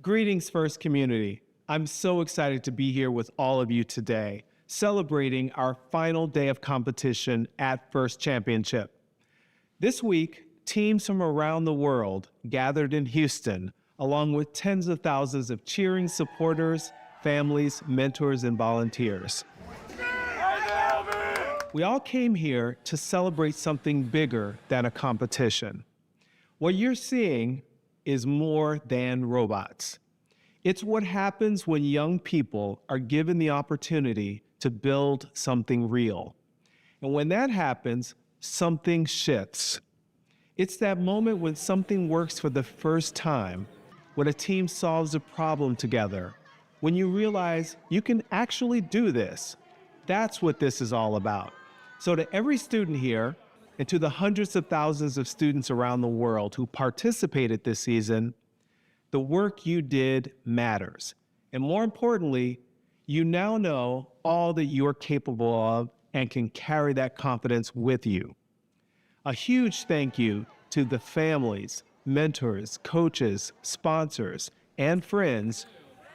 Greetings, First Community. I'm so excited to be here with all of you today, celebrating our final day of competition at First Championship. This week, teams from around the world gathered in Houston, along with tens of thousands of cheering supporters, families, mentors, and volunteers. We all came here to celebrate something bigger than a competition. What you're seeing is more than robots. It's what happens when young people are given the opportunity to build something real. And when that happens, something shifts. It's that moment when something works for the first time, when a team solves a problem together, when you realize you can actually do this. That's what this is all about. So to every student here, and to the hundreds of thousands of students around the world who participated this season, the work you did matters. And more importantly, you now know all that you're capable of and can carry that confidence with you. A huge thank you to the families, mentors, coaches, sponsors, and friends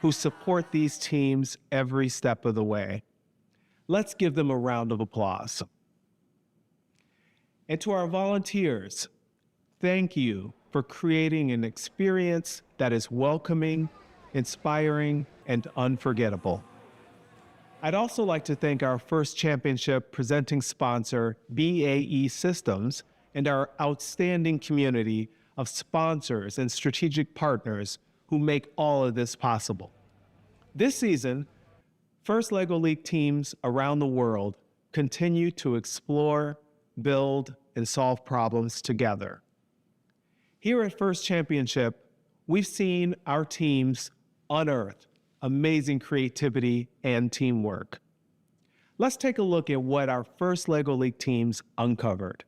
who support these teams every step of the way. Let's give them a round of applause. And to our volunteers, thank you for creating an experience that is welcoming, inspiring, and unforgettable. I'd also like to thank our First Championship presenting sponsor, BAE Systems, and our outstanding community of sponsors and strategic partners who make all of this possible. This season, First LEGO League teams around the world continue to explore, build, and solve problems together. Here at First Championship, we've seen our teams unearth amazing creativity and teamwork. Let's take a look at what our First LEGO League teams uncovered.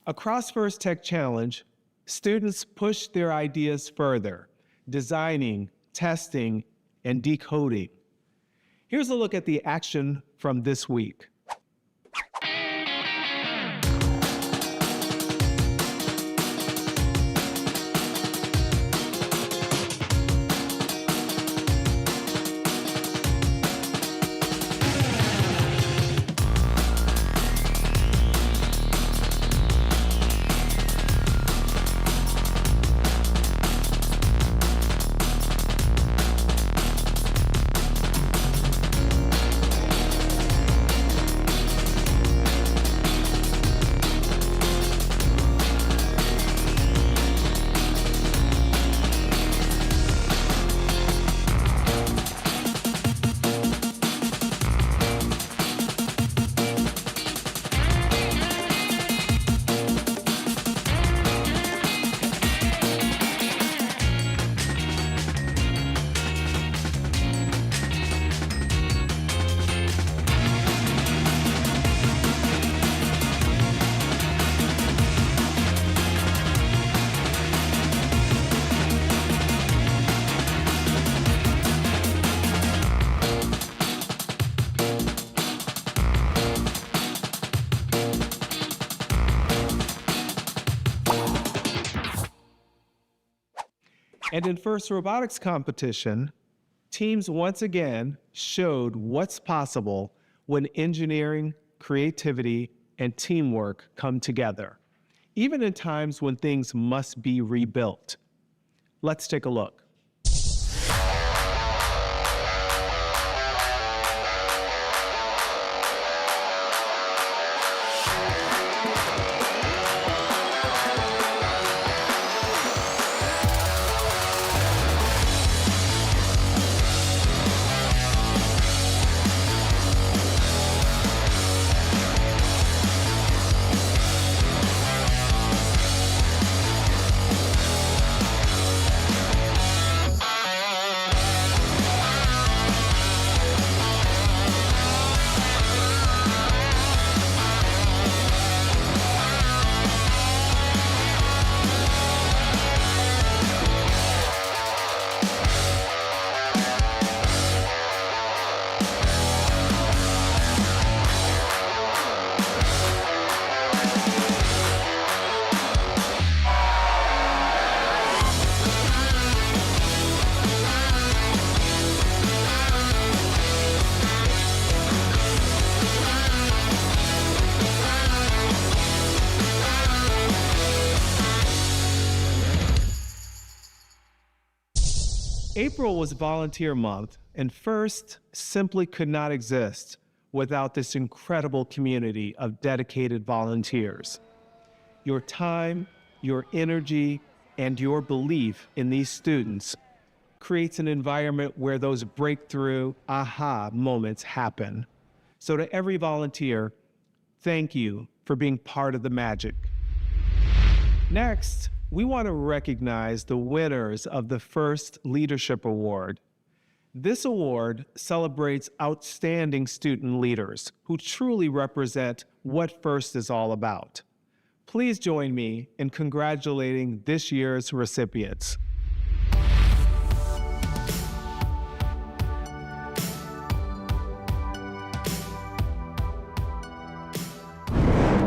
Across First Tech Challenge, students pushed their ideas further, designing, testing, and decoding. Here's a look at the action from this week. And in First Robotics competition, teams once again showed what's possible when engineering, creativity, and teamwork come together. even in times when things must be rebuilt. Let's take a look. April was Volunteer Month, and FIRST simply could not exist without this incredible community of dedicated volunteers. Your time, your energy, and your belief in these students creates an environment where those breakthrough aha moments happen. So to every volunteer, thank you for being part of the magic. Next, we want to recognize the winners of the FIRST Leadership Award. This award celebrates outstanding student leaders who truly represent what FIRST is all about. Please join me in congratulating this year's recipients.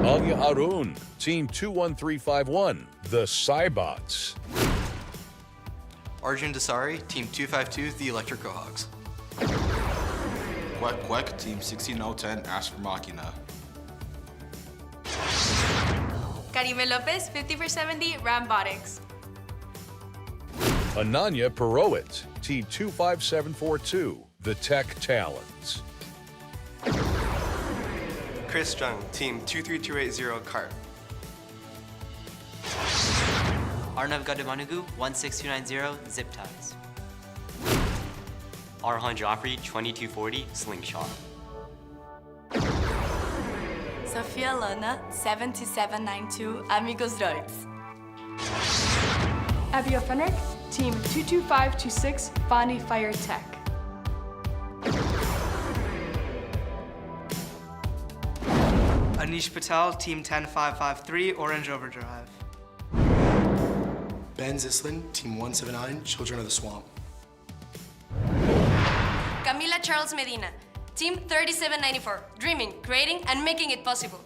Anya Arun, Team 21351, the Cybots. Arjun Dasari, Team 252, the Electrico-Hogs. Quack Quack, Team 16010, Ask for Machina. Karime Lopez, 50/70, Robotics. Ananya Perowit, Team 25742, the Tech Talents. Chris Jung, Team 23280, CART. Arnav Gadamanugu, 16290, Zip Ties. Arhan Joffrey, 2240, Slingshot. Sophia Lana, 72792, Amigos Droids. Abby Fenrick, Team 22526, Bonnie Fire Tech. Anish Patel, Team 10553, Orange Overdrive. Ben Zislin, Team 179, Children of the Swamp. Camila Charles Medina, Team 3794, Dreaming, Creating, and Making It Possible.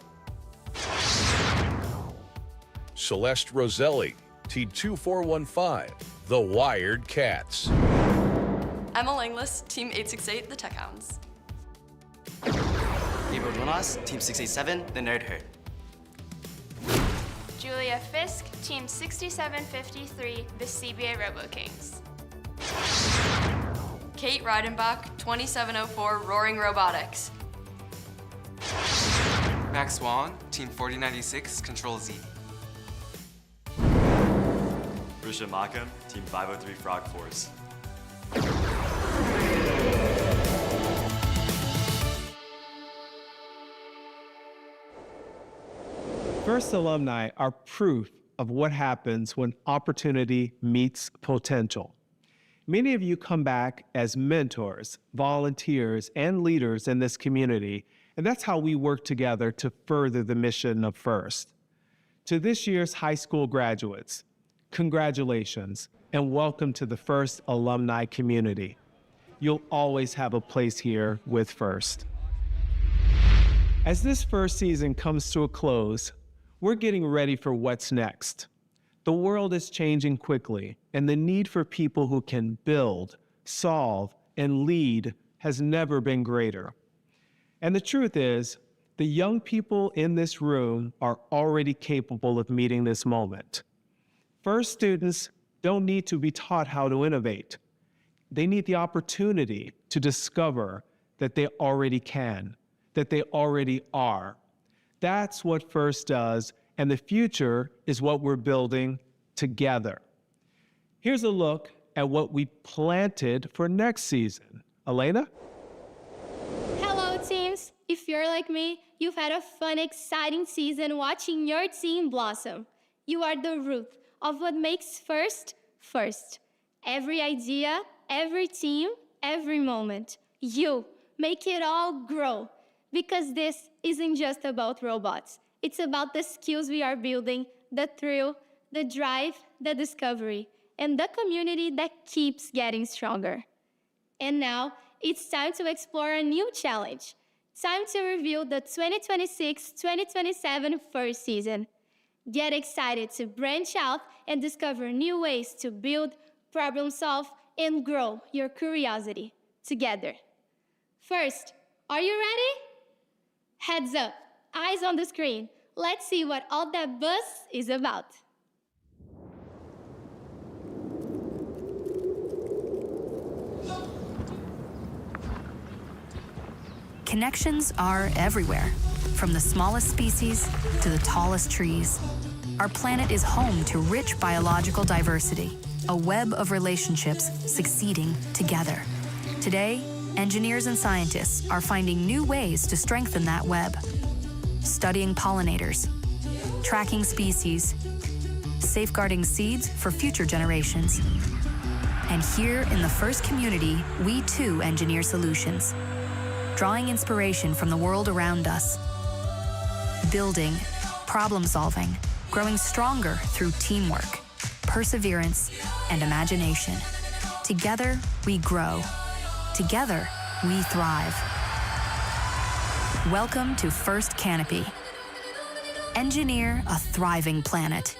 Celeste Roselli, Team 2415, the Wired Cats. Emma Langlis, Team 868, the Tech Hounds. Gabriel Jonas, Team 687, the Nerd Herd. Julia Fisk, Team 6753, the CBA Robo Kings. Kate Reidenbach, 2704, Roaring Robotics. Max Swan, Team 4096, Control Z. Risha Makam, Team 503, Frog Force. FIRST alumni are proof of what happens when opportunity meets potential. Many of you come back as mentors, volunteers, and leaders in this community, and that's how we work together to further the mission of FIRST. To this year's high school graduates, congratulations, and welcome to the FIRST alumni community. You'll always have a place here with FIRST. As this first season comes to a close, we're getting ready for what's next. The world is changing quickly, and the need for people who can build, solve, and lead has never been greater. And the truth is, The young people in this room are already capable of meeting this moment. First students don't need to be taught how to innovate. They need the opportunity to discover that they already can, that they already are. That's what FIRST does, and the future is what we're building together. Here's a look at what we planted for next season. Elena? Hello, teams. If you're like me, you've had a fun, exciting season watching your team blossom. You are the root of what makes FIRST, FIRST. Every idea, every team, every moment. You make it all grow. Because this isn't just about robots. It's about the skills we are building, the thrill, the drive, the discovery, and the community that keeps getting stronger. And now, it's time to explore a new challenge. Time to reveal the 2026-2027 FIRST season. Get excited to branch out and discover new ways to build, problem solve, and grow your curiosity together. First, are you ready? Heads up, eyes on the screen. Let's see what all that buzz is about. Connections are everywhere, from the smallest species to the tallest trees. Our planet is home to rich biological diversity, a web of relationships succeeding together. Today, engineers and scientists are finding new ways to strengthen that web, studying pollinators, tracking species, safeguarding seeds for future generations. And here in the FIRST community, we too engineer solutions, drawing inspiration from the world around us, building, problem solving, growing stronger through teamwork, perseverance, and imagination. Together, we grow. Together, we thrive. Welcome to FIRST Canopy. Engineer a thriving planet.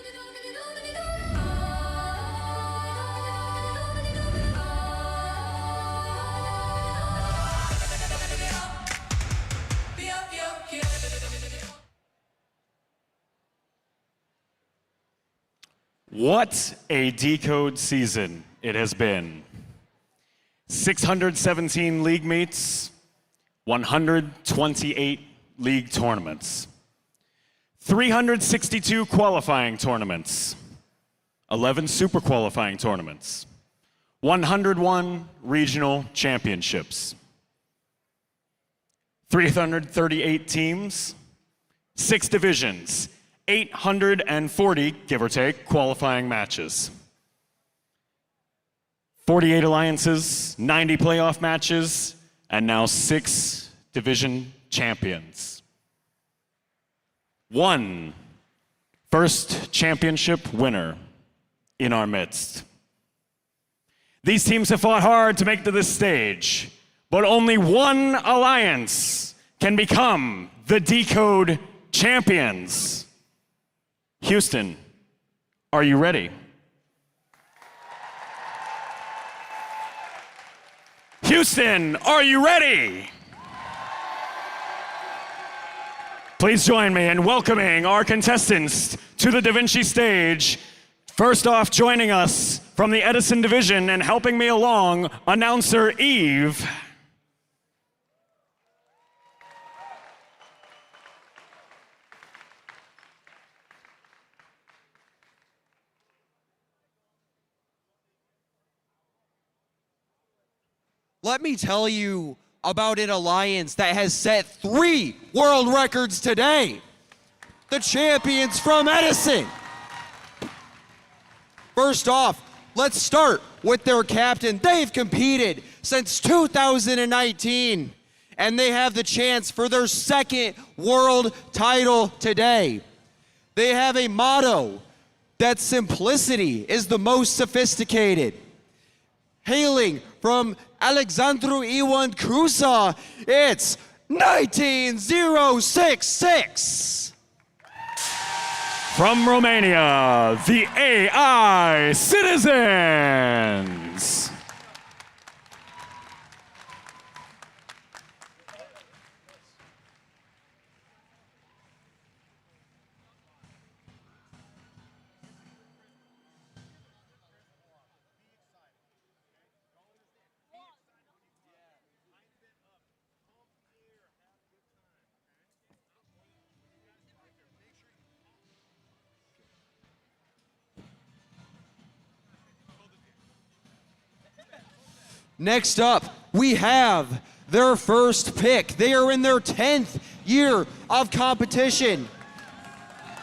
What a decode season it has been. 617 league meets, 128 league tournaments, 362 qualifying tournaments, 11 super qualifying tournaments, 101 regional championships, 338 teams, 6 divisions, 840, give or take, qualifying matches. 48 alliances, 90 playoff matches, and now 6 division champions. 1 FIRST championship winner in our midst. These teams have fought hard to make it to this stage, but only one alliance can become the Decode champions. Houston, are you ready? Houston, are you ready? Please join me in welcoming our contestants to the Da Vinci stage. First off, joining us from the Edison division and helping me along, announcer Eve. Let me tell you about an alliance that has set 3 world records today. The champions from Edison. First off, let's start with their captain. They've competed since 2019, and they have the chance for their 2nd world title today. They have a motto that simplicity is the most sophisticated. Hailing from Alexandru Ion Cruza, it's 19066. From Romania, the AI Citizens. Next up, we have their first pick. They are in their 10th year of competition,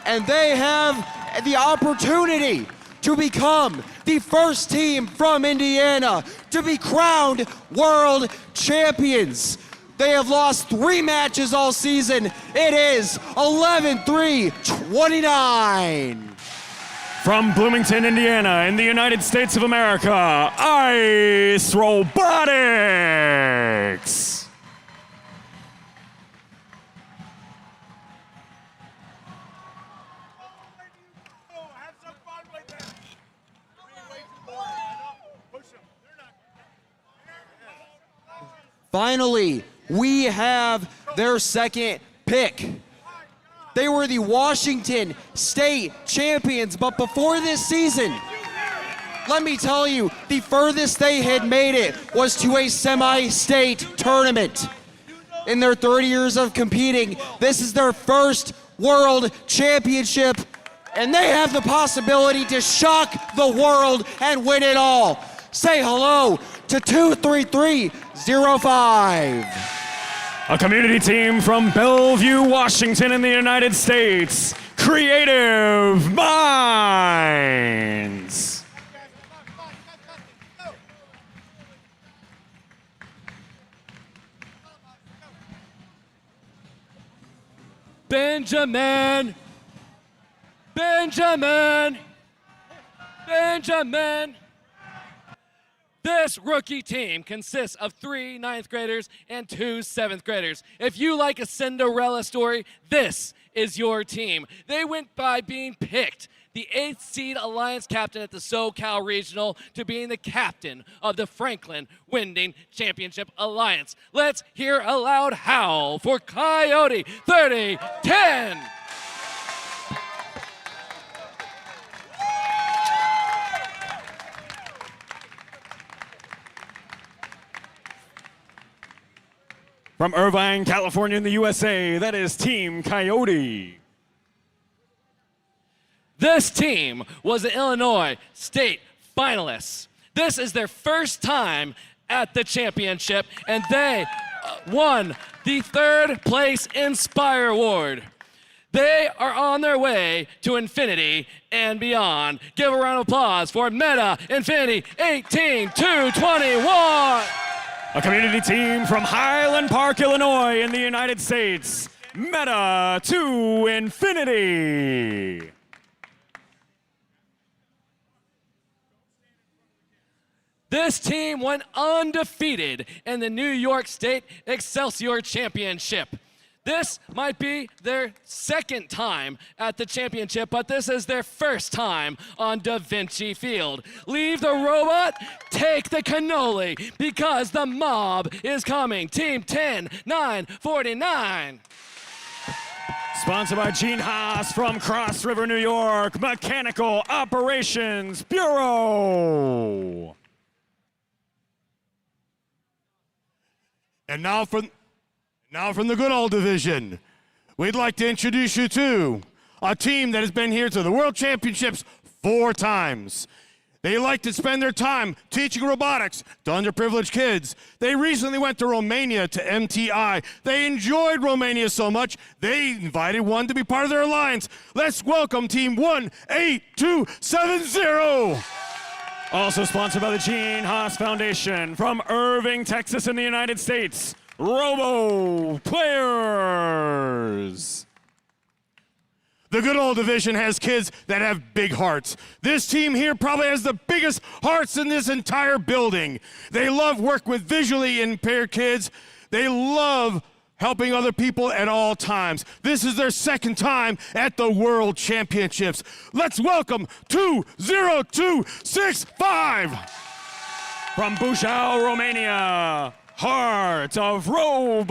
and they have the opportunity to become the first team from Indiana to be crowned world champions. They have lost 3 matches all season. It is 11-3-29. From Bloomington, Indiana, in the United States of America, Ice Robotics. Finally, we have their second pick. They were the Washington State champions, but before this season, let me tell you, the furthest they had made it was to a semi-state tournament. In their 30 years of competing, this is their first world championship, and they have the possibility to shock the world and win it all. Say hello to 23305. A community team from Bellevue, Washington in the United States, Creative Minds. Benjamin! Benjamin! Benjamin! This rookie team consists of 3 ninth graders and 2 7th graders. If you like a Cinderella story, this is your team. They went by being picked the 8th seed Alliance captain at the SoCal Regional to being the captain of the Franklin Winding Championship Alliance. Let's hear a loud howl for Coyote 30-10. From Irvine, California in the USA, that is Team Coyote. This team was the Illinois State finalists. This is their first time at the championship, and they won the 3rd place Inspire Award. They are on their way to infinity and beyond. Give a round of applause for Meta Infinity 18-221. A community team from Highland Park, Illinois in the United States, Meta to Infinity. This team went undefeated in the New York State Excelsior Championship. This might be their 2nd time at the championship, but this is their first time on Da Vinci Field. Leave the robot, take the cannoli, because the mob is coming. Team 10-9-49. Sponsored by Gene Haas from Cross River, New York, Mechanical Operations Bureau. And now from the good old division, we'd like to introduce you to a team that has been here to the World Championships 4 times. They like to spend their time teaching robotics to underprivileged kids. They recently went to Romania to MTI. They enjoyed Romania so much, they invited one to be part of their alliance. Let's welcome Team 18270. Also sponsored by the Gene Haas Foundation from Irving, Texas in the United States, Robo Players. The good old division has kids that have big hearts. This team here probably has the biggest hearts in this entire building. They love work with visually impaired kids. They love helping other people at all times. This is their 2nd time at the World Championships. Let's welcome 20265. From Buzău, Romania, Heart of Robots.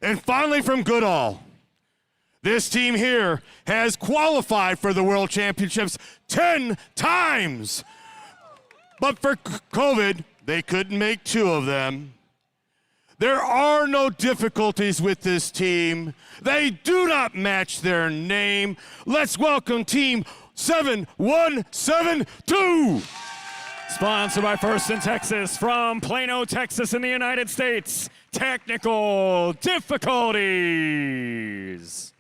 And finally from Goodall, this team here has qualified for the World Championships 10 times. But for COVID, they couldn't make 2 of them. There are no difficulties with this team. They do not match their name. Let's welcome Team 27172. Sponsored by First in Texas from Plano, Texas in the United States. Technical difficulties.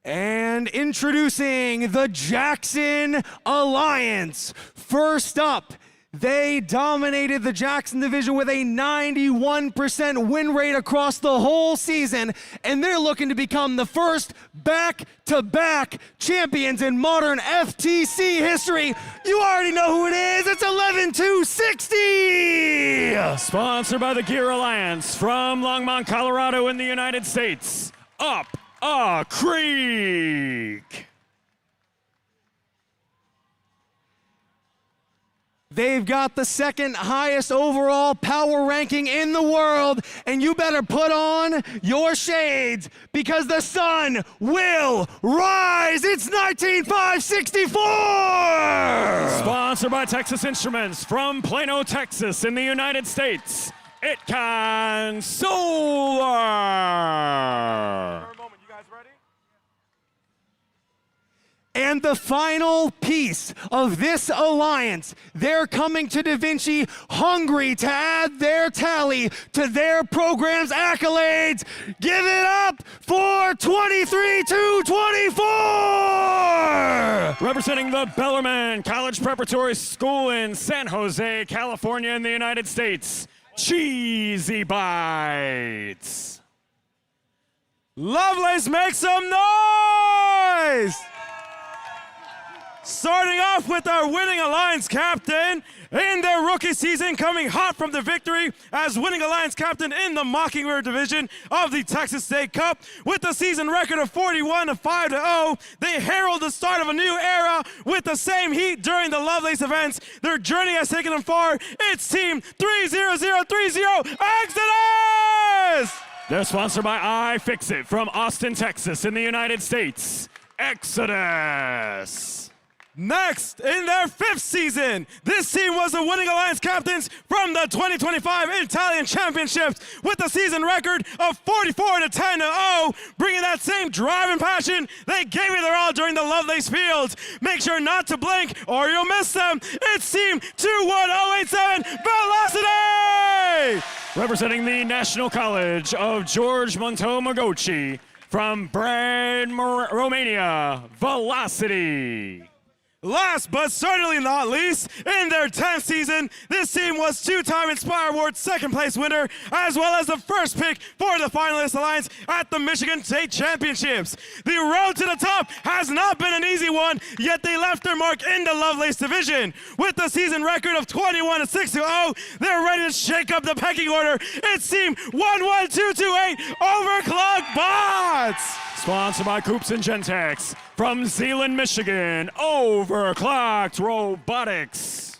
And introducing the Jackson Alliance. First up, they dominated the Jackson division with a 91% win rate across the whole season, and they're looking to become the first back-to-back champions in modern FTC history. You already know who it is. It's 11-2-60. Sponsored by the Gear Alliance from Longmont, Colorado in the United States. Up a creek. They've got the second highest overall power ranking in the world, and you better put on your shades because the sun will rise. It's 19,564! Sponsored by Texas Instruments from Plano, Texas in the United States. It can solar. And the final piece of this alliance, they're coming to Da Vinci hungry to add their tally to their program's accolades. Give it up for 23-24! Representing the Bellarmine College Preparatory School in San Jose, California in the United States, Cheesy Bites. Lovelace, make some noise! Starting off with our winning Alliance captain in their rookie season, coming hot from the victory as winning Alliance captain in the Mockingbird division of the Texas State Cup. With a season record of 41-5-0, they herald the start of a new era with the same heat during the Lovelace events. Their journey has taken them far. It's Team 30030 Exodus! They're sponsored by iFixit from Austin, Texas in the United States. Exodus. Next, in their fifth season, this team was the winning Alliance captains from the 2025 Italian Championships with a season record of 44-10-0, bringing that same drive and passion they gave it their all during the Lovelace Fields. Make sure not to blink or you'll miss them. It's Team 21087 Velocity! Representing the National College of George Montomagochi from Brad, Romania, Velocity. Last but certainly not least, in their 10th season, this team was two-time Inspire Award second place winner, as well as the first pick for the Finalist Alliance at the Michigan State Championships. The road to the top has not been an easy one, yet they left their mark in the Lovelace division. With the season record of 21-6-0, they're ready to shake up the pecking order. It's Team 11228 Overclock Bots! Sponsored by Coops and Gentex from Zeeland, Michigan, Overclocked Robotics.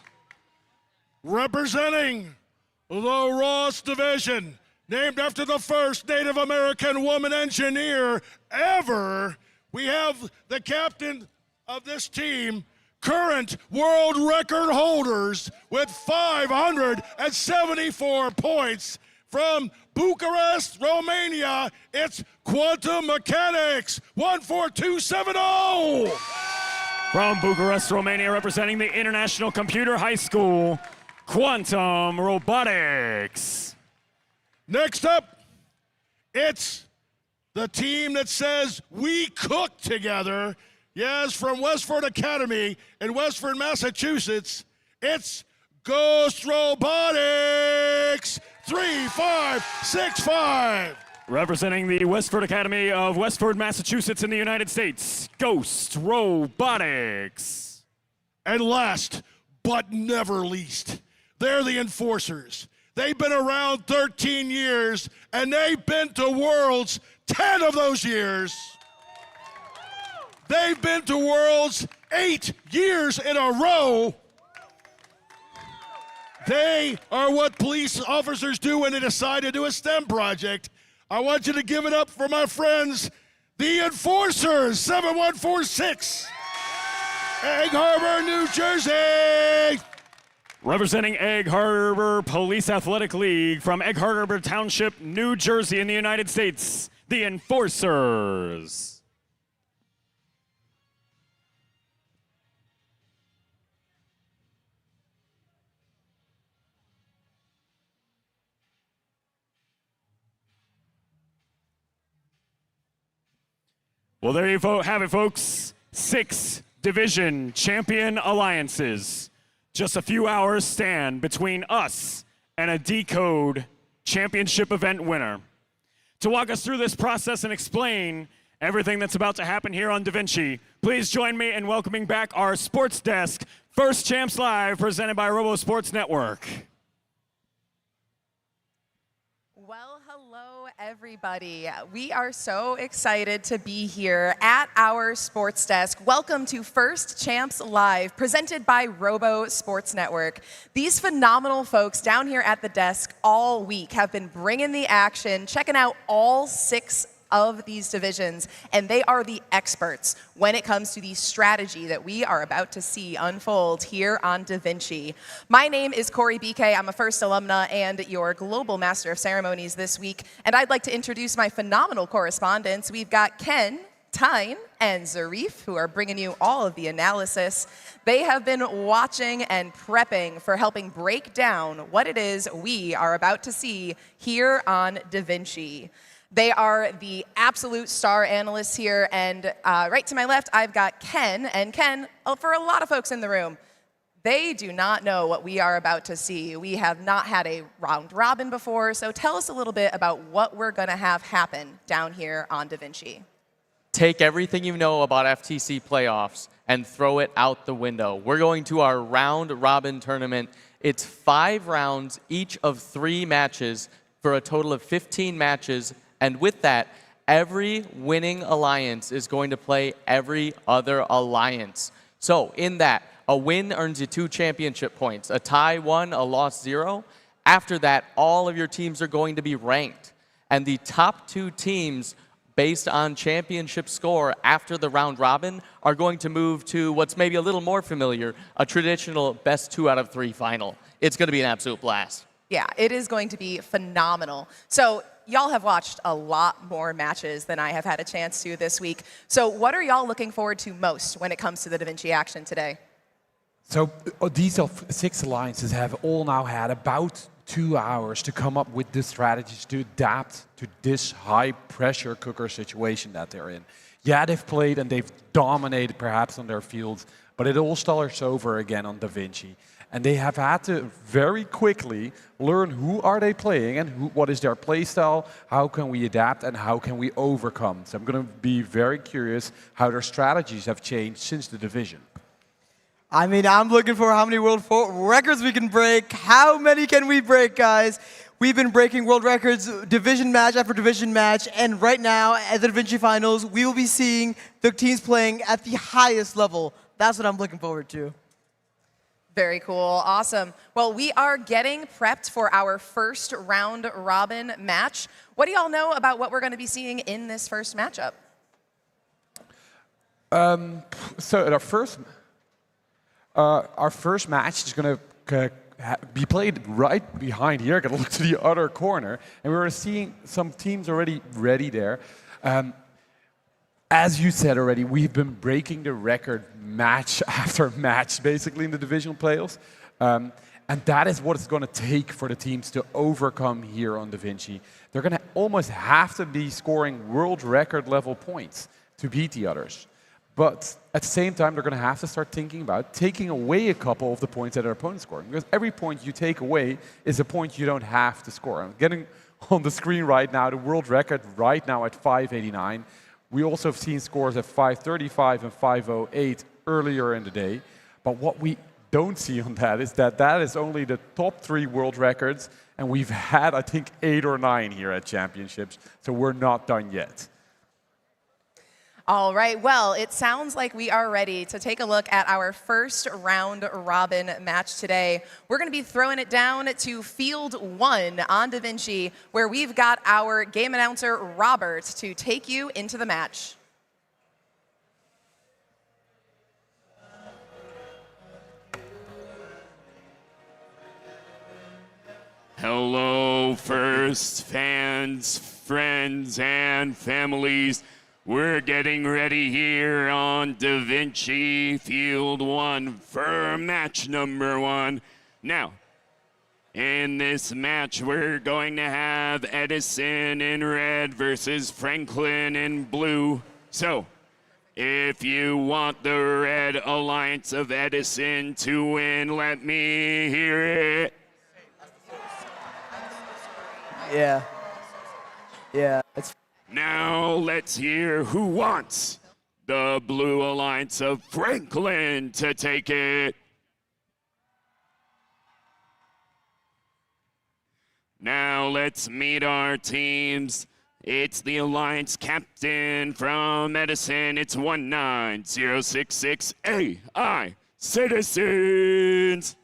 Representing the Ross Division, named after the first Native American woman engineer ever, we have the captain of this team, current world record holders with 574 points from Bucharest, Romania. It's Quantum Mechanics 14270. From Bucharest, Romania, representing the International Computer High School, Quantum Robotics. Next up, it's the team that says we cook together. Yes, from Westford Academy in Westford, Massachusetts. It's Ghost Robotics 3565. Representing the Westford Academy of Westford, Massachusetts in the United States, Ghost Robotics. And last but never least, they're the Enforcers. They've been around 13 years, and they've been to Worlds 10 of those years. They've been to Worlds 8 years in a row. They are what police officers do when they decide to do a STEM project. I want you to give it up for my friends, the Enforcers, 7146, Egg Harbor, New Jersey. Representing Egg Harbor Police Athletic League from Egg Harbor Township, New Jersey in the United States, the Enforcers. Well, there you have it, folks. 6 division champion alliances. Just a few hours stand between us and a Decode championship event winner. To walk us through this process and explain everything that's about to happen here on DaVinci, please join me in welcoming back our sports desk, First Champs Live, presented by Robo Sports Network. Well, hello, everybody. We are so excited to be here at our sports desk. Welcome to First Champs Live, presented by Robo Sports Network. These phenomenal folks down here at the desk all week have been bringing the action, checking out all 6 of these divisions, and they are the experts when it comes to the strategy that we are about to see unfold here on DaVinci. My name is Corey BK. I'm a First alumna and your Global Master of Ceremonies this week, and I'd like to introduce my phenomenal correspondents. We've got Ken, Tyne, and Zarif, who are bringing you all of the analysis. They have been watching and prepping for helping break down what it is we are about to see here on DaVinci. They are the absolute star analysts here, and right to my left, I've got Ken. And Ken, for a lot of folks in the room, they do not know what we are about to see. We have not had a round robin before, so tell us a little bit about what we're going to have happen down here on DaVinci. Take everything you know about FTC playoffs and throw it out the window. We're going to our round robin tournament. It's 5 rounds, each of 3 matches, for a total of 15 matches. And with that, every winning alliance is going to play every other alliance. So in that, a win earns you 2 championship points, a tie 1, a loss 0. After that, all of your teams are going to be ranked. And the top 2 teams, based on championship score after the round robin, are going to move to what's maybe a little more familiar, a traditional best 2 out of 3 final. It's going to be an absolute blast. Yeah, it is going to be phenomenal. So y'all have watched a lot more matches than I have had a chance to this week. So what are y'all looking forward to most when it comes to the DaVinci action today? So these 6 alliances have all now had about 2 hours to come up with the strategies to adapt to this high pressure cooker situation that they're in. Yeah, they've played and they've dominated perhaps on their fields, but it all starts over again on DaVinci. And they have had to very quickly learn who are they playing and what is their play style, how can we adapt, and how can we overcome. So I'm going to be very curious how their strategies have changed since the division. I mean, I'm looking for how many world records we can break. How many can we break, guys? We've been breaking world records division match after division match, and right now at the DaVinci Finals, we will be seeing the teams playing at the highest level. That's what I'm looking forward to. Very cool. Awesome. Well, we are getting prepped for our first round robin match. What do y'all know about what we're going to be seeing in this first matchup? So our first match is going to be played right behind here. Got to look to the other corner, and we're seeing some teams already ready there. As you said already, we've been breaking the record match after match, basically, in the divisional playoffs. And that is what it's going to take for the teams to overcome here on DaVinci. They're going to almost have to be scoring world record level points to beat the others. But at the same time, they're going to have to start thinking about taking away a couple of the points that their opponent's scoring. Because every point you take away is a point you don't have to score. I'm getting on the screen right now the world record right now at 589. We also have seen scores at 535 and 508 earlier in the day. But what we don't see on that is that is only the top 3 world records. And we've had, I think, 8 or 9 here at championships. So we're not done yet. All right, well, it sounds like we are ready to take a look at our first round robin match today. We're going to be throwing it down to Field 1 on DaVinci, where we've got our game announcer, Robert, to take you into the match. First, fans, friends, and families, we're getting ready here on Da Vinci Field 1 for match number 1. Now, in this match, we're going to have Edison in red versus Franklin in blue. So, if you want the Red Alliance of Edison to win, let me hear it. Yeah. Yeah. It's Now let's hear who wants the Blue Alliance of Franklin to take it. Now let's meet our teams. It's the Alliance captain from Edison. It's 19066 AI Citizens.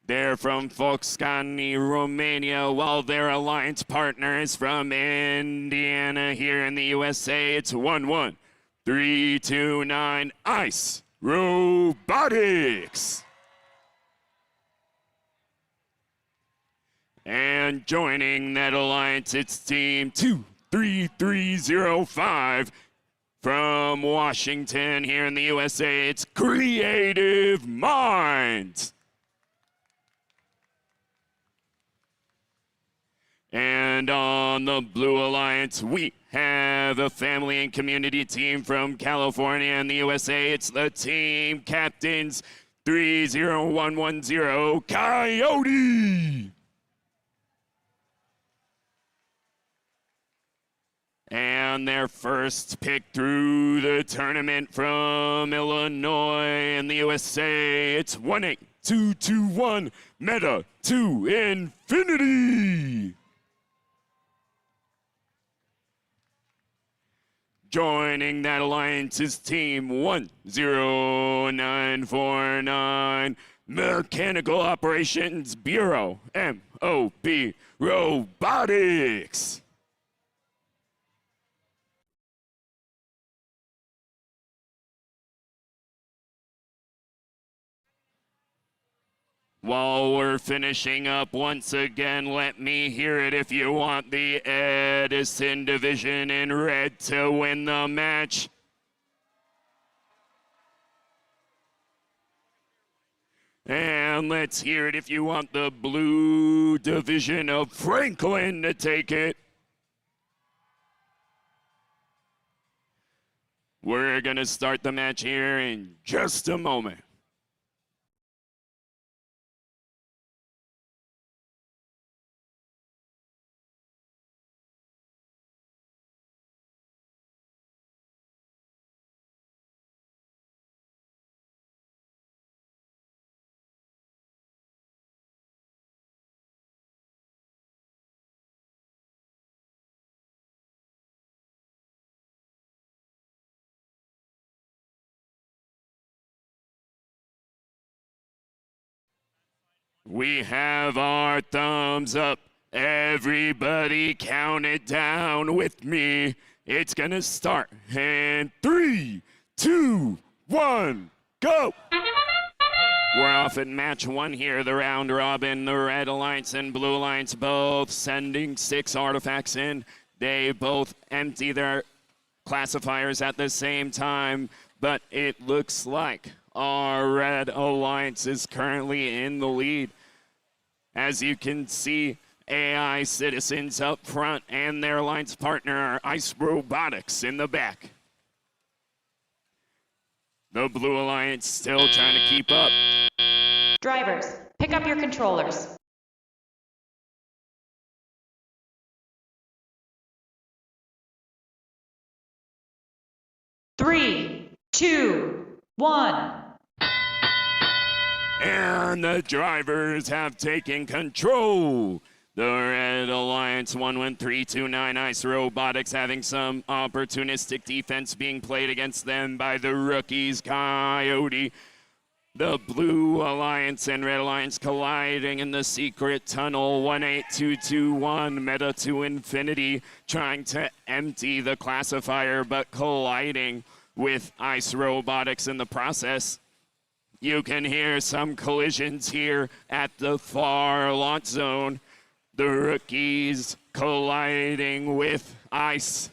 They're from Foxcani, Romania, while their alliance partner is from Indiana here in the USA. It's 11329 ICE Robotics. And joining that alliance, it's Team 23305 from Washington here in the USA. It's Creative Minds. And on the Blue Alliance, we have a family and community team from California and the USA. It's the team captains 30110 Coyote. And their first pick through the tournament from Illinois and the USA, it's 18221 Meta to Infinity. Joining that alliance is Team 10949 Mechanical Operations Bureau, MOB Robotics. While we're finishing up, once again, let me hear it if you want the Edison division in red to win the match. And let's hear it if you want the blue division of Franklin to take it. We're going to start the match here in just a moment. We have our thumbs up. Everybody count it down with me. It's gonna start in 3, 2, 1, go! We're off in match 1 here, the round robin. The Red Alliance and Blue Alliance both sending 6 artifacts in. They both empty their classifiers at the same time, but it looks like our Red Alliance is currently in the lead. As you can see, AI Citizens up front and their alliance partner are ICE Robotics in the back. The Blue Alliance still trying to keep up. Drivers, pick up your controllers. Three, 2, 1. And the drivers have taken control. The Red Alliance 11329 ICE Robotics having some opportunistic defense being played against them by the rookies Coyote. The Blue Alliance and Red Alliance colliding in the secret tunnel 18221 Meta to Infinity, trying to empty the classifier but colliding with ICE Robotics in the process. You can hear some collisions here at the far launch zone. The rookies colliding with ice.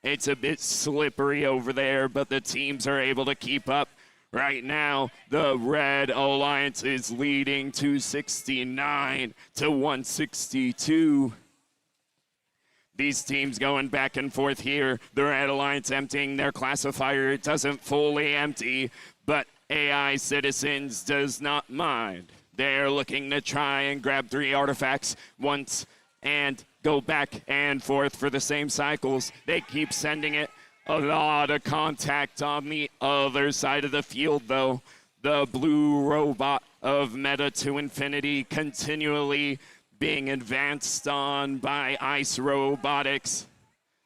It's a bit slippery over there, but the teams are able to keep up. Right now, the Red Alliance is leading 269 to 162. These teams going back and forth here. The Red Alliance emptying their classifier. It doesn't fully empty, but AI Citizens does not mind. They're looking to try and grab 3 artifacts once and go back and forth for the same cycles. They keep sending it. A lot of contact on the other side of the field, though. The blue robot of Meta to Infinity continually being advanced on by Ice Robotics.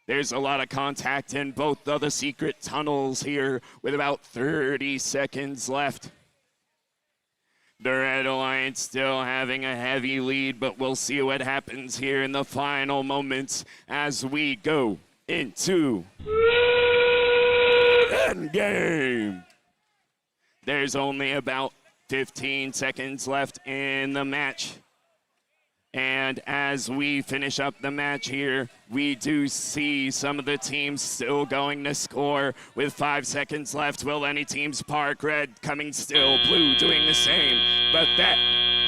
There's a lot of contact in both of the secret tunnels here with about 30 seconds left. The Red Alliance still having a heavy lead, but we'll see what happens here in the final moments as we go into endgame. There's only about 15 seconds left in the match. And as we finish up the match here, we do see some of the teams still going to score with 5 seconds left. Will any teams park? Red coming still, blue doing the same. But that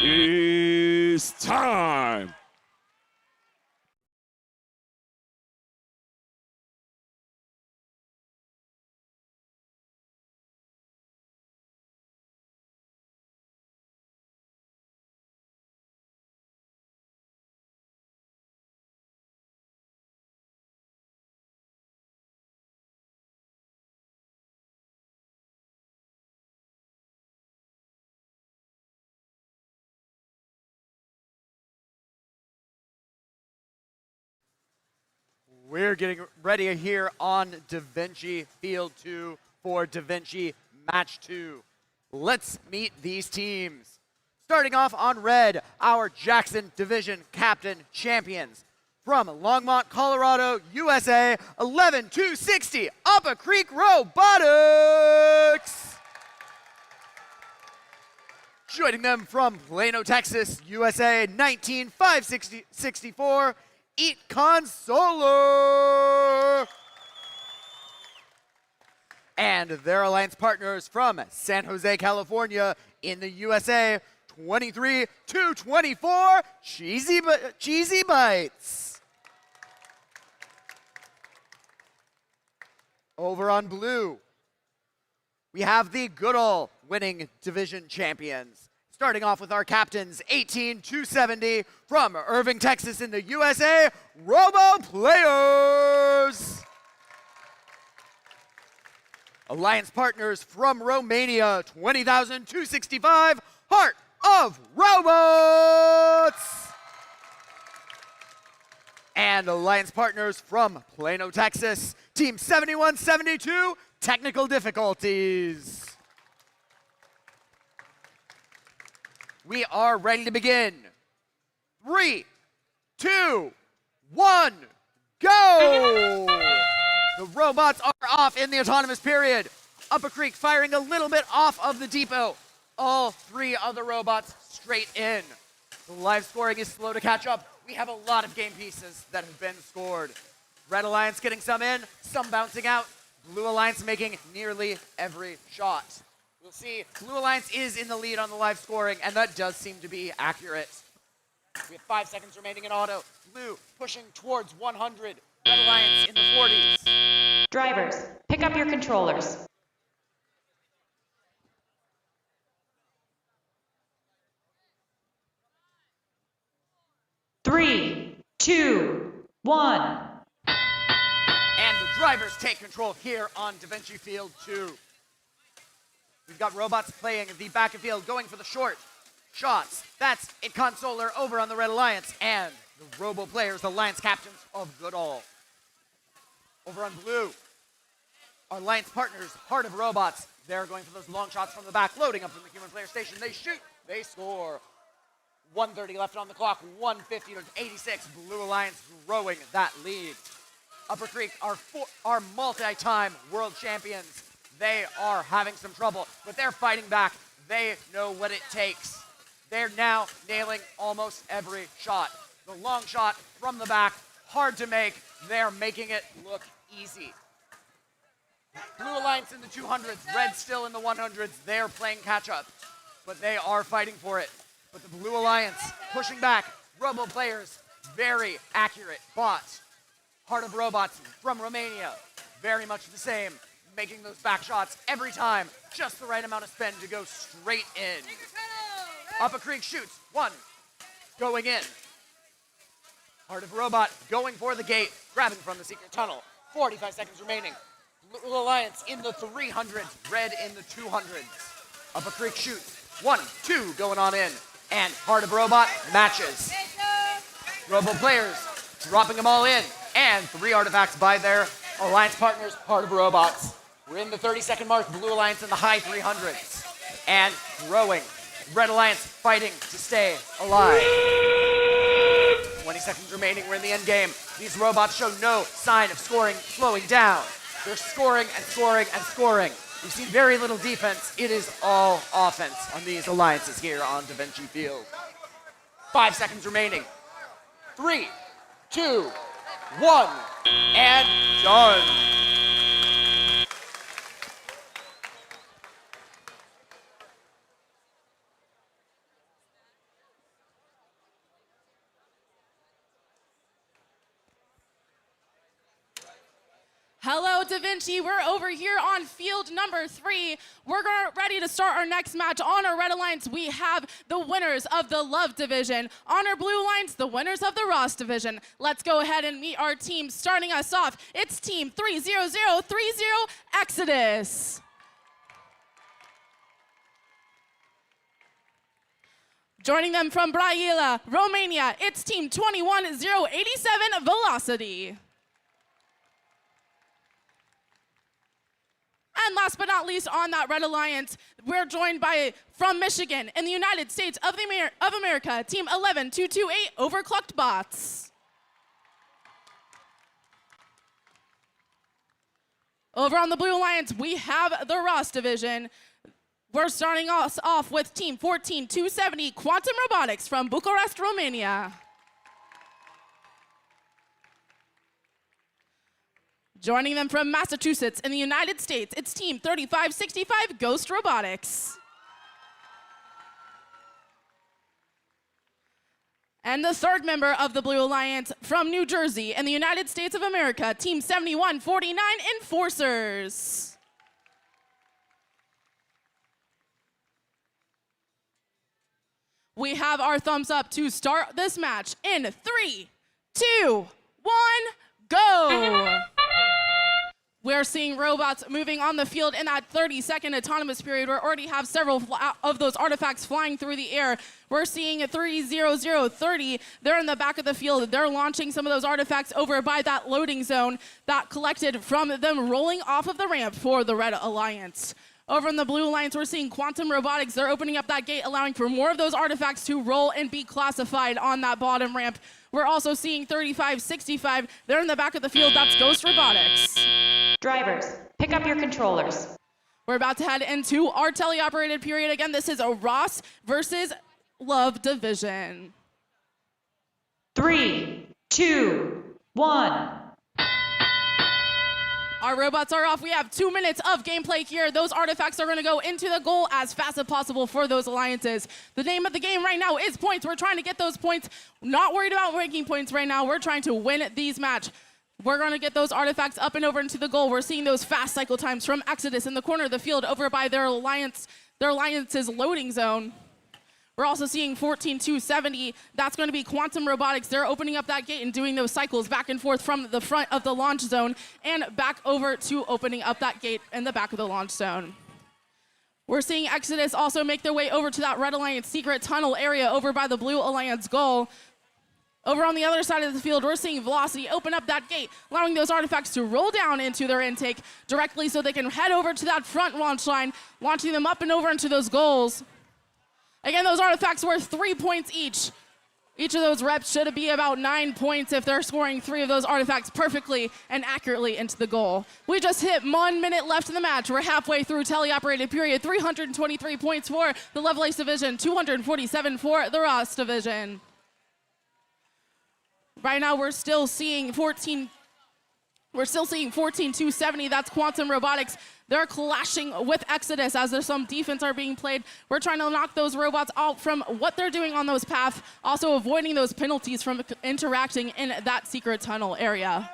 is time. We're getting ready here on DaVinci Field 2 for DaVinci Match 2. Let's meet these teams. Starting off on red, our Jackson Division Captain Champions. From Longmont, Colorado, USA, 11-260, Upper Creek Robotics. Joining them from Plano, Texas, USA, 19-564, Econ Solar. And their alliance partners from San Jose, California, in the USA, 23-224, Cheesy Bites. Over on blue, we have the good ol' winning division champions. Starting off with our captains, 18-270 from Irving, Texas in the USA, Robo Players. Alliance partners from Romania, 20,265, Heart of Robots. And alliance partners from Plano, Texas, Team 7172, Technical Difficulties. We are ready to begin. 3, 2, 1, go! The robots are off in the autonomous period. Upper Creek firing a little bit off of the depot. All 3 other robots straight in. The live scoring is slow to catch up. We have a lot of game pieces that have been scored. Red Alliance getting some in, some bouncing out. Blue Alliance making nearly every shot. We'll see, Blue Alliance is in the lead on the live scoring, and that does seem to be accurate. We have 5 seconds remaining in auto. Blue pushing towards 100. Red Alliance in the 40s. Drivers, pick up your controllers. Three, 2, 1. And the drivers take control here on DaVinci Field 2. We've got robots playing the back of field, going for the short shots. That's Icon Solar over on the Red Alliance, and the Robo Players, the Alliance captains of Goodall. Over on blue, our Alliance partners, Heart of Robots. They're going for those long shots from the back, loading up from the human player station. They shoot, they score. 1:30 left on the clock, 150 to 86. Blue Alliance growing that lead. Upper Creek, our multi-time world champions. They are having some trouble, but they're fighting back. They know what it takes. They're now nailing almost every shot. The long shot from the back, hard to make. They're making it look easy. Blue Alliance in the 200s, red still in the 100s. They're playing catch up, but they are fighting for it. But the Blue Alliance pushing back. Robo players, very accurate. Bots, Heart of Robots from Romania, very much the same. Making those back shots every time. Just the right amount of spin to go straight in. Up a creek shoots. One. Going in. Heart of Robot going for the gate. Grabbing from the secret tunnel. 45 seconds remaining. Blue Alliance in the 300s. Red in the 200s. Up a creek shoots. 1, 2 going on in. And Heart of Robot matches. Robo players dropping them all in. And 3 artifacts by their Alliance partners, Heart of Robots. We're in the 30-second mark. Blue Alliance in the high 300s. And growing. Red Alliance fighting to stay alive. 20 seconds remaining. We're in the end game. These robots show no sign of slowing down. They're scoring and scoring and scoring. We've seen very little defense. It is all offense on these alliances here on Da Vinci Field. 5 seconds remaining. 3, 2, 1, and done. Hello, Da Vinci. We're over here on field number 3. We're ready to start our next match. On our Red Alliance, we have the winners of the Love Division. On our Blue Alliance, the winners of the Ross Division. Let's go ahead and meet our team. Starting us off, it's Team 30030 Exodus. Joining them from Brăila, Romania, it's Team 21087 Velocity. And last but not least, on that Red Alliance, we're joined by, from Michigan, in the United States of America, Team 11228 Overclocked Bots. Over on the Blue Alliance, we have the Ross Division. We're starting us off with Team 14270 Quantum Robotics from Bucharest, Romania. Joining them from Massachusetts in the United States, it's Team 3565 Ghost Robotics. And the third member of the Blue Alliance from New Jersey in the United States of America, Team 7149 Enforcers. We have our thumbs up to start this match in 3, 2, 1, go! We're seeing robots moving on the field in that 30-second autonomous period. We already have several of those artifacts flying through the air. We're seeing a 30030. They're in the back of the field. They're launching some of those artifacts over by that loading zone that collected from them rolling off of the ramp for the Red Alliance. Over in the Blue Alliance, we're seeing Quantum Robotics. They're opening up that gate, allowing for more of those artifacts to roll and be classified on that bottom ramp. We're also seeing 3565. They're in the back of the field. That's Ghost Robotics. Drivers, pick up your controllers. We're about to head into our teleoperated period. Again, this is a Ross versus Love Division. 3, 2, 1. Our robots are off. We have 2 minutes of gameplay here. Those artifacts are going to go into the goal as fast as possible for those alliances. The name of the game right now is points. We're trying to get those points. Not worried about making points right now. We're trying to win these matches. We're going to get those artifacts up and over into the goal. We're seeing those fast cycle times from Exodus in the corner of the field over by their alliance's loading zone. We're also seeing 14270. That's going to be Quantum Robotics. They're opening up that gate and doing those cycles back and forth from the front of the launch zone and back over to opening up that gate in the back of the launch zone. We're seeing Exodus also make their way over to that Red Alliance secret tunnel area over by the Blue Alliance goal. Over on the other side of the field, we're seeing Velocity open up that gate, allowing those artifacts to roll down into their intake directly so they can head over to that front launch line, launching them up and over into those goals. Again, those artifacts worth 3 points each. Each of those reps should be about 9 points if they're scoring 3 of those artifacts perfectly and accurately into the goal. We just hit 1 minute left in the match. We're halfway through teleoperated period. 323 points for the Lovelace division, 247 for the Ross division. Right now we're still seeing 14-270. That's Quantum Robotics. They're clashing with Exodus as there's some defense are being played. We're trying to knock those robots out from what they're doing on those paths, also avoiding those penalties from interacting in that secret tunnel area.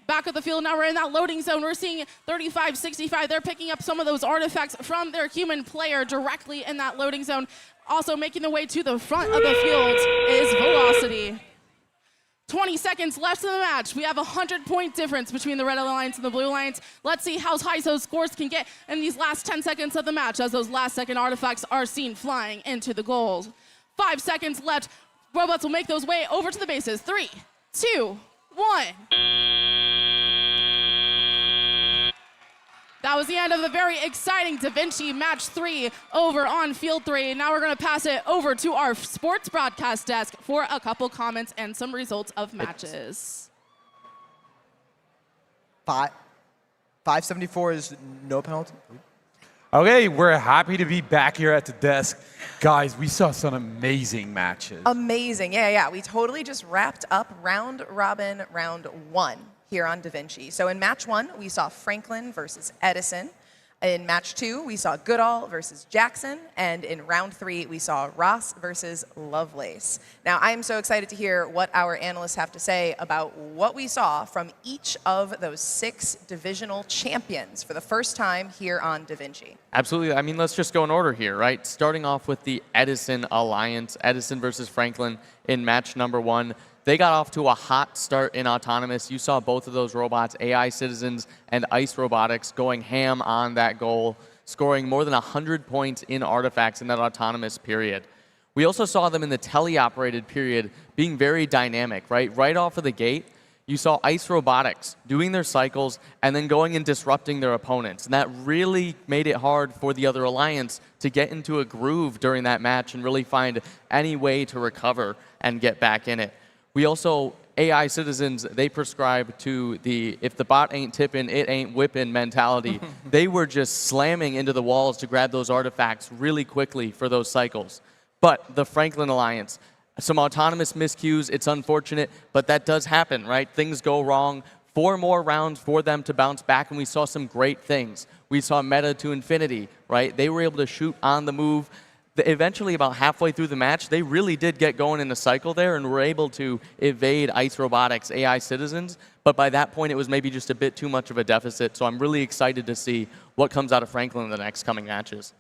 Back at the field now, we're in that loading zone. We're seeing 35-65. They're picking up some of those artifacts from their human player directly in that loading zone. Also making the way to the front of the field is Velocity. 20 seconds left in the match. We have a 100-point difference between the Red Alliance and the Blue Alliance. Let's see how high those scores can get in these last 10 seconds of the match as those last-second artifacts are seen flying into the goals. 5 seconds left. Robots will make those way over to the bases. 3, 2, 1. That was the end of the very exciting Da Vinci Match 3 over on Field 3. Now we're going to pass it over to our sports broadcast desk for a couple comments and some results of matches. 574 is no penalty. Okay, we're happy to be back here at the desk. Guys, we saw some amazing matches. Amazing, yeah. We totally just wrapped up round robin round 1 here on Da Vinci. So in match 1, we saw Franklin versus Edison. In match 2, we saw Goodall versus Jackson. And in round 3, we saw Ross versus Lovelace. Now, I am so excited to hear what our analysts have to say about what we saw from each of those 6 divisional champions for the first time here on Da Vinci. Absolutely. I mean, let's just go in order here, right? Starting off with the Edison Alliance, Edison versus Franklin in match number 1. They got off to a hot start in Autonomous. You saw both of those robots, AI Citizens and Ice Robotics, going ham on that goal, scoring more than 100 points in artifacts in that Autonomous period. We also saw them in the teleoperated period being very dynamic, right? Right off of the gate, you saw Ice Robotics doing their cycles and then going and disrupting their opponents. And that really made it hard for the other alliance to get into a groove during that match and really find any way to recover and get back in it. We also, AI Citizens, they prescribe to the if the bot ain't tipping, it ain't whipping mentality. They were just slamming into the walls to grab those artifacts really quickly for those cycles. But the Franklin Alliance, some autonomous miscues, it's unfortunate, but that does happen, right? Things go wrong. 4 more rounds for them to bounce back, and we saw some great things. We saw meta to infinity, right? They were able to shoot on the move. Eventually, about halfway through the match, they really did get going in a cycle there and were able to evade Ice Robotics, AI Citizens. But by that point, it was maybe just a bit too much of a deficit. So I'm really excited to see what comes out of Franklin in the next coming matches.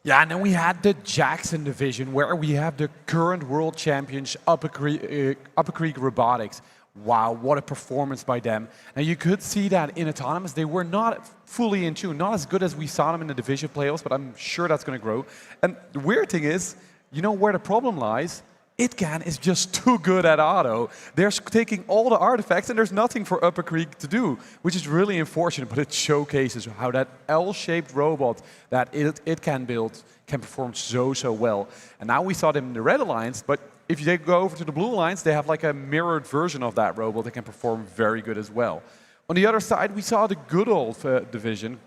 Yeah, and then we had the Jackson division, where we have the current world champions, Upper Creek Robotics. Wow, what a performance by them. Now, you could see that in Autonomous, they were not fully in tune, not as good as we saw them in the division playoffs, but I'm sure that's going to grow. And the weird thing is, you know where the problem lies? ItCan is just too good at auto. They're taking all the artifacts, and there's nothing for Upper Creek to do, which is really unfortunate, but it showcases how that L-shaped robot that ItCan built can perform so well. And now we saw them in the Red Alliance, but if they go over to the Blue Alliance, they have like a mirrored version of that robot that can perform very good as well. On the other side, we saw the Goodall division.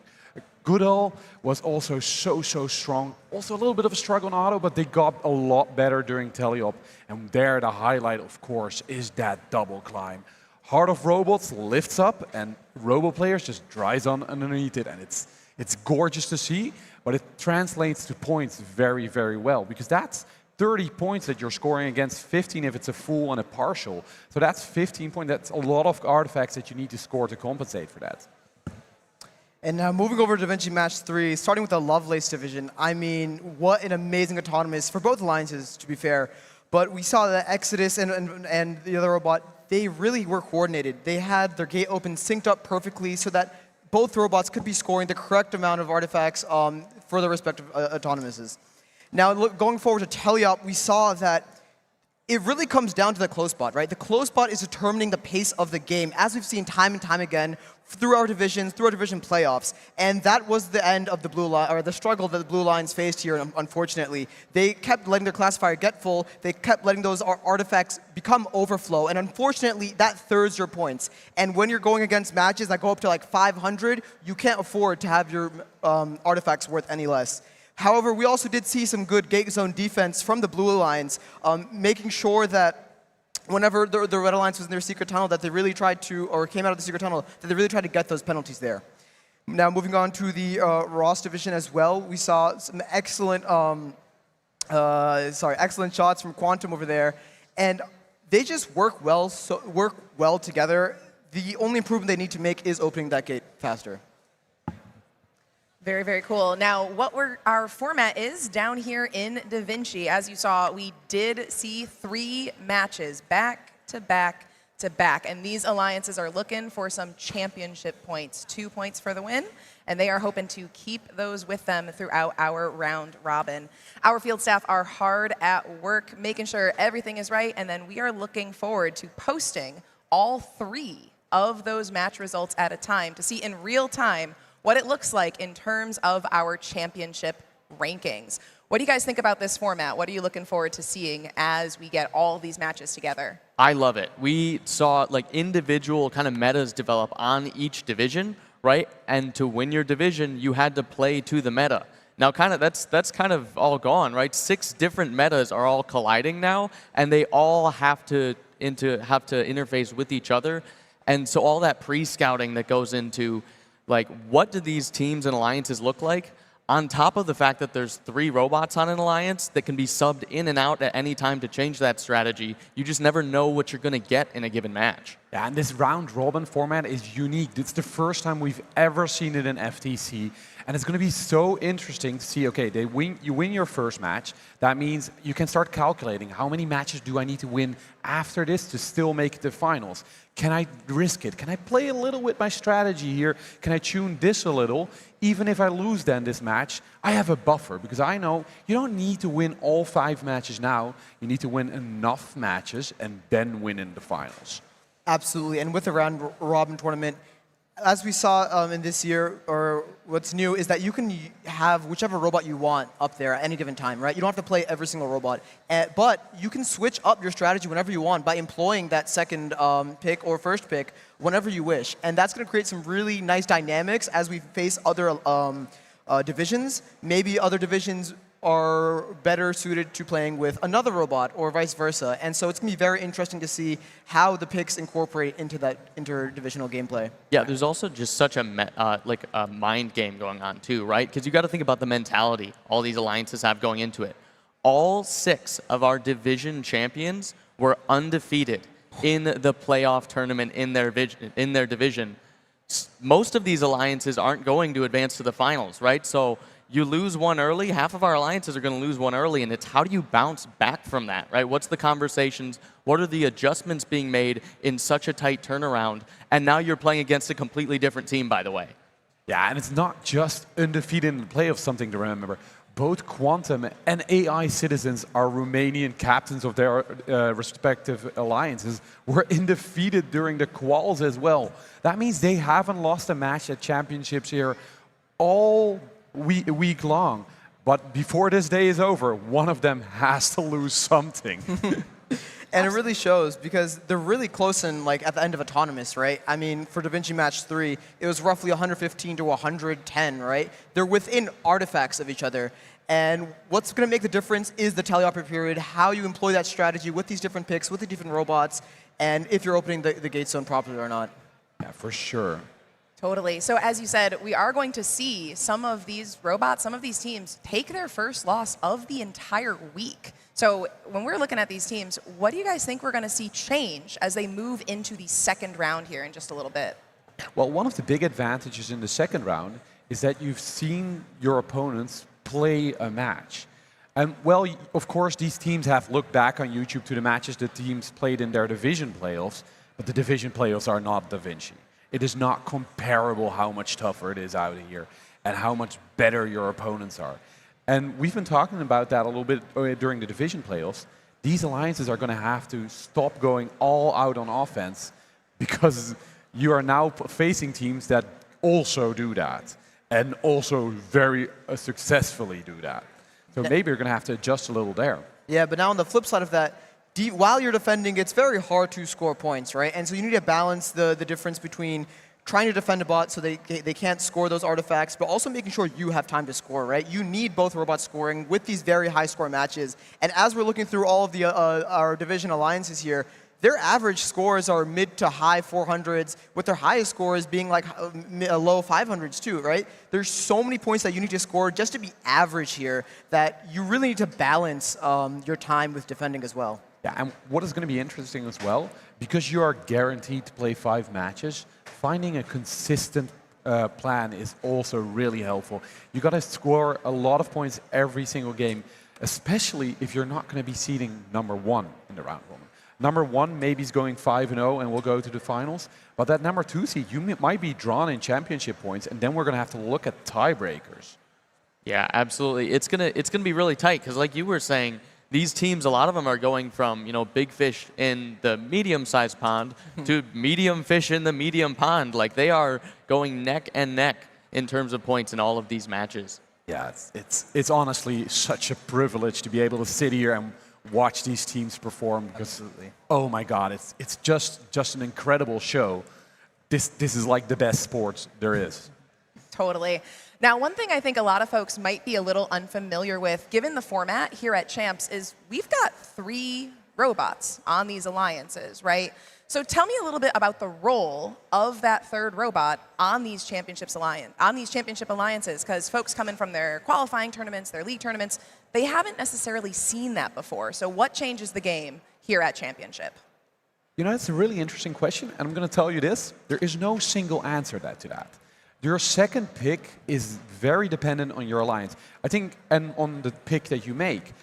Goodall was also so strong. Also a little bit of a struggle on auto, but they got a lot better during teleop. And there, the highlight, of course, is that double climb. Heart of Robots lifts up, and Robo players just dries on underneath it, and it's gorgeous to see, but it translates to points very well, because that's 30 points that you're scoring against 15 if it's a full and a partial. So that's 15 points. That's a lot of artifacts that you need to score to compensate for that. And now moving over to Da Vinci Match 3, starting with the Lovelace division. I mean, what an amazing Autonomous for both alliances, to be fair. But we saw that Exodus and the other robot, they really were coordinated. They had their gate open synced up perfectly so that both robots could be scoring the correct amount of artifacts for their respective Autonomouses. Now, going forward to teleop, we saw that it really comes down to the close spot, right? The close spot is determining the pace of the game, as we've seen time and time again through our divisions, through our division playoffs. And that was the end of the blue line, or the struggle that the Blue Lions faced here, unfortunately. They kept letting their classifier get full. They kept letting those artifacts become overflow. And unfortunately, that thirds your points. And when you're going against matches that go up to like 500, you can't afford to have your artifacts worth any less. However, we also did see some good gate zone defense from the Blue Lions, making sure that whenever the Red Alliance was in their secret tunnel, that they really tried to, or came out of the secret tunnel, that they really tried to get those penalties there. Now, moving on to the Ross division as well, we saw some excellent, excellent shots from Quantum over there, and they just work well together. The only improvement they need to make is opening that gate faster. Very, very cool. Now, what our format is down here in Da Vinci, as you saw, we did see 3 matches back to back to back. And these alliances are looking for some championship points, 2 points for the win. And they are hoping to keep those with them throughout our round robin. Our field staff are hard at work, making sure everything is right. And then we are looking forward to posting all 3 of those match results at a time to see in real time what it looks like in terms of our championship rankings. What do you guys think about this format? What are you looking forward to seeing as we get all these matches together? I love it. We saw like individual kind of metas develop on each division, right? And to win your division, you had to play to the meta. Now, kind of that's kind of all gone, right? 6 different metas are all colliding now, and they all have to interface with each other. And so all that pre-scouting that goes into like, what do these teams and alliances look like? On top of the fact that there's 3 robots on an alliance that can be subbed in and out at any time to change that strategy, you just never know what you're going to get in a given match. Yeah, and this round robin format is unique. It's the first time we've ever seen it in FTC. And it's going to be so interesting to see, okay, you win your first match. That means you can start calculating how many matches do I need to win after this to still make the finals. Can I risk it? Can I play a little with my strategy here? Can I tune this a little? Even if I lose then this match, I have a buffer because I know you don't need to win all 5 matches now. You need to win enough matches and then win in the finals. Absolutely, and with the round robin tournament, as we saw in this year, or what's new, is that you can have whichever robot you want up there at any given time, right? You don't have to play every single robot, but you can switch up your strategy whenever you want by employing that second pick or first pick whenever you wish. And that's going to create some really nice dynamics as we face other divisions. Maybe other divisions are better suited to playing with another robot or vice versa. And so it's going to be very interesting to see how the picks incorporate into that interdivisional gameplay. Yeah, there's also just such a mind game going on too, right? Because you got to think about the mentality all these alliances have going into it. All 6 of our division champions were undefeated in the playoff tournament in their division. Most of these alliances aren't going to advance to the finals, right? So you lose one early, half of our alliances are going to lose one early, and it's how do you bounce back from that, right? What's the conversations? What are the adjustments being made in such a tight turnaround? And now you're playing against a completely different team, by the way. Yeah, and it's not just undefeated in the playoffs, something to remember. Both Quantum and AI Citizens are Romanian captains of their respective alliances, were undefeated during the quals as well. That means they haven't lost a match at championships here all week long. But before this day is over, one of them has to lose something. And it really shows because they're really close in, like, at the end of autonomous, right? I mean, for Da Vinci Match 3, it was roughly 115 to 110, right? They're within artifacts of each other. And what's going to make the difference is the teleopera period, how you employ that strategy with these different picks, with the different robots, and if you're opening the gate zone properly or not. Yeah, for sure. Totally. So as you said, we are going to see some of these robots, some of these teams take their first loss of the entire week. So when we're looking at these teams, what do you guys think we're going to see change as they move into the second round here in just a little bit? Well, one of the big advantages in the second round is that you've seen your opponents play a match. And, well, of course, these teams have looked back on YouTube to the matches the teams played in their division playoffs, but the division playoffs are not Da Vinci. It is not comparable how much tougher it is out here and how much better your opponents are. And we've been talking about that a little bit during the division playoffs. these alliances are going to have to stop going all out on offense because you are now facing teams that also do that and also very successfully do that. So maybe you're going to have to adjust a little there. Yeah, but now on the flip side of that, while you're defending, it's very hard to score points, right? And so you need to balance the difference between trying to defend a bot so they can't score those artifacts, but also making sure you have time to score, right? You need both robots scoring with these very high score matches. And as we're looking through all of the our division alliances here, their average scores are mid to high 400s, with their highest scores being like low 500s too, right? There's so many points that you need to score just to be average here that you really need to balance your time with defending as well. Yeah, and what is going to be interesting as well, because you are guaranteed to play 5 matches, finding a consistent plan is also really helpful. You got to score a lot of points every single game, especially if you're not going to be seeding #1 in the round robin. #1 maybe is going 5-0 and will go to the finals, but that #2 seed, you might be drawn in championship points, and then we're going to have to look at tiebreakers. Yeah, absolutely. It's gonna be really tight because, like you were saying, these teams, a lot of them are going from, you know, big fish in the medium-sized pond to medium fish in the medium pond. Like, they are going neck and neck in terms of points in all of these matches. Yeah, it's honestly such a privilege to be able to sit here and watch these teams perform. Because, absolutely. Oh my God, it's just an incredible show. This is like the best sports there is. Totally. Now, one thing I think a lot of folks might be a little unfamiliar with, given the format here at Champs, is we've got 3 robots on these alliances, right? So tell me a little bit about the role of that 3rd robot on these championship alliances, because folks coming from their qualifying tournaments, their league tournaments, they haven't necessarily seen that before. So what changes the game here at Championship? You know, it's a really interesting question, and I'm going to tell you this. There is no single answer to that. Your second pick is very dependent on your alliance, I think, and on the pick that you make.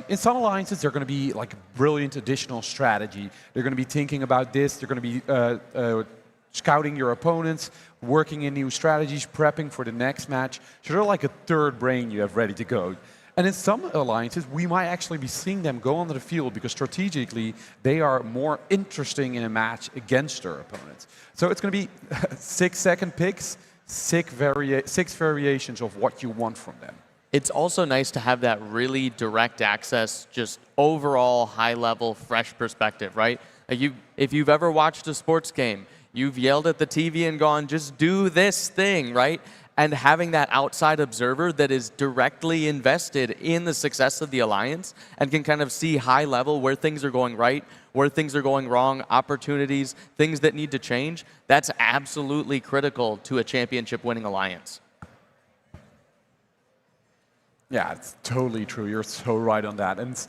In some alliances, they're going to be like a brilliant additional strategy. They're going to be thinking about this. They're going to be scouting your opponents, working in new strategies, prepping for the next match. So they're like a third brain you have ready to go. And in some alliances, we might actually be seeing them go onto the field because strategically, they are more interesting in a match against their opponents. So it's going to be 6-second picks, 6 variations of what you want from them. It's also nice to have that really direct access, just overall high-level, fresh perspective, right? If you've ever watched a sports game, you've yelled at the TV and gone, just do this thing, right? And having that outside observer that is directly invested in the success of the alliance and can kind of see high level where things are going right, where things are going wrong, opportunities, things that need to change, that's absolutely critical to a championship winning alliance. Yeah, it's totally true. You're so right on that. And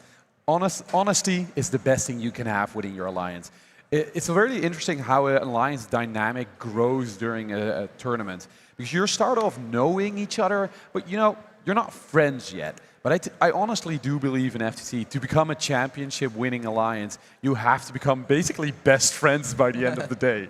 honesty is the best thing you can have within your alliance. It's very interesting how an alliance dynamic grows during a tournament. Because you start off knowing each other, but you know, you're not friends yet. But I honestly do believe in FTC, to become a championship winning alliance, you have to become basically best friends by the end of the day.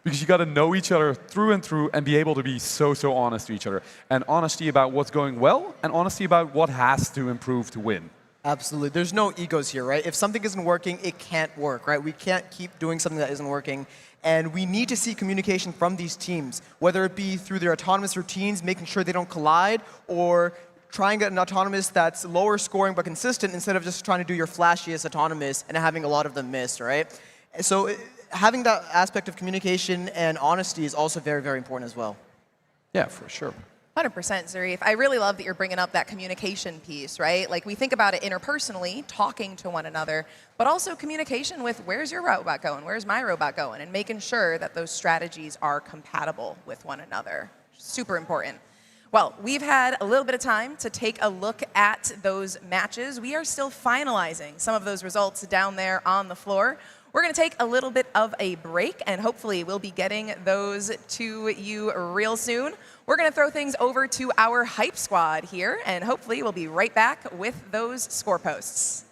Because you got to know each other through and through and be able to be so honest to each other. And honesty about what's going well, and honesty about what has to improve to win. Absolutely. There's no egos here, right? If something isn't working, it can't work, right? We can't keep doing something that isn't working. And we need to see communication from these teams, whether it be through their autonomous routines, making sure they don't collide, or trying an autonomous that's lower scoring but consistent instead of just trying to do your flashiest autonomous and having a lot of them miss, right? And so having that aspect of communication and honesty is also very, very important as well. Yeah, for sure. 100%, Zarif. I really love that you're bringing up that communication piece, right? Like, we think about it interpersonally, talking to one another, but also communication with where's your robot going, where's my robot going, and making sure that those strategies are compatible with one another. Super important. Well, we've had a little bit of time to take a look at those matches. We are still finalizing some of those results down there on the floor. We're going to take a little bit of a break, and hopefully we'll be getting those to you real soon. We're going to throw things over to our hype squad here, and hopefully we'll be right back with those score posts.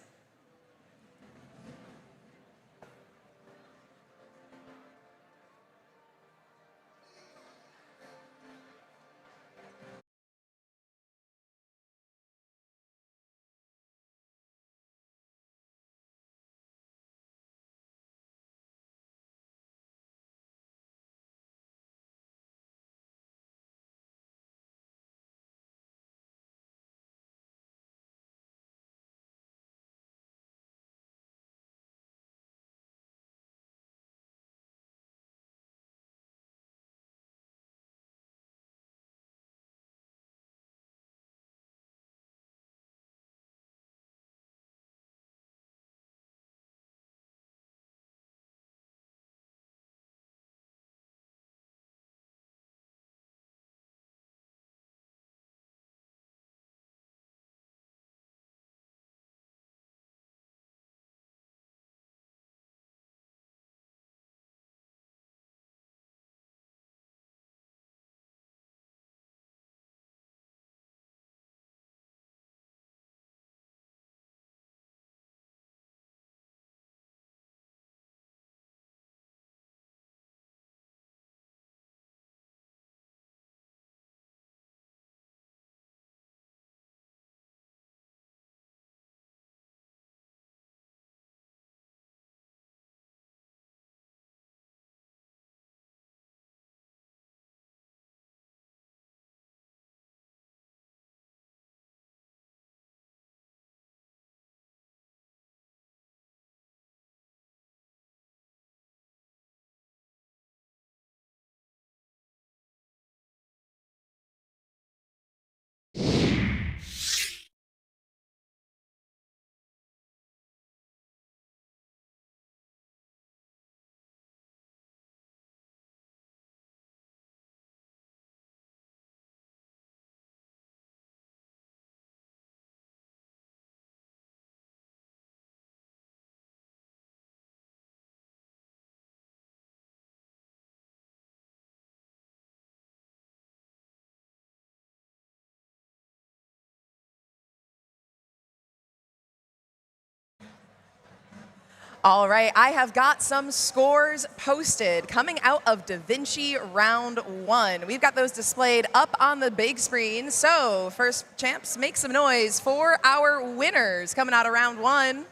All right, I have got some scores posted coming out of Da Vinci round 1. We've got those displayed up on the big screen. So, first champs, make some noise for our winners coming out of round 1.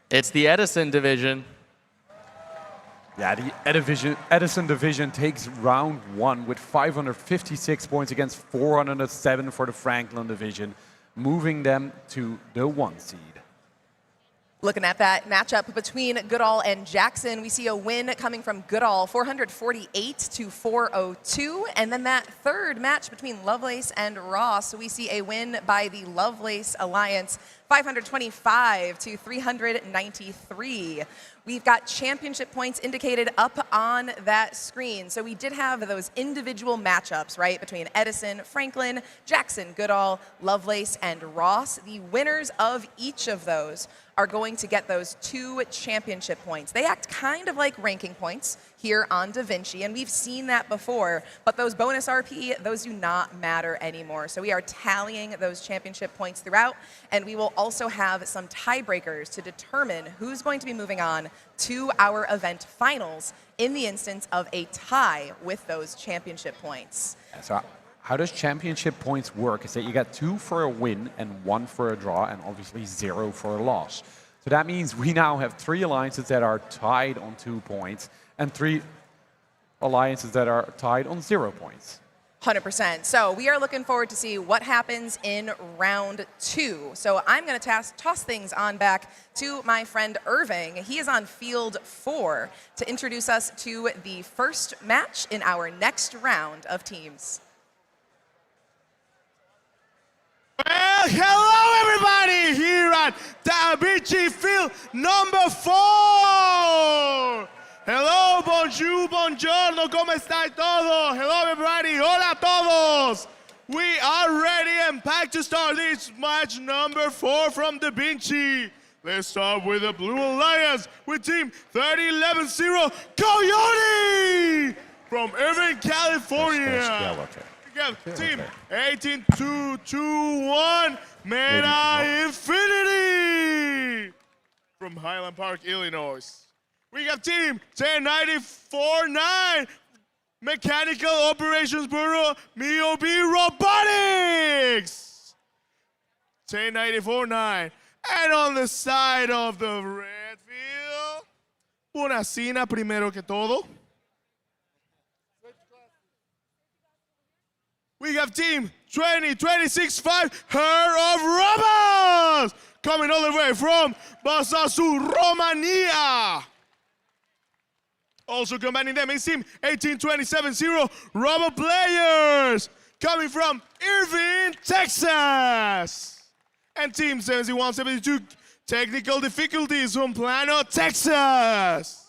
It's the Edison division. Yeah, the Edison division takes round 1 with 556 points against 407 for the Franklin division, moving them to the 1 seed. Looking at that matchup between Goodall and Jackson, we see a win coming from Goodall, 448 to 402. And then that third match between Lovelace and Ross, we see a win by the Lovelace Alliance, 525 to 393. We've got championship points indicated up on that screen. So we did have those individual matchups, right, between Edison, Franklin, Jackson, Goodall, Lovelace, and Ross. The winners of each of those are going to get those 2 championship points. They act kind of like ranking points here on Da Vinci, and we've seen that before, but those bonus RP, those do not matter anymore. So we are tallying those championship points throughout, and we will also have some tiebreakers to determine who's going to be moving on to our event finals in the instance of a tie with those championship points. So how does championship points work is that you get 2 for a win and 1 for a draw, and obviously 0 for a loss. So that means we now have 3 alliances that are tied on 2 points and 3 alliances that are tied on 0 points. 100%. So we are looking forward to see what happens in round 2. So I'm going to toss things on back to my friend Irving. He is on field 4 to introduce us to the first match in our next round of teams. Well, hello everybody here at Da Vinci Field number 4. Hello, bonjour, buongiorno, ¿cómo estáis todos? Hello everybody, hola a todos. We are ready and packed to start this match number 4 from Da Vinci. Let's start with the Blue Alliance with team 3011-0 Coyote from Irvine, California. We have team 18221 Meta Infinity from Highland Park, Illinois. We have team 10949 Mechanical Operations Bureau, MIOB Robotics. 10949. And on the side of the red field, una cena primero que todo. We have team 20265 Her of Robots coming all the way from Basasu, Romania. Also combining them is team 18270 Robot Players coming from Irving, Texas. And team 7172 Technical Difficulties from Plano, Texas.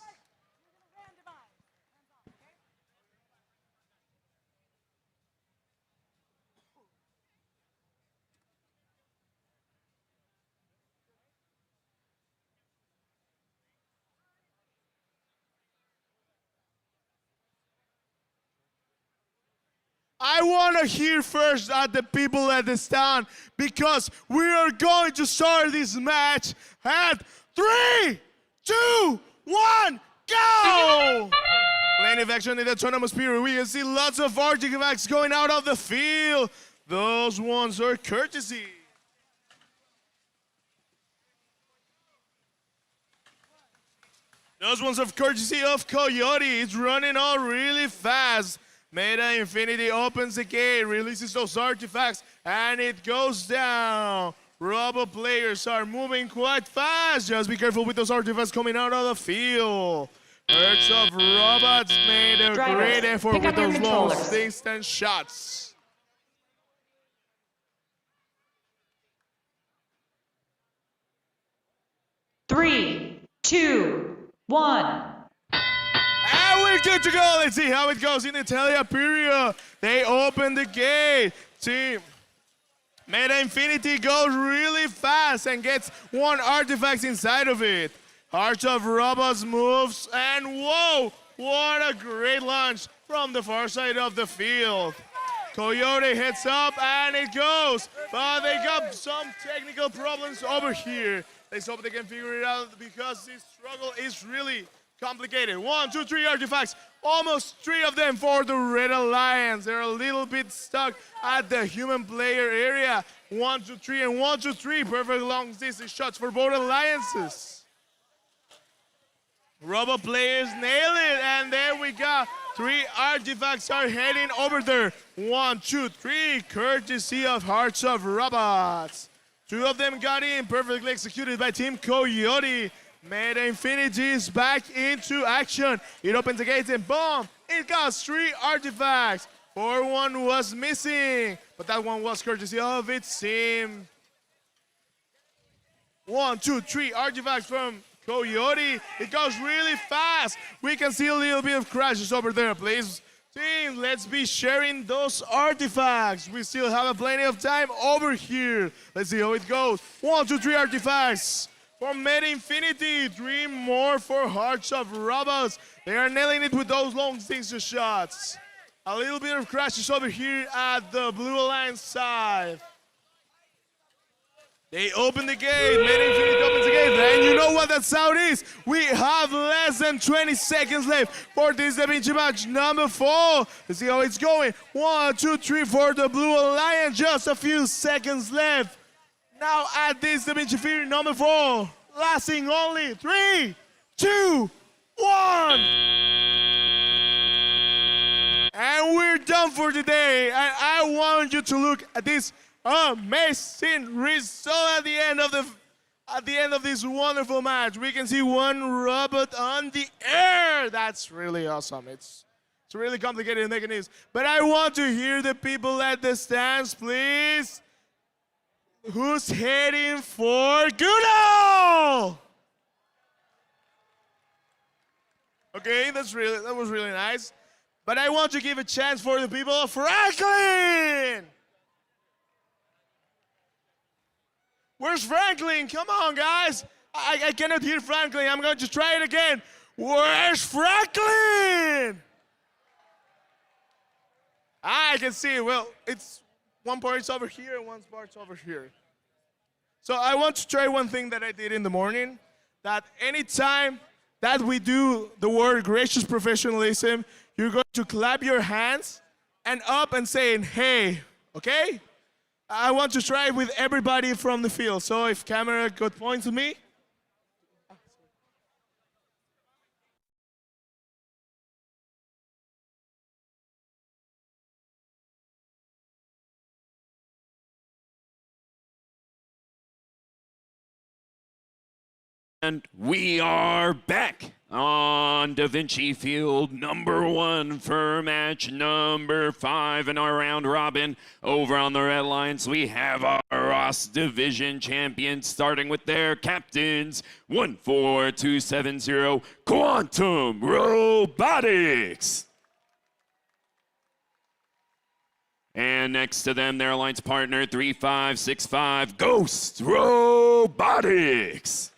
I want to hear first at the people at the stand because we are going to start this match at 3, 2, 1, go! Plenty of action in the tournament spirit. We can see lots of artifacts going out of the field. Those ones are courtesy. Those ones are courtesy of Coyote. It's running all really fast. Meta Infinity opens the gate, releases those artifacts, and it goes down. Robot players are moving quite fast. Just be careful with those artifacts coming out of the field. Herds of robots made a great effort with those long distance shots. Three, 2, 1. And we're good to go. Let's see how it goes in Italia period. They open the gate. Team Meta Infinity goes really fast and gets 1 artifact inside of it. Hearts of Robots moves, and whoa, what a great launch from the far side of the field. Coyote hits up and it goes, but they got some technical problems over here. Let's hope they can figure it out because this struggle is really complicated. 1, 2, 3 artifacts. Almost 3 of them for the Red Alliance. They're a little bit stuck at the human player area. 1, 2, 3, and 1, 2, 3. Perfect long distance shots for both alliances. Robo players nail it, and there we go. 3 artifacts are heading over there. 1, 2, 3, courtesy of Hearts of Robots. 2 of them got in, perfectly executed by Team Coyote. Meta Infinity is back into action. It opens the gates and boom, it got 3 artifacts. 4-1 was missing, but that one was courtesy of its team. 1, 2, 3 artifacts from Coyote. It goes really fast. We can see a little bit of crashes over there, please. Team, let's be sharing those artifacts. We still have plenty of time over here. Let's see how it goes. 1, 2, 3 artifacts for Meta Infinity. 3 more for Hearts of Robots. They are nailing it with those long distance shots. A little bit of crashes over here at the Blue Alliance side. They open the gate, Meta Infinity opens the gate, and you know what that sound is? We have less than 20 seconds left for this Da Vinci match number 4. Let's see how it's going. 1, 2, 3 for the Blue Alliance, just a few seconds left. Now at this Da Vinci Fury number 4, lasting only 3, 2, 1. And we're done for today. And I want you to look at this amazing result at the end of this wonderful match. We can see 1 robot on the air. That's really awesome. It's really complicated mechanism. But I want to hear the people at the stands, please. Who's heading for Guno? Okay, that was really nice. But I want to give a chance for the people of Franklin. Where's Franklin? Come on, guys. I cannot hear Franklin. I'm going to try it again. Where's Franklin? I can see it. Well, it's one part's over here and one part's over here. So I want to try one thing that I did in the morning, that anytime that we do the word gracious professionalism, you're going to clap your hands and up and saying, hey, okay? I want to try it with everybody from the field. So if camera could point to me. And we are back on Da Vinci Field number 1 for match number 5 in our round robin. Over on the Red Alliance, we have our Ross Division champions, starting with their captains, 14270 Quantum Robotics. And next to them, their alliance partner, 3565 Ghost Robotics.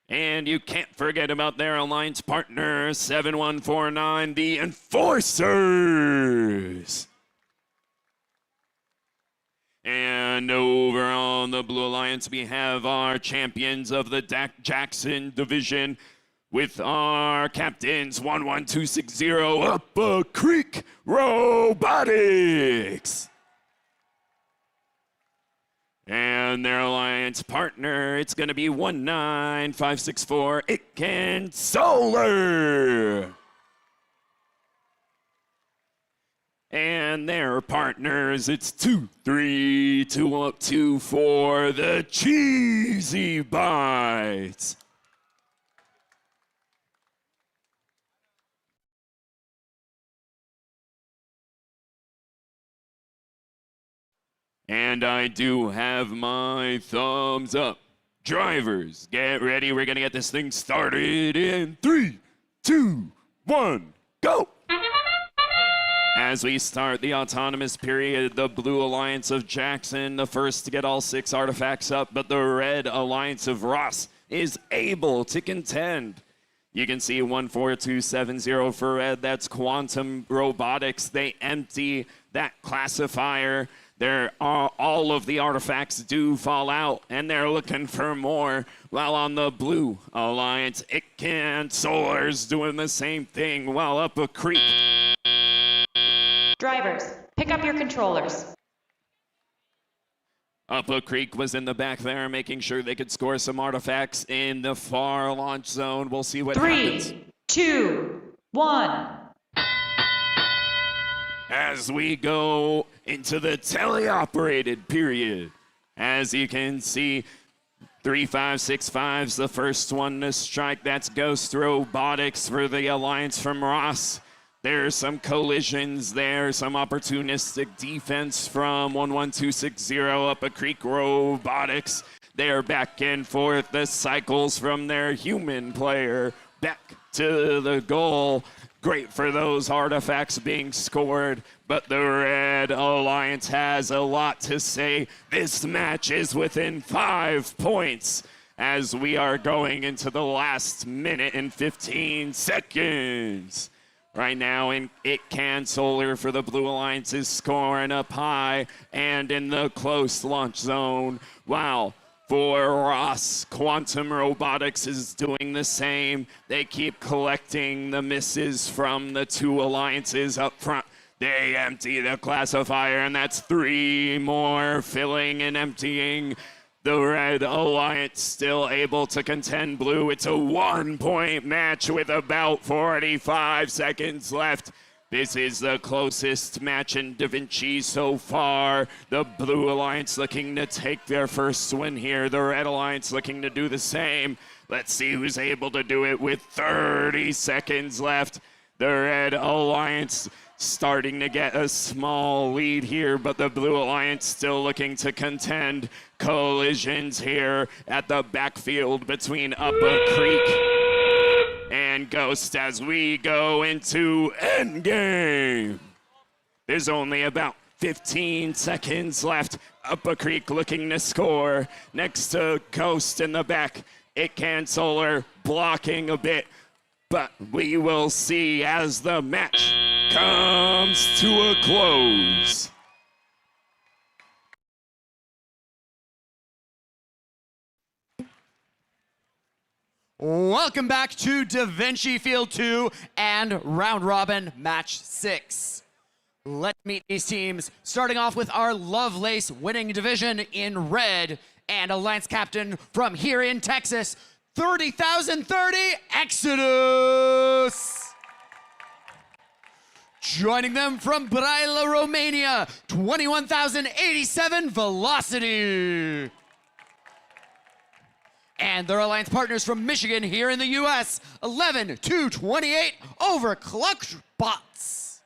And you can't forget about their alliance partner, 7149, the Enforcers. And over on the Blue Alliance, we have our champions of the Jackson Division with our captains, 11260 Up a Creek Robotics. And their alliance partner, it's going to be 19564 Itken Solar. And their partners, it's 23224 the Cheesy Bites. And I do have my thumbs up. Drivers, get ready. We're going to get this thing started in 3, 2, 1, go. As we start the autonomous period, the Blue Alliance of Jackson, the first to get all 6 artifacts up, but the Red Alliance of Ross is able to contend. You can see 14270 for Red. That's Quantum Robotics. They empty that classifier. All of the artifacts do fall out, and they're looking for more. While on the Blue Alliance, Solar's doing the same thing while up a creek. Drivers, pick up your controllers. Up a Creek was in the back there, making sure they could score some artifacts in the far launch zone. We'll see what happens. 3, 2, 1. As we go into the teleoperated period, as you can see, 3565's the first one to strike. That's Ghost Robotics for the Alliance from Ross. There's some collisions there, some opportunistic defense from 11260 Up a Creek Robotics. They're back and forth, the cycles from their human player back to the goal. Great for those artifacts being scored, but the Red Alliance has a lot to say. This match is within 5 points as we are going into the last minute and 15 seconds. Right now, Solar for the Blue Alliance is scoring up high and in the close launch zone. Wow. For Ross, Quantum Robotics is doing the same. They keep collecting the misses from the two alliances up front. They empty the classifier, and that's 3 more, filling and emptying. The Red Alliance still able to contend Blue. It's a 1-point match with about 45 seconds left. This is the closest match in Da Vinci so far. The Blue Alliance looking to take their first win here. The Red Alliance looking to do the same. Let's see who's able to do it with 30 seconds left. The Red Alliance starting to get a small lead here, but the Blue Alliance still looking to contend. Collisions here at the backfield between Up a Creek and Ghost as we go into endgame. There's only about 15 seconds left. Up a Creek looking to score next to Ghost in the back. Solar blocking a bit, but we will see as the match comes to a close. Welcome back to Da Vinci Field 2 and Round Robin Match 6. Let's meet these teams, starting off with our Lovelace winning division in red and Alliance captain from here in Texas, 30,030 Exodus. Joining them from Braila, Romania, 21,087 Velocity. And their alliance partners from Michigan here in the US, 11,228 over Clutch Bots.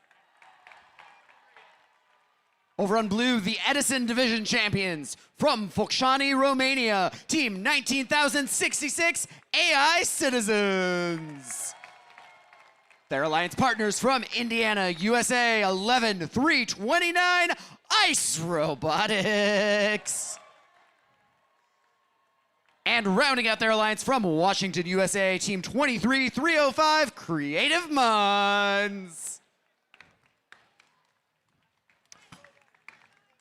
Over on blue, the Edison Division champions from Focșani, Romania, team 19,066 AI Citizens. Their alliance partners from Indiana, USA, 11,329 Ice Robotics. And rounding out their alliance from Washington, USA, team 23,305 Creative Minds.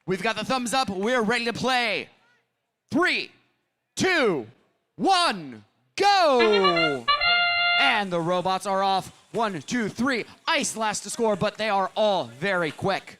We've got the thumbs up. We're ready to play. 3, 2, 1, go! And the robots are off. 1, 2, 3. Ice last to score, but they are all very quick.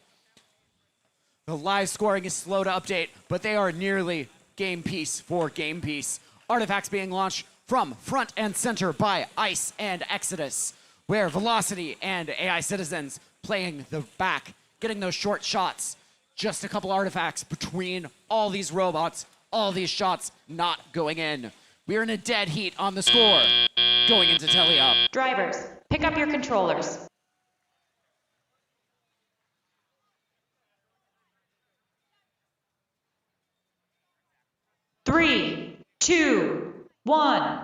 The live scoring is slow to update, but they are nearly game piece for game piece. Artifacts being launched from front and center by Ice and Exodus, where Velocity and AI Citizens playing the back, getting those short shots. Just a couple artifacts between all these robots, all these shots not going in. We're in a dead heat on the score, going into tele-up. Drivers, pick up your controllers. Three, 2, 1.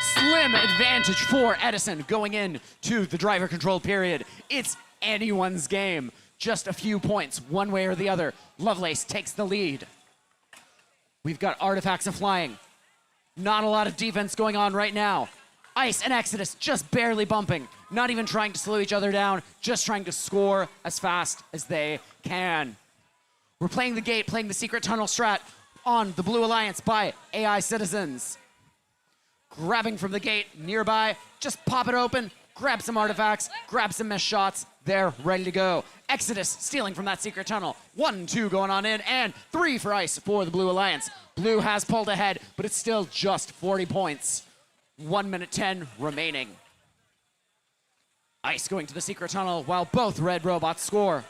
Slim advantage for Edison going in to the driver control period. It's anyone's game. Just a few points, one way or the other. Lovelace takes the lead. We've got artifacts flying. Not a lot of defense going on right now. Ice and Exodus just barely bumping. Not even trying to slow each other down, just trying to score as fast as they can. We're playing the gate, playing the secret tunnel strat on the Blue Alliance by AI Citizens. Grabbing from the gate nearby, just pop it open, grab some artifacts, grab some missed shots, they're ready to go. Exodus stealing from that secret tunnel. 1, 2 going on in, and 3 for Ice for the Blue Alliance. Blue has pulled ahead, but it's still just 40 points. 1 minute 10 remaining. Ice going to the secret tunnel while both red robots score.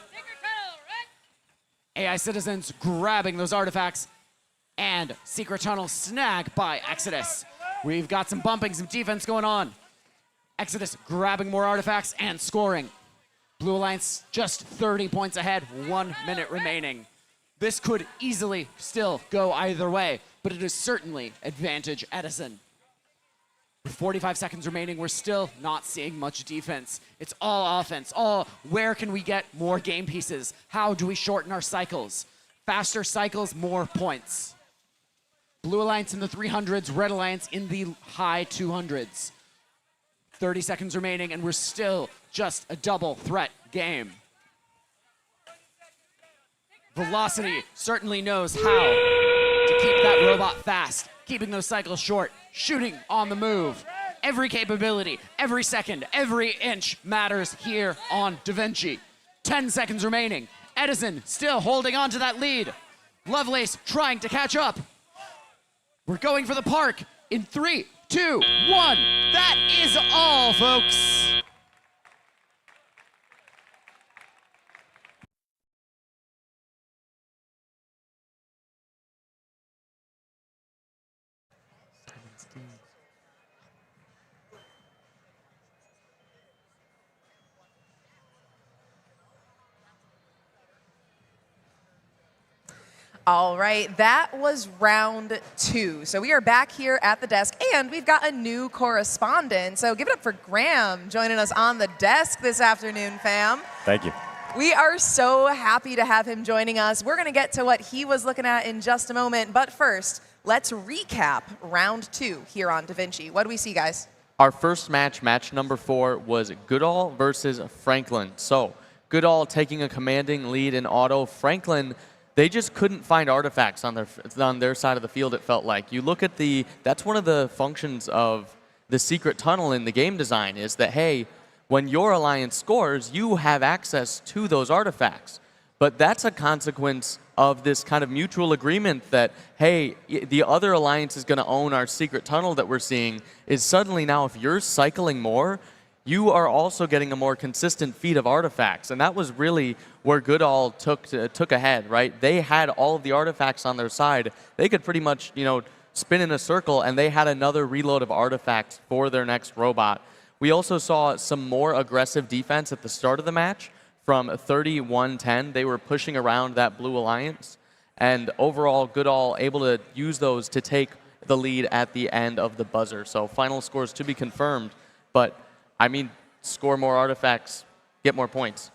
AI Citizens grabbing those artifacts, and secret tunnel snag by Exodus. We've got some bumping, some defense going on. Exodus grabbing more artifacts and scoring. Blue Alliance just 30 points ahead, 1 minute remaining. This could easily still go either way, but it is certainly advantage Edison. With 45 seconds remaining, we're still not seeing much defense. It's all offense, all where can we get more game pieces? How do we shorten our cycles? Faster cycles, more points. Blue Alliance in the 300s, Red Alliance in the high 200s. 30 seconds remaining, and we're still just a double threat game. Velocity certainly knows how to keep that robot fast, keeping those cycles short, shooting on the move. Every capability, every second, every inch matters here on DaVinci. 10 seconds remaining. Edison still holding on to that lead. Lovelace trying to catch up. We're going for the park in 3, 2, 1. That is all, folks. All right, that was round 2. So we are back here at the desk, and we've got a new correspondent. So give it up for Graham joining us on the desk this afternoon, fam. Thank you. We are so happy to have him joining us. We're going to get to what he was looking at in just a moment. But first, let's recap round 2 here on DaVinci. What do we see, guys? Our first match, match number 4, was Goodall versus Franklin. So Goodall taking a commanding lead in auto. Franklin, they just couldn't find artifacts on their side of the field, it felt like. You look at that's one of the functions of the secret tunnel in the game design is that, hey, when your alliance scores, you have access to those artifacts. But that's a consequence of this kind of mutual agreement that, hey, the other alliance is going to own our secret tunnel that we're seeing, is suddenly now if you're cycling more, you are also getting a more consistent feed of artifacts. And that was really where Goodall took ahead, right? They had all of the artifacts on their side. They could pretty much, spin in a circle, and they had another reload of artifacts for their next robot. We also saw some more aggressive defense at the start of the match. From 31-10, they were pushing around that Blue Alliance. And overall, Goodall able to use those to take the lead at the end of the buzzer. So final scores to be confirmed. But I mean, score more artifacts, get more points.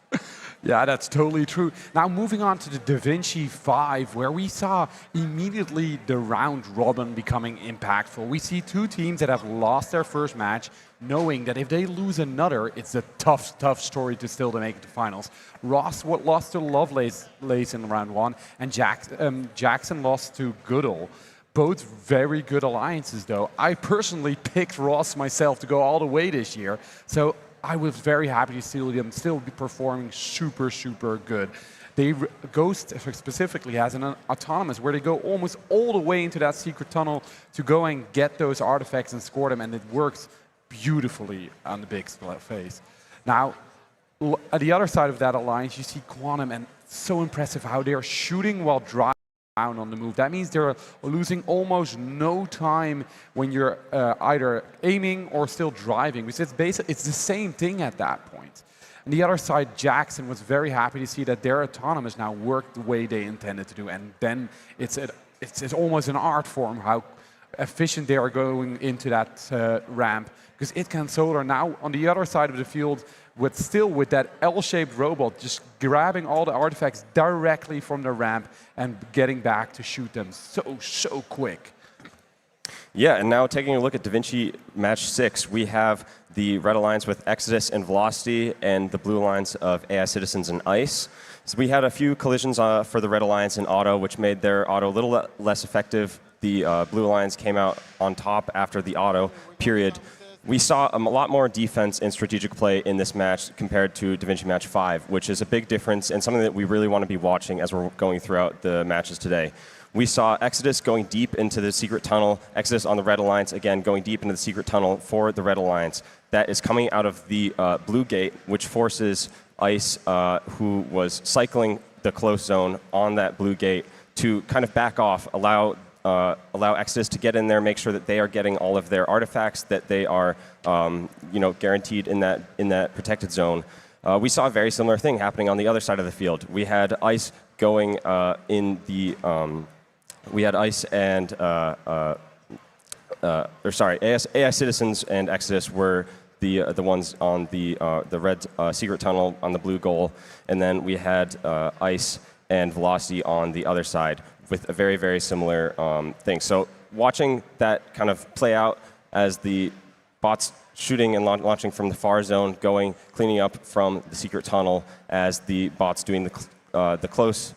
Yeah, that's totally true. Now moving on to the DaVinci 5, where we saw immediately the round robin becoming impactful. We see 2 teams that have lost their first match, knowing that if they lose another, it's a tough story to still to make it to finals. Ross lost to Lovelace in round 1, and Jackson lost to Goodall. Both very good alliances, though. I personally picked Ross myself to go all the way this year, so I was very happy to see them still be performing super good. Ghost specifically has an autonomous where they go almost all the way into that secret tunnel to go and get those artifacts and score them, and it works beautifully on the big face. Now, at the other side of that alliance, you see Quantum, and so impressive how they're shooting while driving on the move. That means they're losing almost no time when you're either aiming or still driving, because it's the same thing at that point. On the other side, Jackson was very happy to see that their autonomous now worked the way they intended to do, and then it's almost an art form how efficient they are going into that ramp, because it can solar now on the other side of the field with that L-shaped robot just grabbing all the artifacts directly from the ramp and getting back to shoot them so quick. Yeah, and now taking a look at DaVinci Match 6, we have the red alliance with Exodus and Velocity and the blue alliance of AI Citizens and ICE. So we had a few collisions for the red alliance in auto, which made their auto a little less effective. The blue alliance came out on top after the auto period. We saw a lot more defense and strategic play in this match compared to DaVinci Match 5, which is a big difference and something that we really want to be watching as we're going throughout the matches today. We saw Exodus going deep into the secret tunnel, Exodus on the red alliance, again, going deep into the secret tunnel for the red alliance. That is coming out of the blue gate, which forces ICE, who was cycling the close zone on that blue gate, to kind of back off, allow Exodus to get in there, make sure that they are getting all of their artifacts, that they are guaranteed in that protected zone. We saw a very similar thing happening on the other side of the field. We had ICE going in the we had ICE and AI Citizens and Exodus were the ones on the red secret tunnel on the blue goal, and then we had ICE and Velocity on the other side with a very, very similar thing. So watching that kind of play out as the bots shooting and launching from the far zone, cleaning up from the secret tunnel as the bots doing the close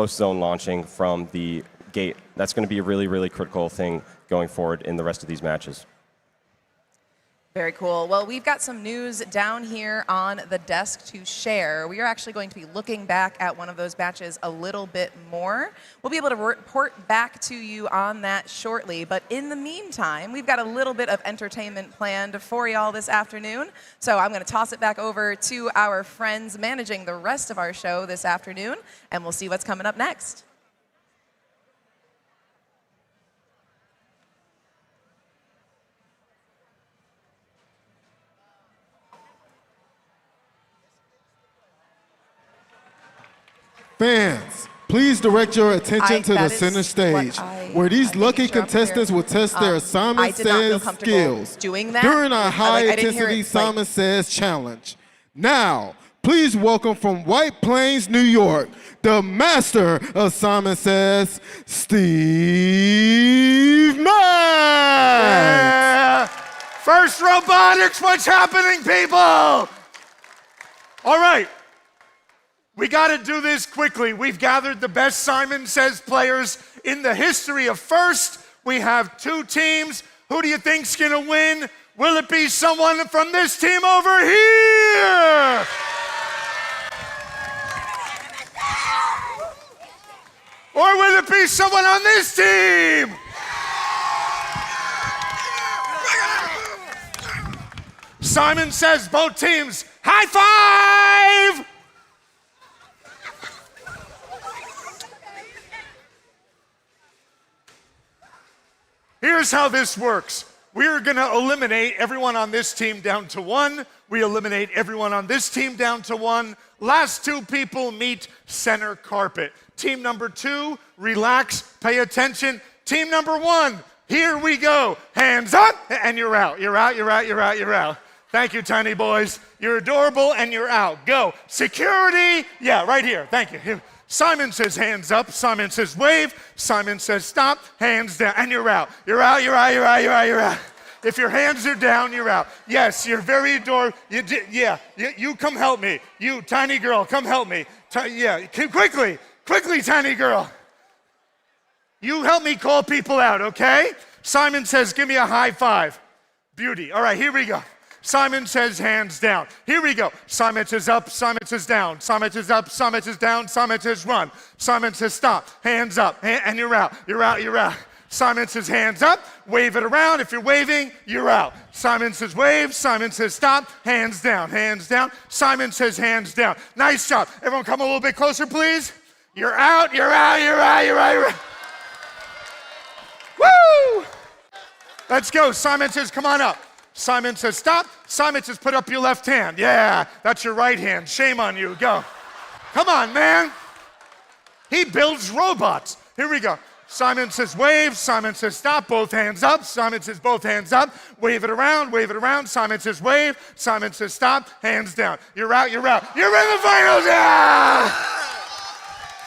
zone launching from the gate. That's going to be a really, really critical thing going forward in the rest of these matches. Very cool. Well, we've got some news down here on the desk to share. We are actually going to be looking back at one of those matches a little bit more. We'll be able to report back to you on that shortly. But in the meantime, we've got a little bit of entertainment planned for y'all this afternoon. So I'm going to toss it back over to our friends managing the rest of our show this afternoon, and we'll see what's coming up next. Fans, please direct your attention to the center stage, where these lucky contestants will test their Simon Says skills during our high-intensity Simon Says challenge. Now, please welcome from White Plains, New York, the master of Simon Says, Steve Mack! Yeah. First Robotics, what's happening, people? All right. We got to do this quickly. We've gathered the best Simon Says players in the history of First. We have two teams. Who do you think's going to win? Will it be someone from this team over here? Or will it be someone on this team? Simon Says both teams, high five! Here's how this works. We're going to eliminate everyone on this team down to one. We eliminate everyone on this team down to one. Last two people meet center carpet. Team number two, relax, pay attention. Team number one, here we go. Hands up, and you're out. You're out, you're out, you're out, you're out. Thank you, tiny boys. You're adorable, and you're out. Go. Security, yeah, right here. Thank you. Simon says hands up. Simon says wave. Simon says stop. Hands down. And you're out. You're out, you're out, you're out, you're out, you're out. If your hands are down, you're out. Yes, you're very adorable. You come help me. You, tiny girl, come help me. Quickly, tiny girl. You help me call people out, okay? Simon says, give me a high five. Beauty. All right, here we go. Simon says hands down. Here we go. Simon says up, Simon says down. Simon says up, Simon says down. Simon says run. Simon says stop. Hands up. And you're out. You're out, you're out. Simon says hands up. Wave it around. If you're waving, you're out. Simon says wave. Simon says stop. Hands down. Hands down. Simon says hands down. Nice job. Everyone come a little bit closer, please. You're out. You're out. You're out. You're out. You're out. Woo! Let's go. Simon says come on up. Simon says stop. Simon says put up your left hand. Yeah, that's your right hand. Shame on you. Go. Come on, man. He builds robots. Here we go. Simon says wave. Simon says stop. Both hands up. Simon says both hands up. Wave it around. Wave it around. Simon says wave. Simon says stop. Hands down. You're out. You're out. You're in the finals. Yeah!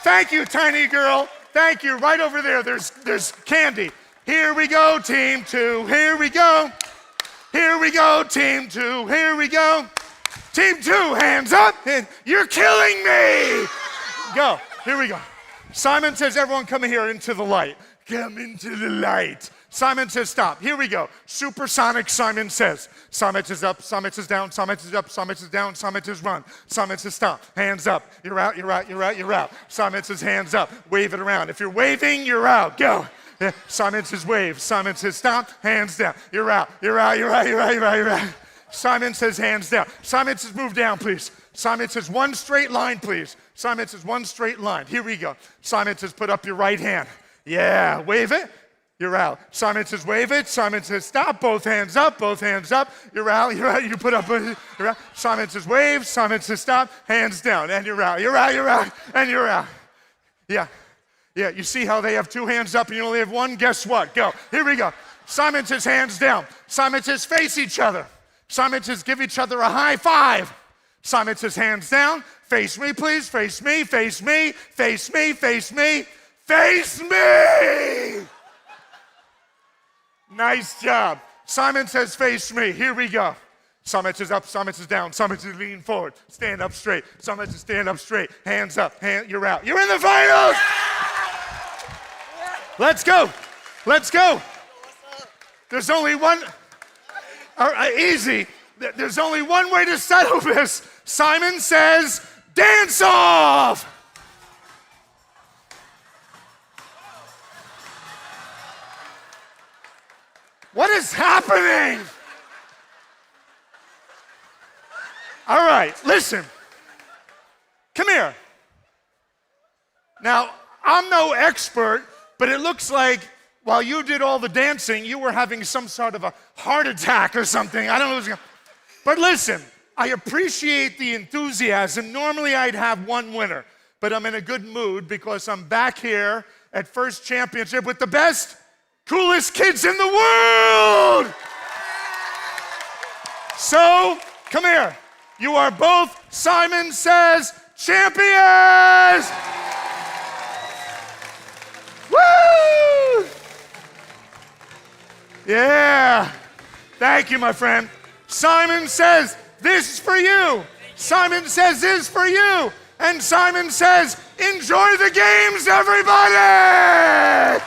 Thank you, tiny girl. Thank you. Right over there. There's candy. Here we go, team 2. Here we go. Here we go, team 2. Here we go. Team 2, hands up. And you're killing me. Go. Here we go. Simon says, everyone come here into the light. Come into the light. Simon says, stop. Here we go. Supersonic, Simon says. Simon says up, Simon says down, Simon says up, Simon says down, Simon says run. Simon says stop. Hands up. You're out, you're out, you're out, you're out. Simon says hands up. Wave it around. If you're waving, you're out. Go. Yeah. Simon says wave. Simon says stop. Hands down. You're out. You're out. You're out. You're out. You're out. You're out. Simon says hands down. Simon says move down, please. Simon says one straight line, please. Simon says one straight line. Here we go. Simon says put up your right hand. Yeah. Wave it. You're out. Simon says wave it. Simon says stop. Both hands up. Both hands up. You're out. You're out. You put up. You're out. Simon says wave. Simon says stop. Hands down. And you're out. You're out. You're out. And you're out. Yeah. Yeah. You see how they have two hands up and you only have one? Guess what? Go. Here we go. Simon says hands down. Simon says face each other. Simon says give each other a high five. Simon says hands down. Face me, please. Face me. Face me. Face me. Face me. Face me. Nice job. Simon says face me. Here we go. Simon says up. Simon says down. Simon says lean forward. Stand up straight. Simon says stand up straight. Hands up. You're out. You're in the finals. Let's go. Let's go. There's only one. Easy. There's only one way to settle this. Simon says dance off. What is happening? All right, listen. Come here. Now, I'm no expert, but it looks like while you did all the dancing, you were having some sort of a heart attack or something. I don't know what's going on. But listen, I appreciate the enthusiasm. Normally, I'd have one winner, but I'm in a good mood because I'm back here at First Championship with the best, coolest kids in the world. So, come here. You are both Simon Says champions. Woo! Yeah. Thank you, my friend. Simon Says this is for you. Simon Says this is for you. And Simon Says, enjoy the games, everybody!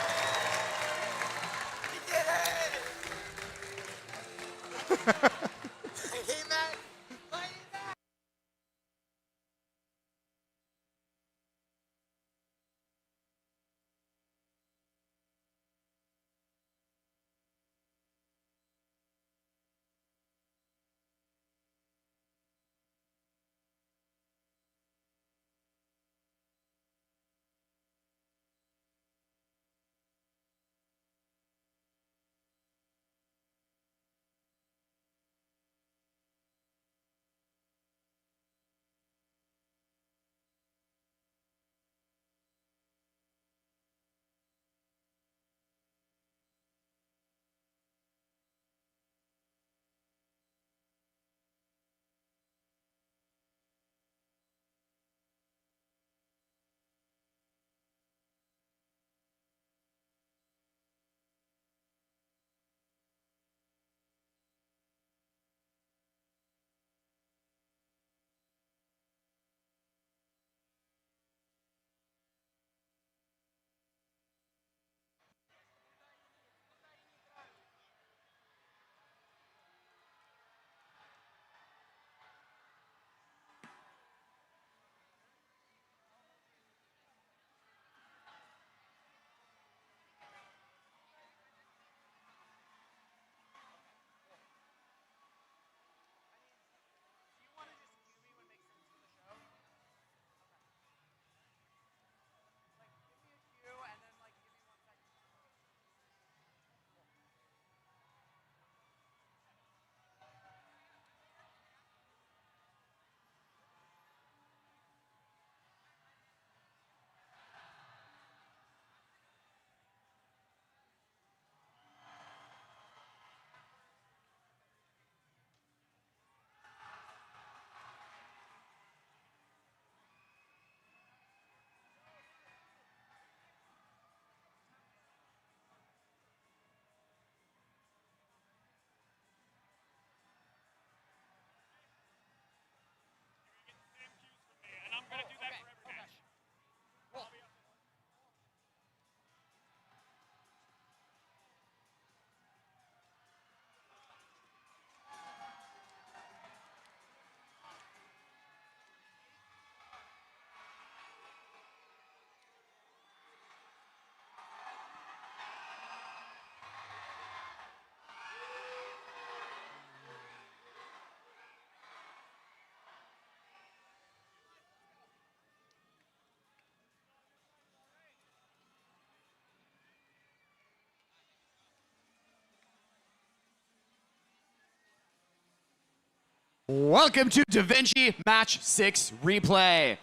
Welcome to DaVinci Match 6 replay.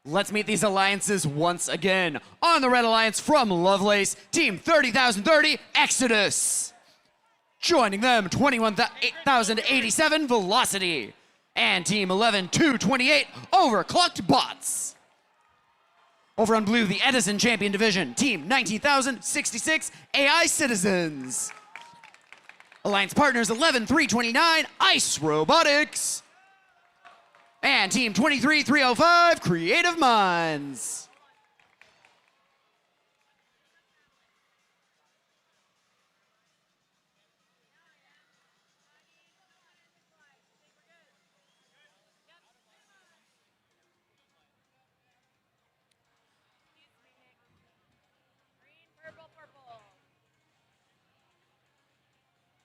Let's meet these alliances once again. On the Red Alliance from Lovelace, Team 30,030 Exodus. Joining them, 21,087 Velocity. And Team 11,228 Overclocked Bots. Over on blue, the Edison Champion Division, Team 19,066 AI Citizens. Alliance partners 11,329 Ice Robotics. And Team 23,305 Creative Minds.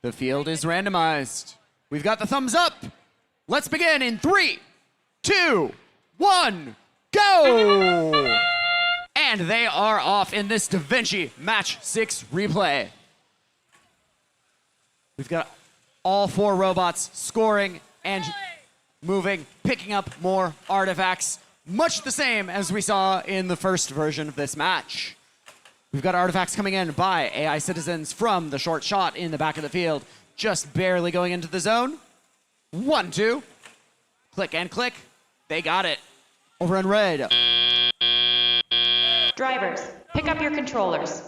The field is randomized. We've got the thumbs up. Let's begin in 3, 2, 1, go! And they are off in this DaVinci Match 6 replay. We've got all 4 robots scoring and moving, picking up more artifacts, much the same as we saw in the first version of this match. We've got artifacts coming in by AI Citizens from the short shot in the back of the field, just barely going into the zone. 1, 2. Click and click. They got it. Over in red. Drivers, pick up your controllers.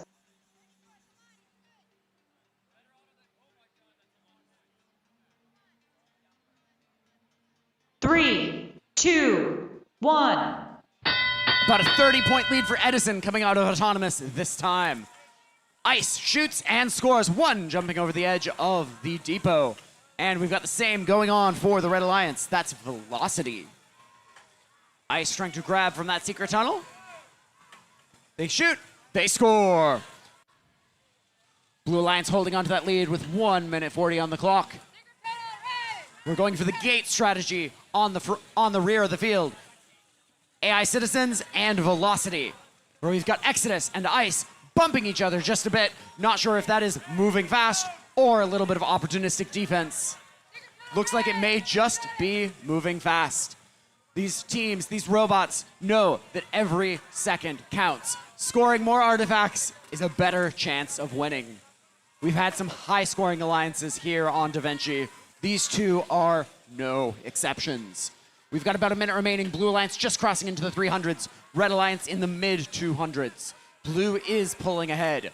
Three, 2, 1. About a 30-point lead for Edison coming out of Autonomous this time. Ice shoots and scores 1, jumping over the edge of the depot. And we've got the same going on for the Red Alliance. That's Velocity. Ice trying to grab from that secret tunnel. They shoot, they score. Blue Alliance holding onto that lead with 1 minute 40 on the clock. We're going for the gate strategy on the rear of the field. AI Citizens and Velocity, where we've got Exodus and Ice bumping each other just a bit. Not sure if that is moving fast or a little bit of opportunistic defense. Looks like it may just be moving fast. These teams, these robots know that every second counts. Scoring more artifacts is a better chance of winning. We've had some high-scoring alliances here on DaVinci. These two are no exceptions. We've got about a minute remaining. Blue Alliance just crossing into the 300s. Red Alliance in the mid-200s. Blue is pulling ahead.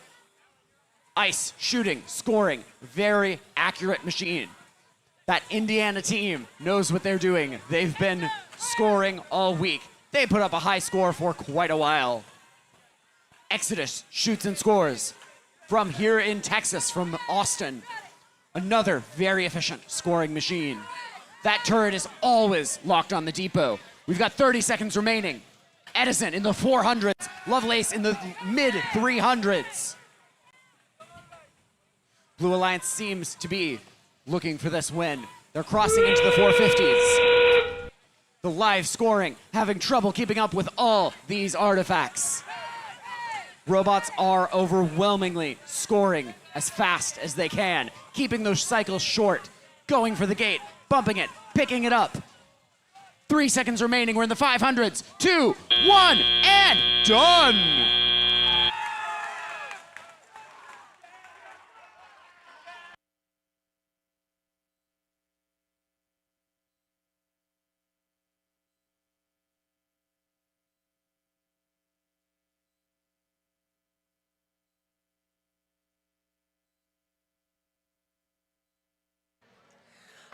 Ice, shooting, scoring. Very accurate machine. That Indiana team knows what they're doing. They've been scoring all week. They put up a high score for quite a while. Exodus shoots and scores. From here in Texas, from Austin. Another very efficient scoring machine. That turret is always locked on the depot. We've got 30 seconds remaining. Edison in the 400s. Lovelace in the mid-300s. Blue Alliance seems to be looking for this win. They're crossing into the 450s. The live scoring, having trouble keeping up with all these artifacts. Robots are overwhelmingly scoring as fast as they can, keeping those cycles short, going for the gate, bumping it, picking it up. 3 seconds remaining. We're in the 500s. 2, 1, and done!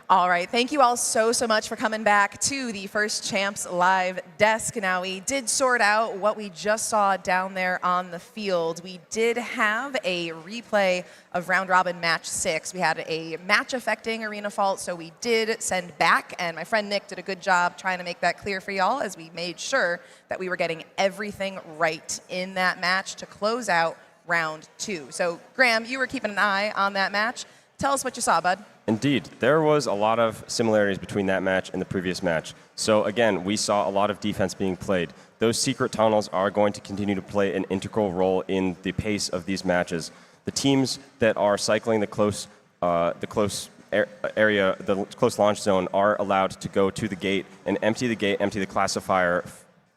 All right, thank you all so much for coming back to the First Champs Live desk. Now, we did sort out what we just saw down there on the field. We did have a replay of round robin match 6. We had a match affecting arena fault, so we did send back, and my friend Nick did a good job trying to make that clear for y'all as we made sure that we were getting everything right in that match to close out round 2. So, Graham, you were keeping an eye on that match. Tell us what you saw, bud. Indeed, there was a lot of similarities between that match and the previous match. So again, we saw a lot of defense being played. Those secret tunnels are going to continue to play an integral role in the pace of these matches. The teams that are cycling the close area, the close launch zone, are allowed to go to the gate and empty the classifier,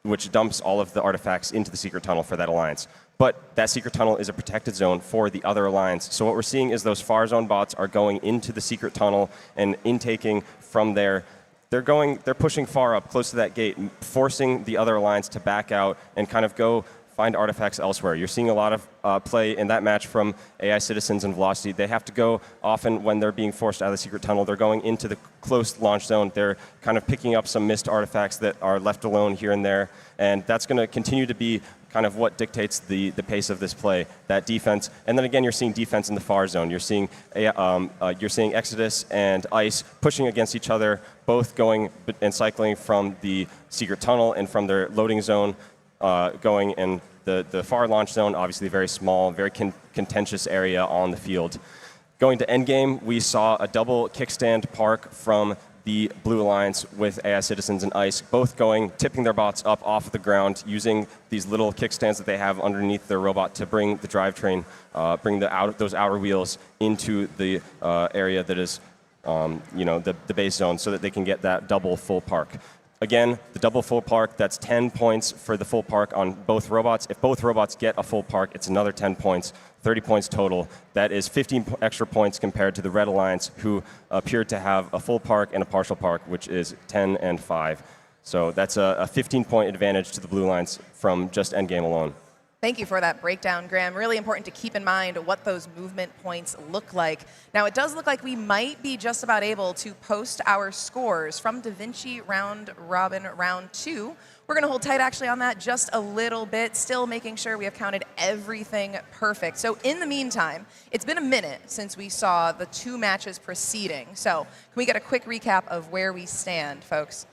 which dumps all of the artifacts into the secret tunnel for that alliance. But that secret tunnel is a protected zone for the other alliance. So what we're seeing is those far zone bots are going into the secret tunnel and intaking from there. They're pushing far up, close to that gate, forcing the other alliance to back out and kind of go find artifacts elsewhere. You're seeing a lot of play in that match from AI Citizens and Velocity. They have to go often when they're being forced out of the secret tunnel. They're going into the close launch zone. They're kind of picking up some missed artifacts that are left alone here and there. And that's going to continue to be kind of what dictates the pace of this play, that defense. And then again, you're seeing defense in the far zone. You're seeing Exodus and Ice pushing against each other, both going and cycling from the secret tunnel and from their loading zone, going in the far launch zone, obviously very small, very contentious area on the field. Going to endgame, we saw a double kickstand park from the Blue Alliance with AI Citizens and Ice, both tipping their bots up off of the ground, using these little kickstands that they have underneath their robot to bring the drivetrain, bring those outer wheels into the area that is, the base zone, so that they can get that double full park. Again, the double full park, that's 10 points for the full park on both robots. If both robots get a full park, it's another 10 points, 30 points total. That is 15 extra points compared to the Red Alliance, who appeared to have a full park and a partial park, which is 10 and 5. So that's a 15-point advantage to the Blue Alliance from just endgame alone. Thank you for that breakdown, Graham. Really important to keep in mind what those movement points look like. Now, it does look like we might be just about able to post our scores from DaVinci Round Robin Round 2. We're going to hold tight actually on that just a little bit, still making sure we have counted everything perfect. So in the meantime, it's been a minute since we saw the 2 matches preceding. So can we get a quick recap of where we stand, folks?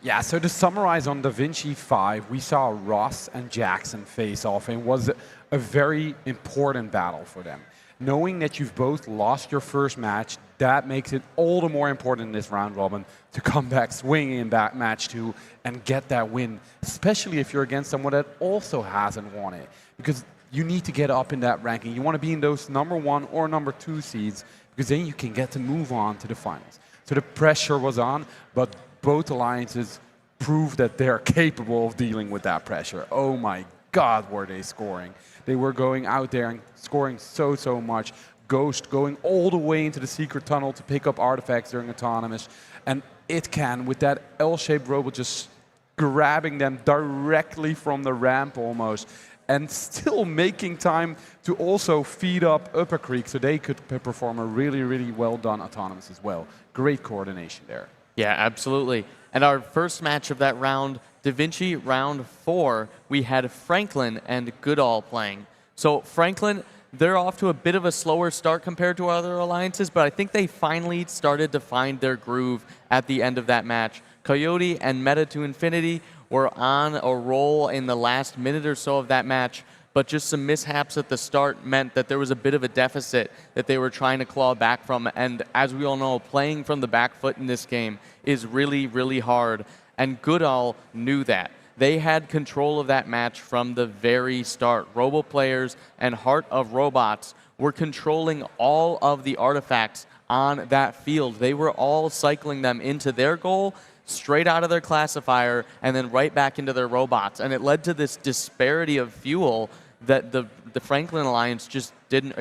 Yeah, so to summarize on DaVinci 5, we saw Ross and Jackson face off, and it was a very important battle for them. Knowing that you've both lost your first match, that makes it all the more important in this round robin to come back swinging in that match 2 and get that win, especially if you're against someone that also hasn't won it. Because you need to get up in that ranking. You want to be in those number 1 or number 2 seeds, because then you can get to move on to the finals. So the pressure was on, but both alliances proved that they're capable of dealing with that pressure. Oh my God, were they scoring. They were going out there and scoring so much. Ghost going all the way into the secret tunnel to pick up artifacts during autonomous. And it can, with that L-shaped robot, just grabbing them directly from the ramp almost, and still making time to also feed up Upper Creek so they could perform a really well done autonomous as well. Great coordination there. Yeah, absolutely. And our first match of that round, DaVinci Round 4, we had Franklin and Goodall playing. So Franklin, they're off to a bit of a slower start compared to other alliances, but I think they finally started to find their groove at the end of that match. Coyote and Meta to Infinity were on a roll in the last minute or so of that match, but just some mishaps at the start meant that there was a bit of a deficit that they were trying to claw back from. And as we all know, playing from the back foot in this game is really hard. And Goodall knew that. They had control of that match from the very start. Robo players and Heart of Robots were controlling all of the artifacts on that field. They were all cycling them into their goal, straight out of their classifier, and then right back into their robots. And it led to this disparity of fuel that the Franklin Alliance just didn't,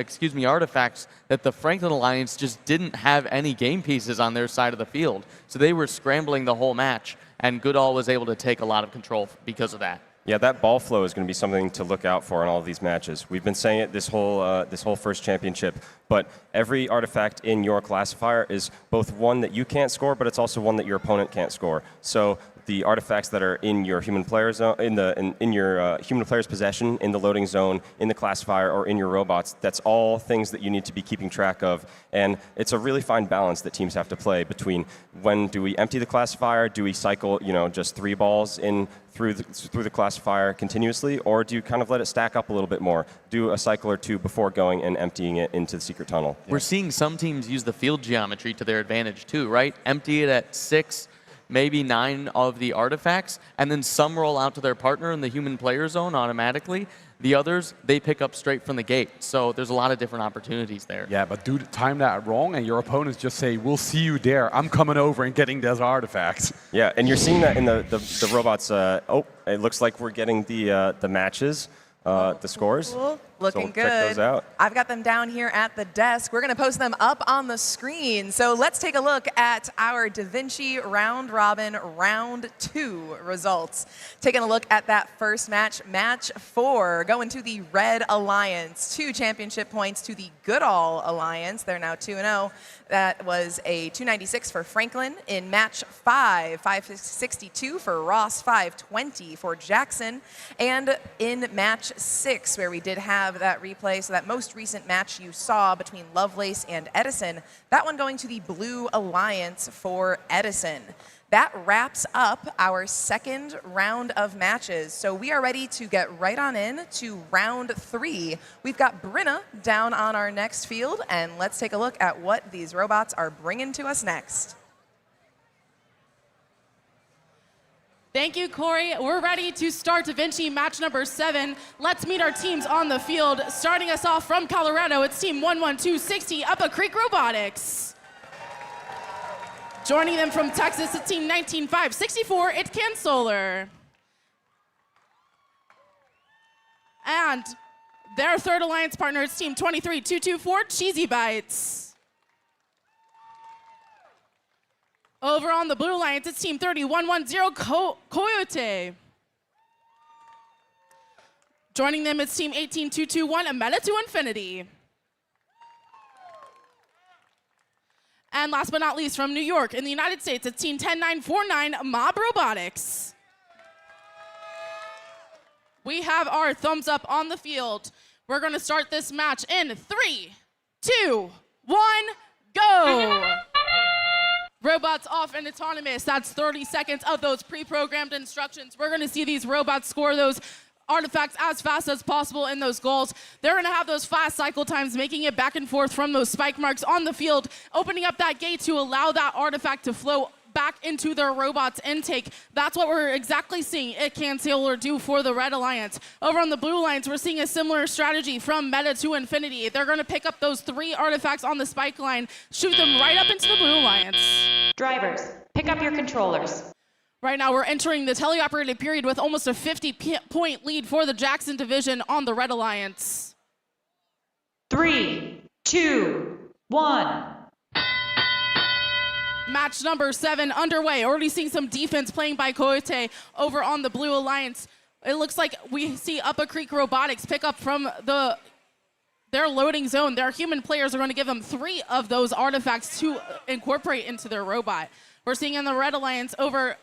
artifacts that the Franklin Alliance just didn't have any game pieces on their side of the field. So they were scrambling the whole match, and Goodall was able to take a lot of control because of that. Yeah, that ball flow is going to be something to look out for in all of these matches. We've been saying it this whole first championship, but every artifact in your classifier is both one that you can't score, but it's also one that your opponent can't score. So the artifacts that are in your human player zone, in your human player's possession, in the loading zone, in the classifier, or in your robots, that's all things that you need to be keeping track of. And it's a really fine balance that teams have to play between when do we empty the classifier, do we cycle, just 3 balls in through the classifier continuously, or do you kind of let it stack up a little bit more? Do a cycle or 2 before going and emptying it into the secret tunnel. We're seeing some teams use the field geometry to their advantage too, right? Empty it at 6, maybe 9 of the artifacts, and then some roll out to their partner in the human player zone automatically. The others, they pick up straight from the gate. So there's a lot of different opportunities there. Yeah, but time that wrong and your opponents just say, we'll see you there. I'm coming over and getting those artifacts. Yeah, and you're seeing that in the robots. Oh, it looks like we're getting the matches, the scores. Cool. Looking so good. Check those out. I've got them down here at the desk. We're going to post them up on the screen. So let's take a look at our DaVinci Round Robin Round 2 results. Taking a look at that first match, Match 4, going to the Red Alliance. 2 championship points to the Goodall Alliance. They're now 2-0. That was a 296 for Franklin. In Match 5, 562 for Ross, 520 for Jackson. And in Match 6, where we did have that replay, so that most recent match you saw between Lovelace and Edison, that one going to the Blue Alliance for Edison. That wraps up our second round of matches. So we are ready to get right on in to round 3. We've got Brinna down on our next field, and let's take a look at what these robots are bringing to us next. Thank you, Corey. We're ready to start DaVinci match number 7. Let's meet our teams on the field. Starting us off from Colorado, it's team 11260, Upper Creek Robotics. Joining them from Texas, it's team 19564, It Can Solar. And their third alliance partner is team 23224, Cheesy Bites. Over on the Blue Alliance, it's team 30110, Coyote. Joining them, it's team 18221, Ameta to Infinity. And last but not least, from New York in the United States, it's team 10949, Mob Robotics. We have our thumbs up on the field. We're gonna start this match in 3, 2, 1, go! Robots off and autonomous. That's 30 seconds of those pre-programmed instructions. We're gonna see these robots score those artifacts as fast as possible in those goals. They're gonna have those fast cycle times, making it back and forth from those spike marks on the field, opening up that gate to allow that artifact to flow back into their robot's intake. That's what we're exactly seeing It Can Solar do for the Red Alliance. Over on the Blue Alliance, we're seeing a similar strategy from Meta to Infinity. They're gonna pick up those 3 artifacts on the spike line, shoot them right up into the Blue Alliance. Drivers, pick up your controllers. Right now, we're entering the teleoperated period with almost a 50-point lead for the Jackson division on the Red Alliance. 3, 2, 1. Match number 7 underway. Already seeing some defense playing by Coyote over on the Blue Alliance. It looks like we see Upper Creek Robotics pick up from their loading zone. Their human players are going to give them 3 of those artifacts to incorporate into their robot. We're seeing in the Red Alliance over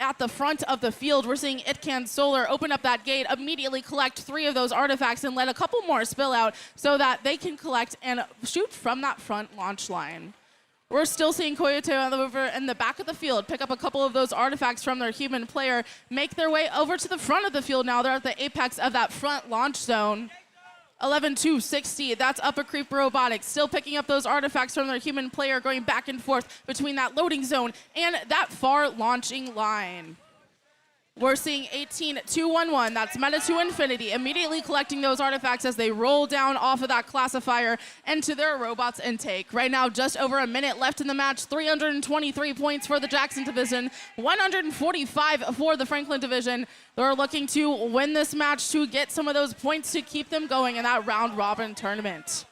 at the front of the field, we're seeing It Can Solar open up that gate, immediately collect 3 of those artifacts and let a couple more spill out so that they can collect and shoot from that front launch line. We're still seeing Coyote over in the back of the field pick up a couple of those artifacts from their human player, make their way over to the front of the field now. They're at the apex of that front launch zone. 11-2-60, that's Upper Creek Robotics, still picking up those artifacts from their human player, going back and forth between that loading zone and that far launching line. We're seeing 18-2-1-1, that's Meta to Infinity, immediately collecting those artifacts as they roll down off of that classifier into their robot's intake. Right now, just over a minute left in the match, 323 points for the Jackson division, 145 for the Franklin division. They're looking to win this match to get some of those points to keep them going in that round robin tournament.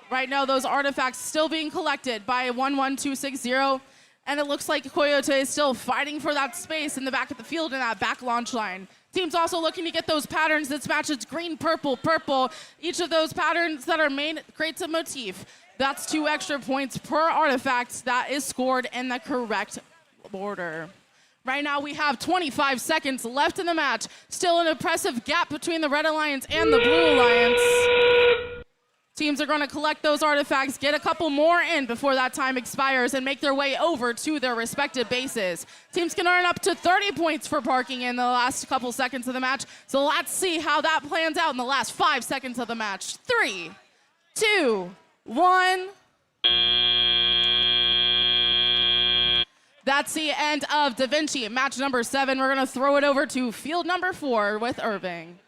Right now, those artifacts still being collected by 11260. And it looks like Coyote is still fighting for that space in the back of the field in that back launch line. Team's also looking to get those patterns. This match is green, purple, purple. Each of those patterns that are made creates a motif. That's 2 extra points per artifact that is scored in the correct order. Right now we have 25 seconds left in the match. Still an impressive gap between the Red Alliance and the Blue Alliance. Teams are going to collect those artifacts, get a couple more in before that time expires, and make their way over to their respective bases. Teams can earn up to 30 points for parking in the last couple seconds of the match. So let's see how that plans out in the last 5 seconds of the match. 3, 2, 1. That's the end of Da Vinci match number 7. We're going to throw it over to field number 4 with Irving.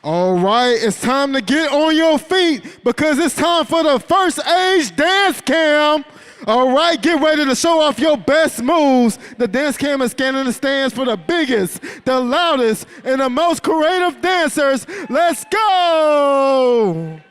All right, it's time to get on your feet because it's time for the first age dance cam. All right, get ready to show off your best moves. The dance cam is scanning the stands for the biggest, the loudest, and the most creative dancers. Let's go!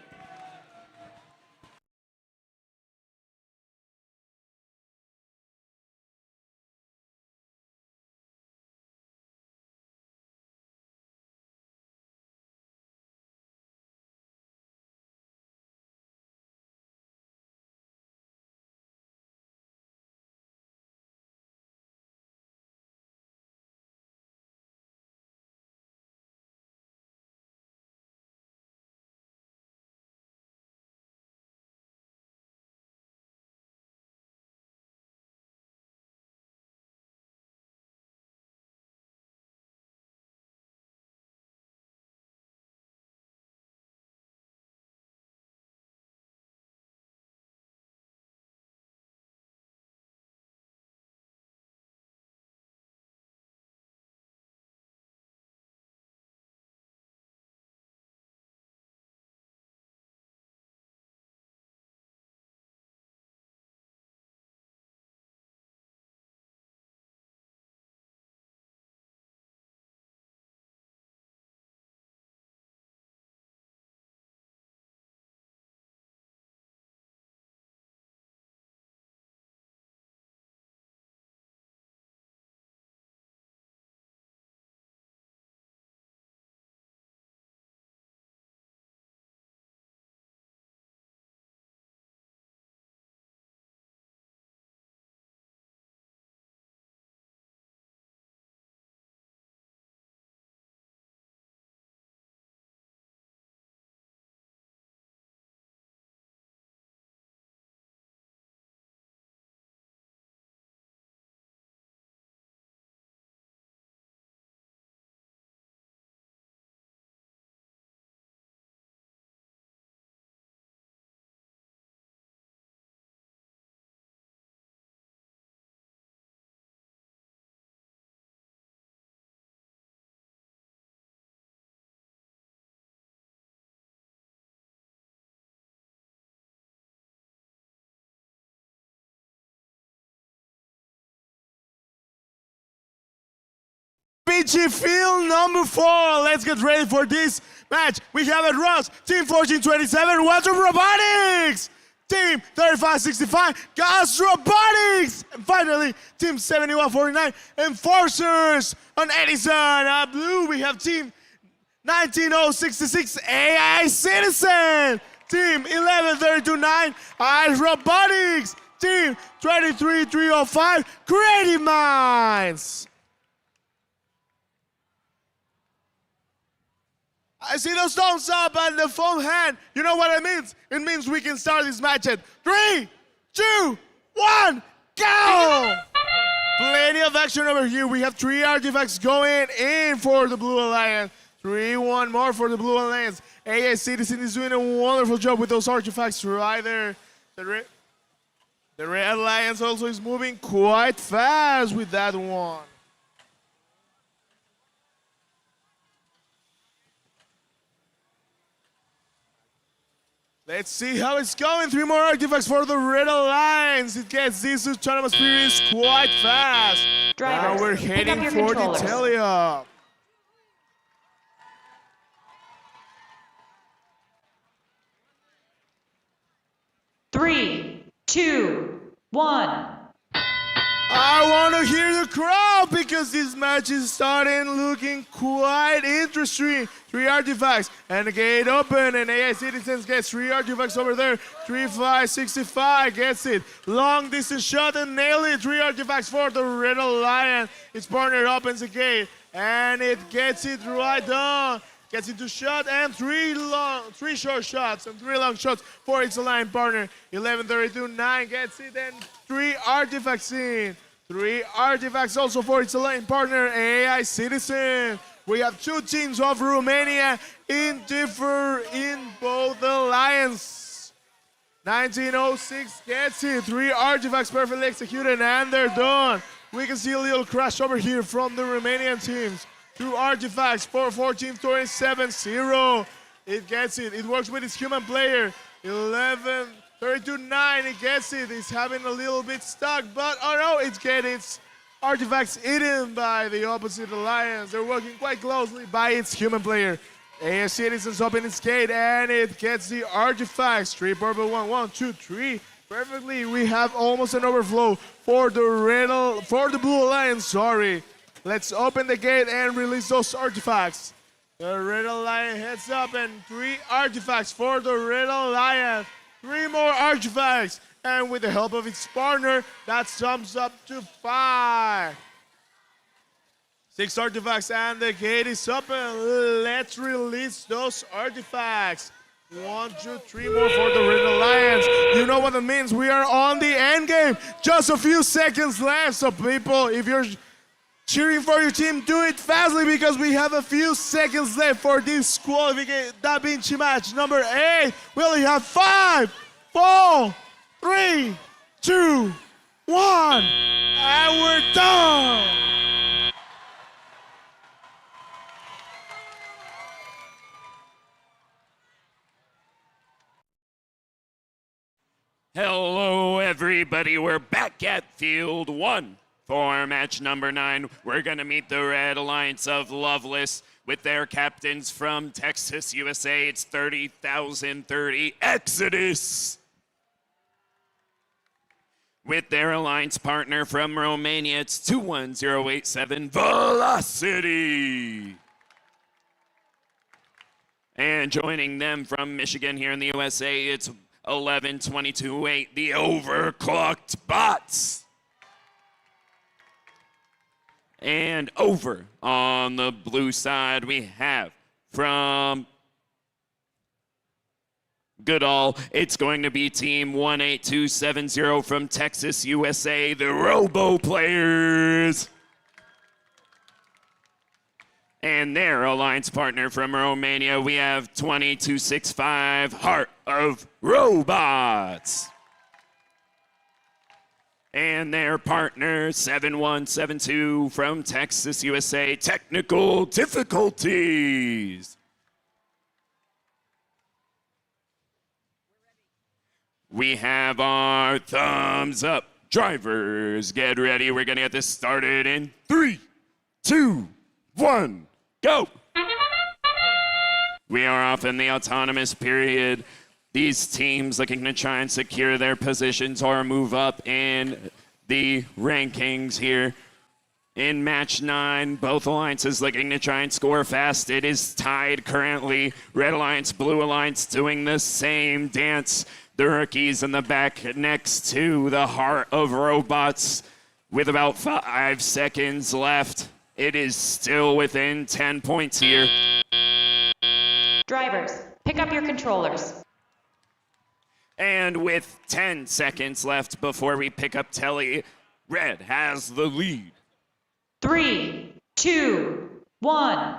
PG Field number 4. Let's get ready for this match. We have at Ross, Team 1427, Water Robotics. Team 3565, Gas Robotics. And finally, Team 7149, Enforcers on Edison. At blue, we have Team 19066, AI Citizen. Team 11329, Ice Robotics. Team 23305, Creative Minds. I see those thumbs up and the phone hand. You know what it means? It means we can start this match at 3, 2, 1, go! Plenty of action over here. We have 3 artifacts going in for the Blue Alliance. 1 more for the Blue Alliance. AI Citizen is doing a wonderful job with those artifacts right there. The Red Alliance also is moving quite fast with that one. Let's see how it's going. 3 more artifacts for the Red Alliance. It gets these autonomous periods quite fast. Drivers, now we're pick up heading your for the controllers. teleop. Three, two, one. I want to hear the crowd because this match is starting looking quite interesting. 3 artifacts and the gate open and AI Citizens gets 3 artifacts over there. 3565 gets it. Long distance shot and nail it. 3 artifacts for the Red Alliance. Its partner opens the gate and it gets it right on. Gets into shot and 3 short shots and 3 long shots for its alliance partner. 1132-9 gets it and 3 artifacts in. 3 artifacts also for its alliance partner, AI Citizen. We have 2 teams of Romania in both alliances. 1906 gets it. 3 artifacts perfectly executed, and they're done. We can see a little crash over here from the Romanian teams. 2 artifacts for 14-27-0. It gets it. It works with its human player. 11-32-9. It gets it. It's having a little bit stuck, but oh no, it's getting its artifacts eaten by the opposite alliance. They're working quite closely by its human player. AS Citizens open its gate, and it gets the artifacts. 3 purple, 1, 1, 2, 3. Perfectly. We have almost an overflow for the blue alliance. Sorry. Let's open the gate and release those artifacts. The red alliance heads up, and 3 artifacts for the red alliance. 3 more artifacts, and with the help of its partner, that sums up to 5. 6 artifacts, and the gate is open. Let's release those artifacts. 1, 2, 3 more for the Red Alliance. You know what that means. We are on the end game. Just a few seconds left. So people, if you're cheering for your team, do it fastly because we have a few seconds left for this qualification Da Vinci match number 8. We only have 5, 4, 3, 2, 1, and we're done. Hello, everybody. We're back at Field 1 for match number 9. We're going to meet the Red Alliance of Loveless with their captains from Texas, USA. It's 30,030 Exodus. With their alliance partner from Romania, it's 21087 Velocity. And joining them from Michigan here in the USA, it's 11-22-8, the overclocked bots. And over on the blue side, we have from Goodall, it's going to be team 18270 from Texas, USA, the Robo Players. And their alliance partner from Romania, we have 2265 Heart of Robots. And their partner, 7172 from Texas, USA, Technical Difficulties. We have our thumbs up drivers. Get ready. We're going to get this started in 3, 2, 1. Go! We are off in the autonomous period. These teams looking to try and secure their positions or move up in the rankings here. In match 9, both alliances looking to try and score fast. It is tied currently. Red Alliance, Blue Alliance doing the same dance. The rookies in the back next to the Heart of Robots with about 5 seconds left. It is still within 10 points here. Drivers, pick up your controllers. And with 10 seconds left before we pick up Telly, Red has the lead. 3, 2, 1.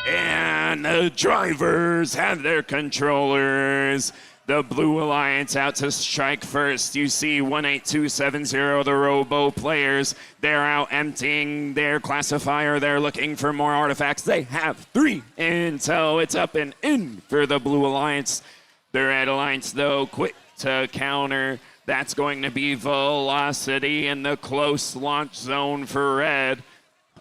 And the drivers have their controllers. The Blue Alliance out to strike first. You see 18270, the Robo Players. They're out emptying their classifier. They're looking for more artifacts. They have 3 until it's up and in for the Blue Alliance. The Red Alliance, though, quick to counter. That's going to be Velocity in the close launch zone for Red.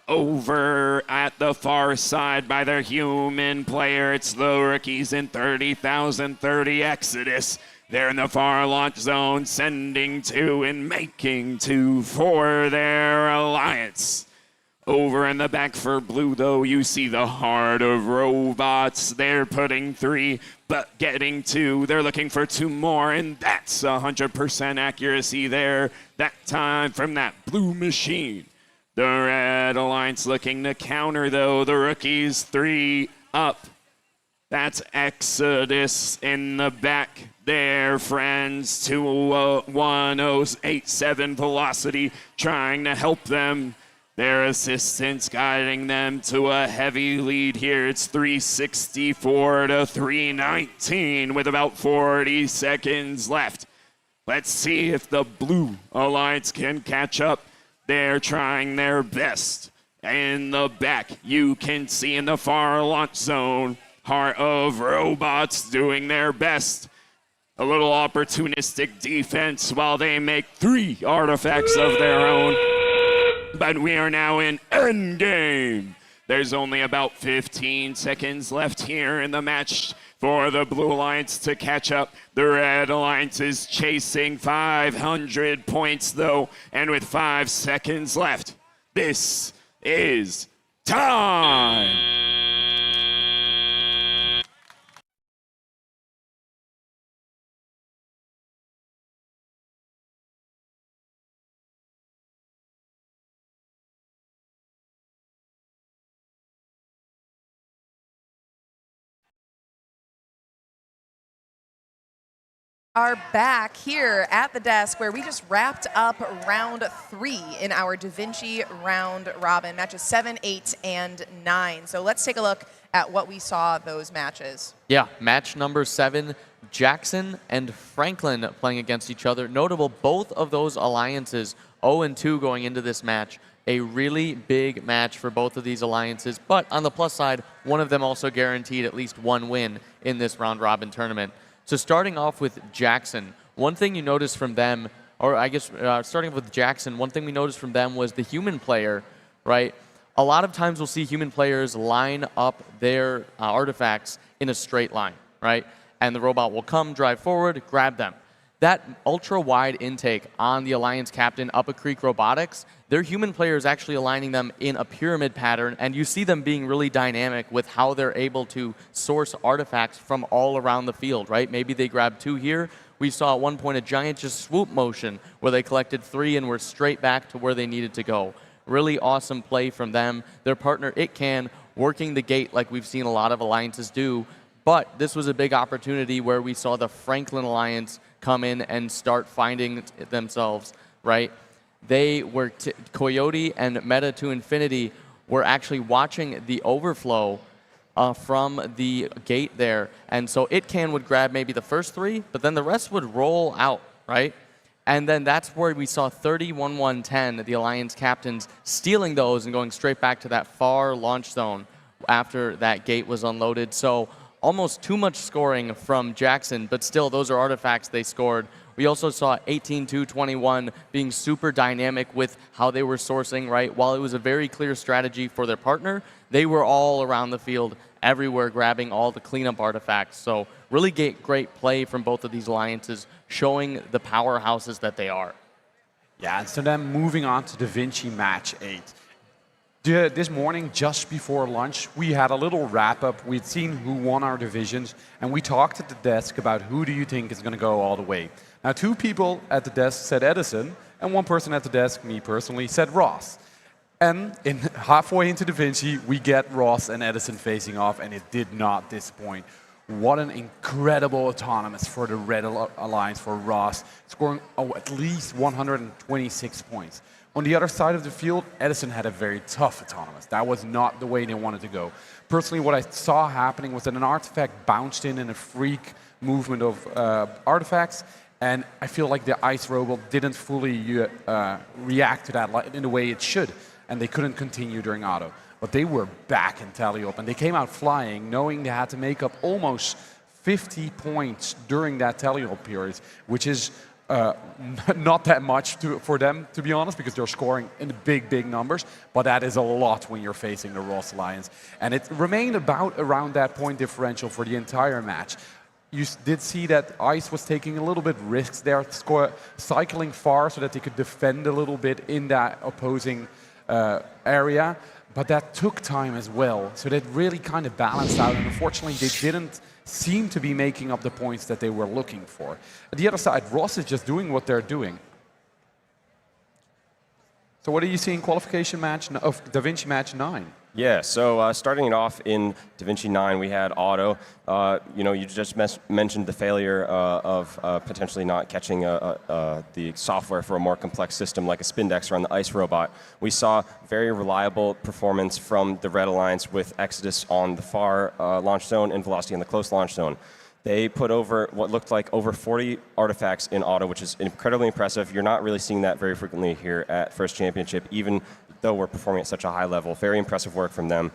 Over at the far side by their human player, it's the rookies in 30,030 Exodus. They're in the far launch zone, sending 2 and making 2 for their alliance. Over in the back for Blue, though, you see the Heart of Robots. They're putting 3, but getting 2. They're looking for 2 more, and that's 100% accuracy there. That time from that blue machine. The Red Alliance looking to counter, though. The rookies 3 up. That's Exodus in the back there, friends. 21087 Velocity trying to help them. Their assistants guiding them to a heavy lead here. It's 364 to 319 with about 40 seconds left. Let's see if the Blue Alliance can catch up. They're trying their best. In the back, you can see in the far launch zone, Heart of Robots doing their best. A little opportunistic defense while they make 3 artifacts of their own. But we are now in endgame. There's only about 15 seconds left here in the match for the Blue Alliance to catch up. The Red Alliance is chasing 500 points though, and with 5 seconds left, this is time. Are back here at the desk where we just wrapped up round 3 in our Da Vinci round robin, matches 7, 8, and 9. So let's take a look at what we saw those matches. Yeah, match number 7, Jackson and Franklin playing against each other. Notable, both of those alliances 0-2 going into this match. A really big match for both of these alliances, but on the plus side, one of them also guaranteed at least 1 win in this round robin tournament. So starting off with Jackson, one thing you noticed from them, or I guess starting with Jackson, one thing we noticed from them was the human player, right? A lot of times we'll see human players line up their artifacts in a straight line, right? And the robot will come, drive forward, grab them. That ultra-wide intake on the Alliance captain, Up a Creek Robotics, their human player is actually aligning them in a pyramid pattern, and you see them being really dynamic with how they're able to source artifacts from all around the field, right? Maybe they grab 2 here. We saw at one point a giant just swoop motion where they collected 3 and were straight back to where they needed to go. Really awesome play from them. Their partner, ItCan, working the gate like we've seen a lot of alliances do, but this was a big opportunity where we saw the Franklin Alliance come in and start finding themselves, right? They were, Coyote and Meta to Infinity were actually watching the overflow from the gate there. And so ItCan would grab maybe the first 3, but then the rest would roll out, right? And then that's where we saw 30-1-1-10, the Alliance captains stealing those and going straight back to that far launch zone after that gate was unloaded. So almost too much scoring from Jackson, but still those are artifacts they scored. We also saw 18-2-21 being super dynamic with how they were sourcing, right? While it was a very clear strategy for their partner, they were all around the field, everywhere, grabbing all the cleanup artifacts. So really great play from both of these alliances, showing the powerhouses that they are. Yeah, and so then moving on to Da Vinci match 8. This morning, just before lunch, we had a little wrap-up. We'd seen who won our divisions, and we talked at the desk about who do you think is going to go all the way. Now, 2 people at the desk said Edison, and 1 person at the desk, me personally, said Ross. And halfway into Da Vinci, we get Ross and Edison facing off, and it did not disappoint. What an incredible autonomous for the Red Alliance for Ross, scoring at least 126 points. On the other side of the field, Edison had a very tough autonomous. That was not the way they wanted to go. Personally, what I saw happening was that an artifact bounced in a freak movement of artifacts, and I feel like the ice robot didn't fully react to that in the way it should, and they couldn't continue during auto. But they were back in tally-up, and they came out flying, knowing they had to make up almost 50 points during that tally-up period, which is not that much for them, to be honest, because they're scoring in big numbers, but that is a lot when you're facing the Ross Alliance. And it remained around that point differential for the entire match. You did see that Ice was taking a little bit risks there, cycling far so that they could defend a little bit in that opposing area, but that took time as well. So that really kind of balanced out, and unfortunately they didn't seem to be making up the points that they were looking for. At the other side, Ross is just doing what they're doing. So what do you see in qualification match of Da Vinci match 9? Yeah, so starting it off in DaVinci 9, we had auto. You just mentioned the failure of potentially not catching the software for a more complex system like a Spindexer on the ICE robot. We saw very reliable performance from the Red Alliance with Exodus on the far launch zone and Velocity on the close launch zone. They put over what looked like over 40 artifacts in auto, which is incredibly impressive. You're not really seeing that very frequently here at First Championship, even though we're performing at such a high level. Very impressive work from them,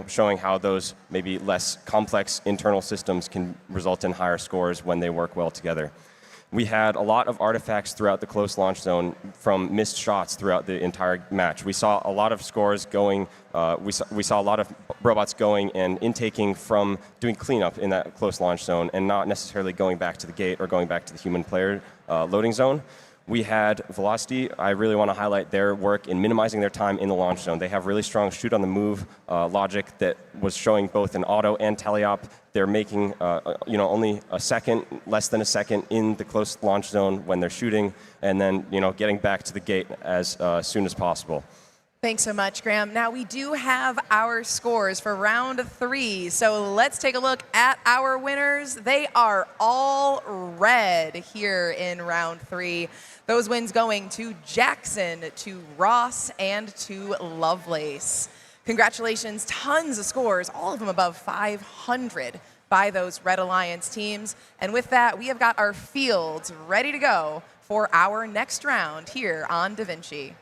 showing how those maybe less complex internal systems can result in higher scores when they work well together. We had a lot of artifacts throughout the close launch zone from missed shots throughout the entire match. We saw a lot of scores going, we saw a lot of robots going and intaking from doing cleanup in that close launch zone and not necessarily going back to the gate or going back to the human player loading zone. We had Velocity. I really want to highlight their work in minimizing their time in the launch zone. They have really strong shoot on the move logic that was showing both in auto and teleop. They're making only a second, less than a second in the close launch zone when they're shooting, and then getting back to the gate as soon as possible. Thanks so much, Graham. Now we do have our scores for round 3, so let's take a look at our winners. They are all red here in round 3. Those wins going to Jackson, to Ross, and to Lovelace. Congratulations, tons of scores, all of them above 500 by those Red Alliance teams. And with that, we have got our fields ready to go for our next round here on DaVinci.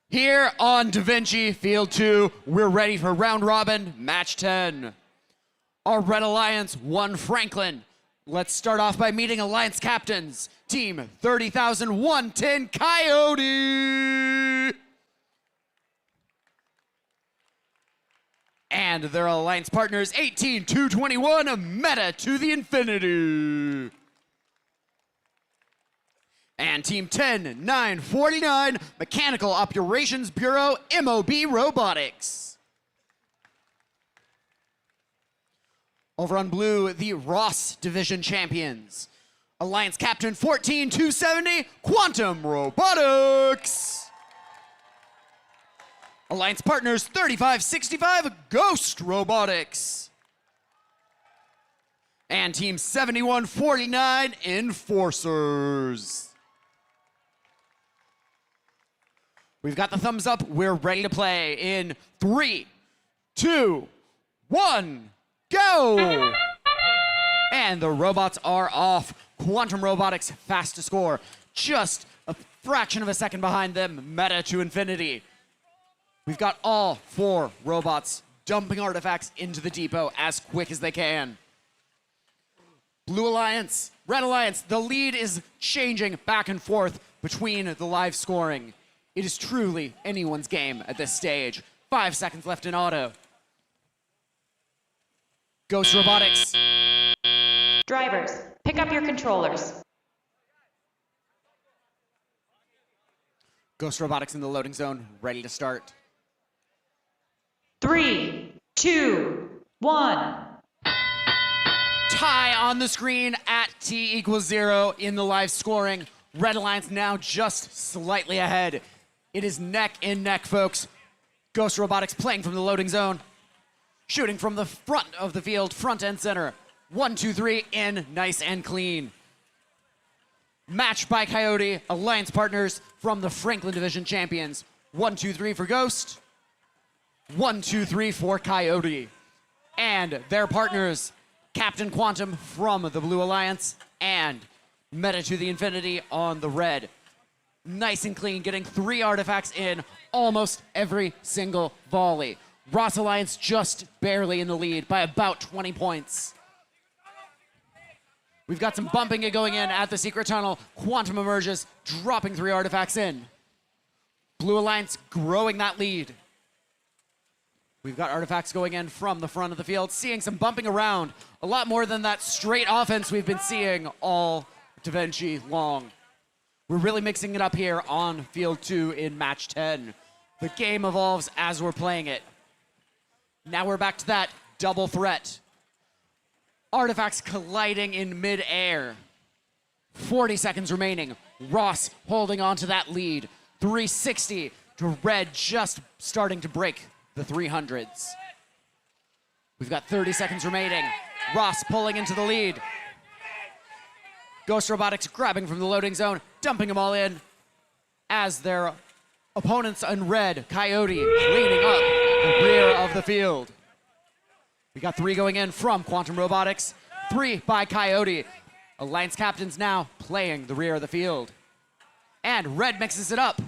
Here on DaVinci Field 2, we're ready for round robin, match 10. Our Red Alliance won Franklin. Let's start off by meeting Alliance captains. Team 30,110 Coyote! And their Alliance partners, 18,221 Meta to the Infinity. And Team 10,949 Mechanical Operations Bureau MOB Robotics. Over on blue, the Ross Division champions. Alliance Captain 14,270 Quantum Robotics. Alliance Partners 3565 Ghost Robotics. And Team 7149 Enforcers. We've got the thumbs up. We're ready to play in 3, 2, 1, go! And the robots are off. Quantum Robotics fast to score. Just a fraction of a second behind them. Meta to Infinity. We've got all 4 robots dumping artifacts into the depot as quick as they can. Blue Alliance, Red Alliance, the lead is changing back and forth between the live scoring. It is truly anyone's game at this stage. 5 seconds left in auto. Ghost Robotics. Drivers, pick up your controllers. Ghost Robotics in the loading zone, ready to start. 3, 2, 1. Tie on the screen at T=0 in the live scoring. Red Alliance now just slightly ahead. It is neck and neck, folks. Ghost Robotics playing from the loading zone. Shooting from the front of the field, front and center. 1, 2, 3, in, nice and clean. Match by Coyote, Alliance partners from the Franklin Division champions. 1, 2, 3 for Ghost. 1, 2, 3 for Coyote. And their partners, Captain Quantum from the Blue Alliance and Meta to the infinity on the red. Nice and clean, getting 3 artifacts in almost every single volley. Ross Alliance just barely in the lead by about 20 points. We've got some bumping going in at the secret tunnel. Quantum emerges, dropping 3 artifacts in. Blue Alliance growing that lead. We've got artifacts going in from the front of the field, seeing some bumping around. A lot more than that straight offense we've been seeing all DaVinci long. We're really mixing it up here on field 2 in match 10. The game evolves as we're playing it. Now we're back to that double threat. Artifacts colliding in mid-air. 40 seconds remaining. Ross holding on to that lead. 360 to red, just starting to break the 300s. We've got 30 seconds remaining. Ross pulling into the lead. Ghost Robotics grabbing from the loading zone, dumping them all in as their opponents in red, Coyote, cleaning up the rear of the field. We got 3 going in from Quantum Robotics, 3 by Coyote. Alliance captains now playing the rear of the field. And red mixes it up.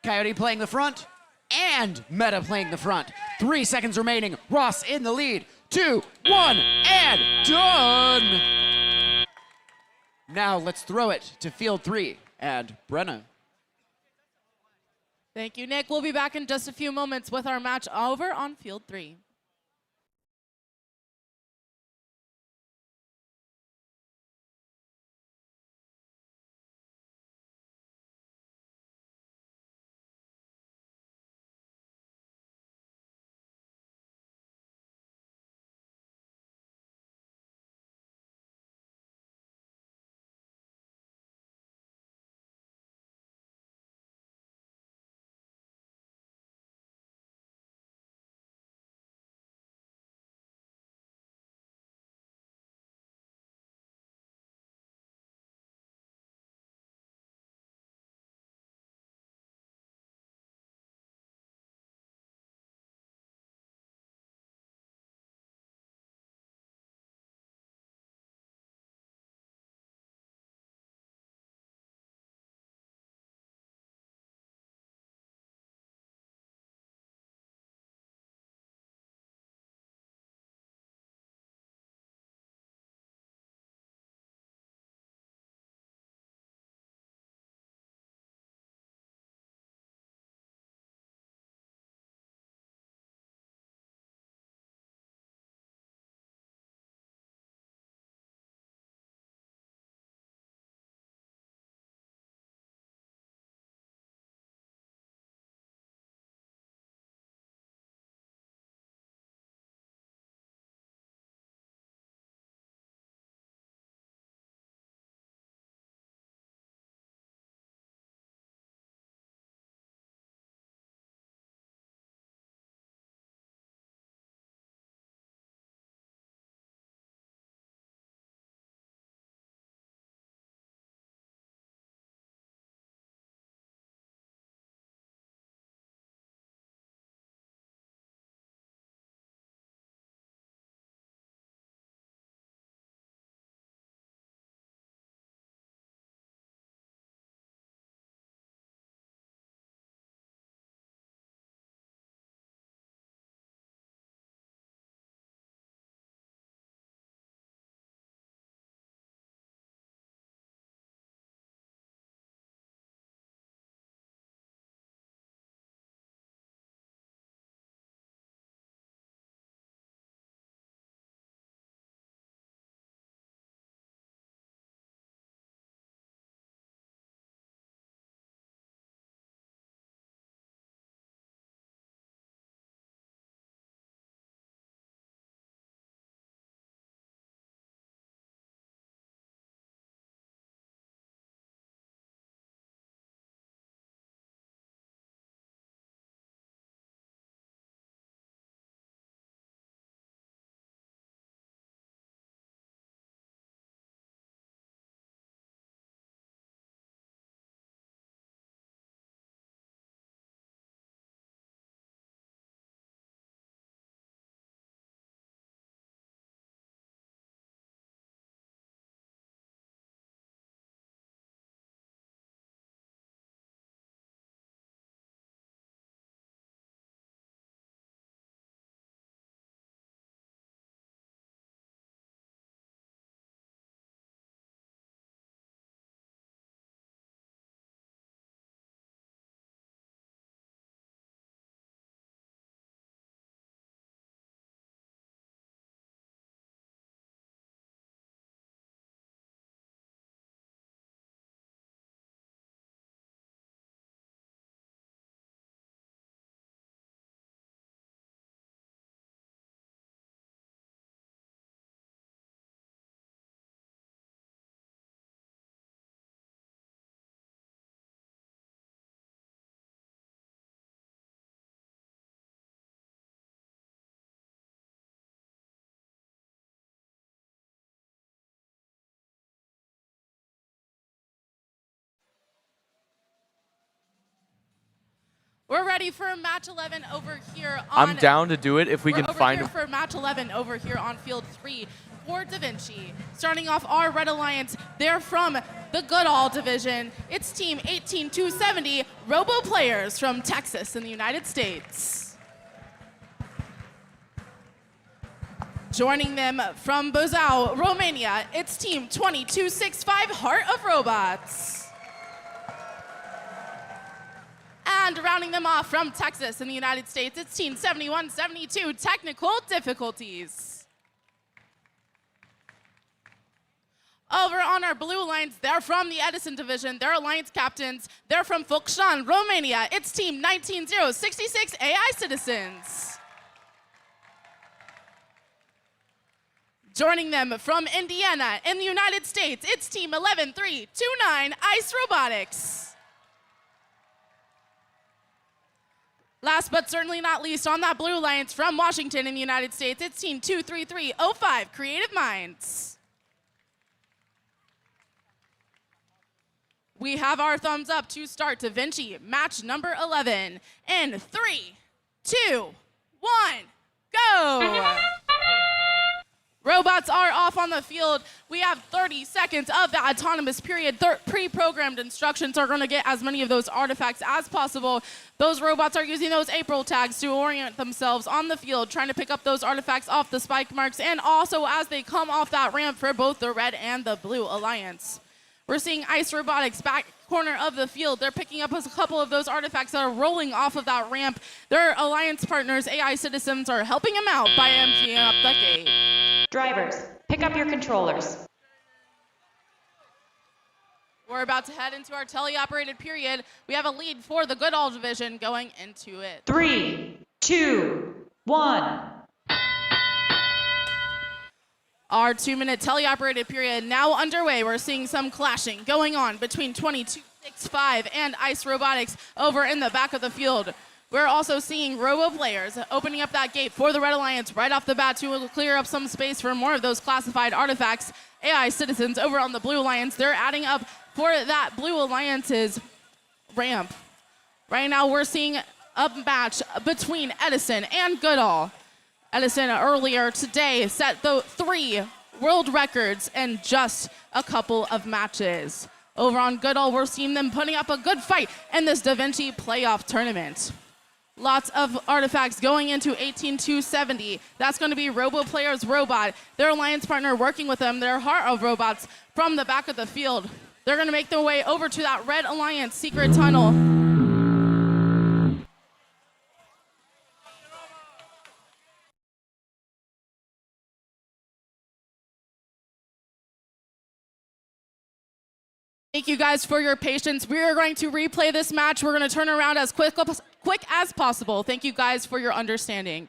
Coyote playing the front, and Meta playing the front. 3 seconds remaining. Ross in the lead. 2, 1, and done! Now let's throw it to field 3 and Brenna. Thank you, Nick. We'll be back in just a few moments with our match over on field 3. We're ready for match 11 over here on... I'm down to do it if we can find... We're for match 11 over here on field 3 for Da Vinci. Starting off our Red Alliance, they're from the Goodall division. It's team 18270, Robo Players from Texas in the United States. Joining them from Buzău, Romania, it's team 2265, Heart of Robots. And rounding them off from Texas in the United States, it's team 7172, Technical Difficulties. Over on our Blue Alliance, they're from the Edison division. They're Alliance captains. They're from Focșani, Romania. It's team 19066, AI Citizens. Joining them from Indiana in the United States, it's team 11329, ICE Robotics. Last but certainly not least, on that Blue Alliance from Washington in the United States, it's team 23305, Creative Minds. We have our thumbs up to start Da Vinci match number 11 in 3, 2, 1, go! Robots are off on the field. We have 30 seconds of the autonomous period. Pre-programmed instructions are going to get as many of those artifacts as possible. Those robots are using those April tags to orient themselves on the field, trying to pick up those artifacts off the spike marks, and also as they come off that ramp for both the Red and the Blue Alliance. We're seeing ICE Robotics back corner of the field. They're picking up a couple of those artifacts that are rolling off of that ramp. Their alliance partners, AI Citizens, are helping them out by emptying up the gate. Drivers, pick up your controllers. We're about to head into our teleoperated period. We have a lead for the Goodall division going into it. 3, 2, 1. Our 2-minute teleoperated period now underway. We're seeing some clashing going on between 2265 and ICE Robotics over in the back of the field. We're also seeing Robo Players opening up that gate for the Red Alliance right off the bat to clear up some space for more of those classified artifacts. AI Citizens over on the Blue Alliance, they're adding up for that Blue Alliance's ramp. Right now we're seeing a match between Edison and Goodall. Edison earlier today set the 3 world records in just a couple of matches. Over on Goodall, we're seeing them putting up a good fight in this Da Vinci playoff tournament. Lots of artifacts going into 18270. That's going to be Robo Players Robot. Their alliance partner working with them, their Heart of Robots from the back of the field. They're going to make their way over to that Red Alliance secret tunnel. Thank you guys for your patience. We are going to replay this match. We're going to turn around as quick as possible. Thank you guys for your understanding.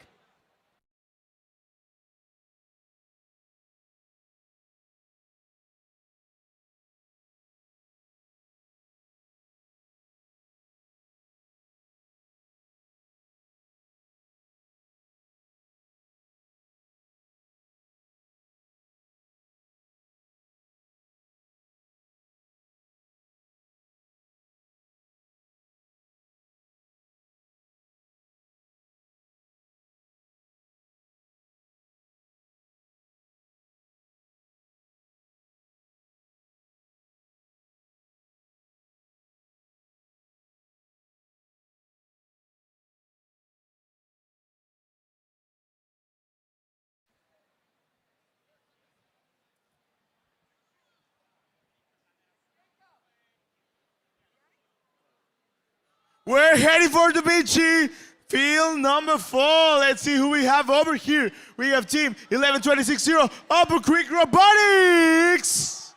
We're heading for Da Vinci, field number 4. Let's see who we have over here. We have team 11260, Upper Creek Robotics.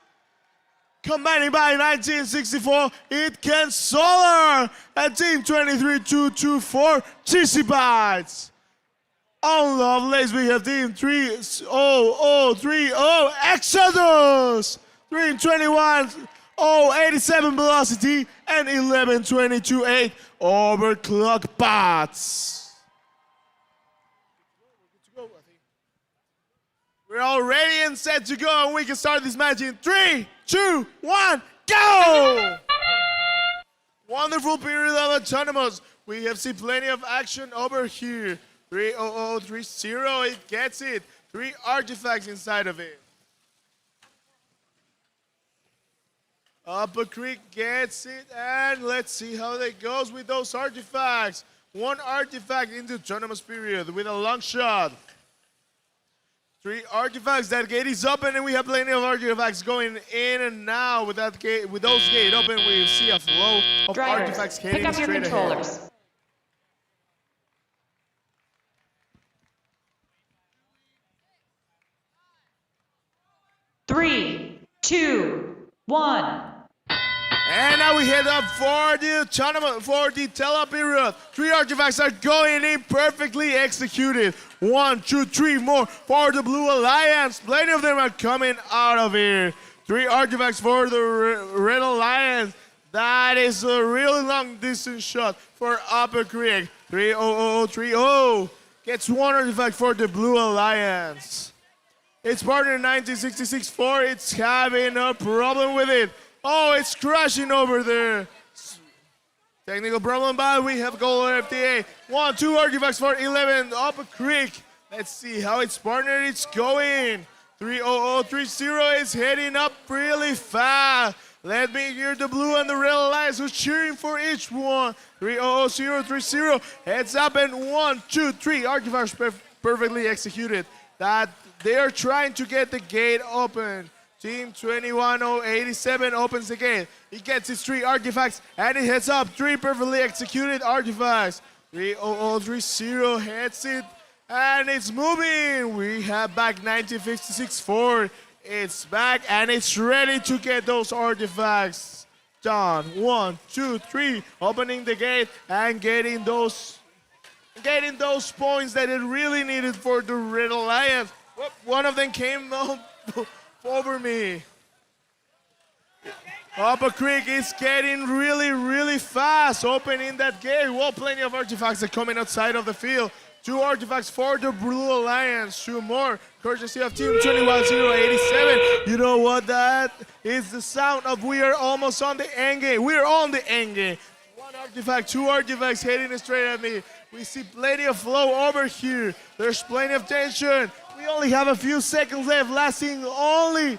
Combining by 1964, It Can Solar. And team 23224, Cheesy Bites. On Lovelace, we have team 30030, Exodus. 321. 87 Velocity and 1122.8 Overclock Bots. We're all ready and set to go, and we can start this match in 3, 2, 1, go! Wonderful period of autonomous. We have seen plenty of action over here. 30030, it gets it. 3 artifacts inside of it. Upper Creek gets it, and let's see how that goes with those artifacts. 1 artifact into tournament period with a long shot. 3 artifacts. That gate is open, and we have plenty of artifacts going in and out. With that gate, with those gates open, we see a flow of Drivers, artifacts pick heading up your straight controllers. ahead. 3, 2, 1. And now we head up for the tournament, for the tele period. 3 artifacts are going in, perfectly executed. 1, 2, 3 more for the Blue Alliance. Plenty of them are coming out of here. 3 artifacts for the Red Alliance. That is a really long distance shot for Upper Creek. 30030 gets 1 artifact for the Blue Alliance. Its partner 1966-4, it's having a problem with it. Oh, it's crashing over there. Technical problem, but we have goal FTA. 1, 2 artifacts for 11 Upper Creek. Let's see how its partner is going. 30030 is heading up really fast. Let me hear the Blue and the Red Alliance who's cheering for each one. 30030 heads up, and 1, 2, 3 artifacts perfectly executed. That they are trying to get the gate open. Team 21087 opens the gate. He gets his 3 artifacts, and he heads up. 3 perfectly executed artifacts. 30030 heads it, and it's moving. We have back 1956-4. It's back, and it's ready to get those artifacts done. 1, 2, 3, opening the gate and getting those points that it really needed for the Red Alliance. Whoop, one of them came over me. Upper Creek is getting really, really fast, opening that gate. Well, plenty of artifacts are coming outside of the field. 2 artifacts for the Blue Alliance, 2 more, courtesy of Team 21087. You know what that is? The sound of we are almost on the end game. We are on the end game. 1 artifact, 2 artifacts heading straight at me. We see plenty of flow over here. There's plenty of tension. We only have a few seconds left, lasting only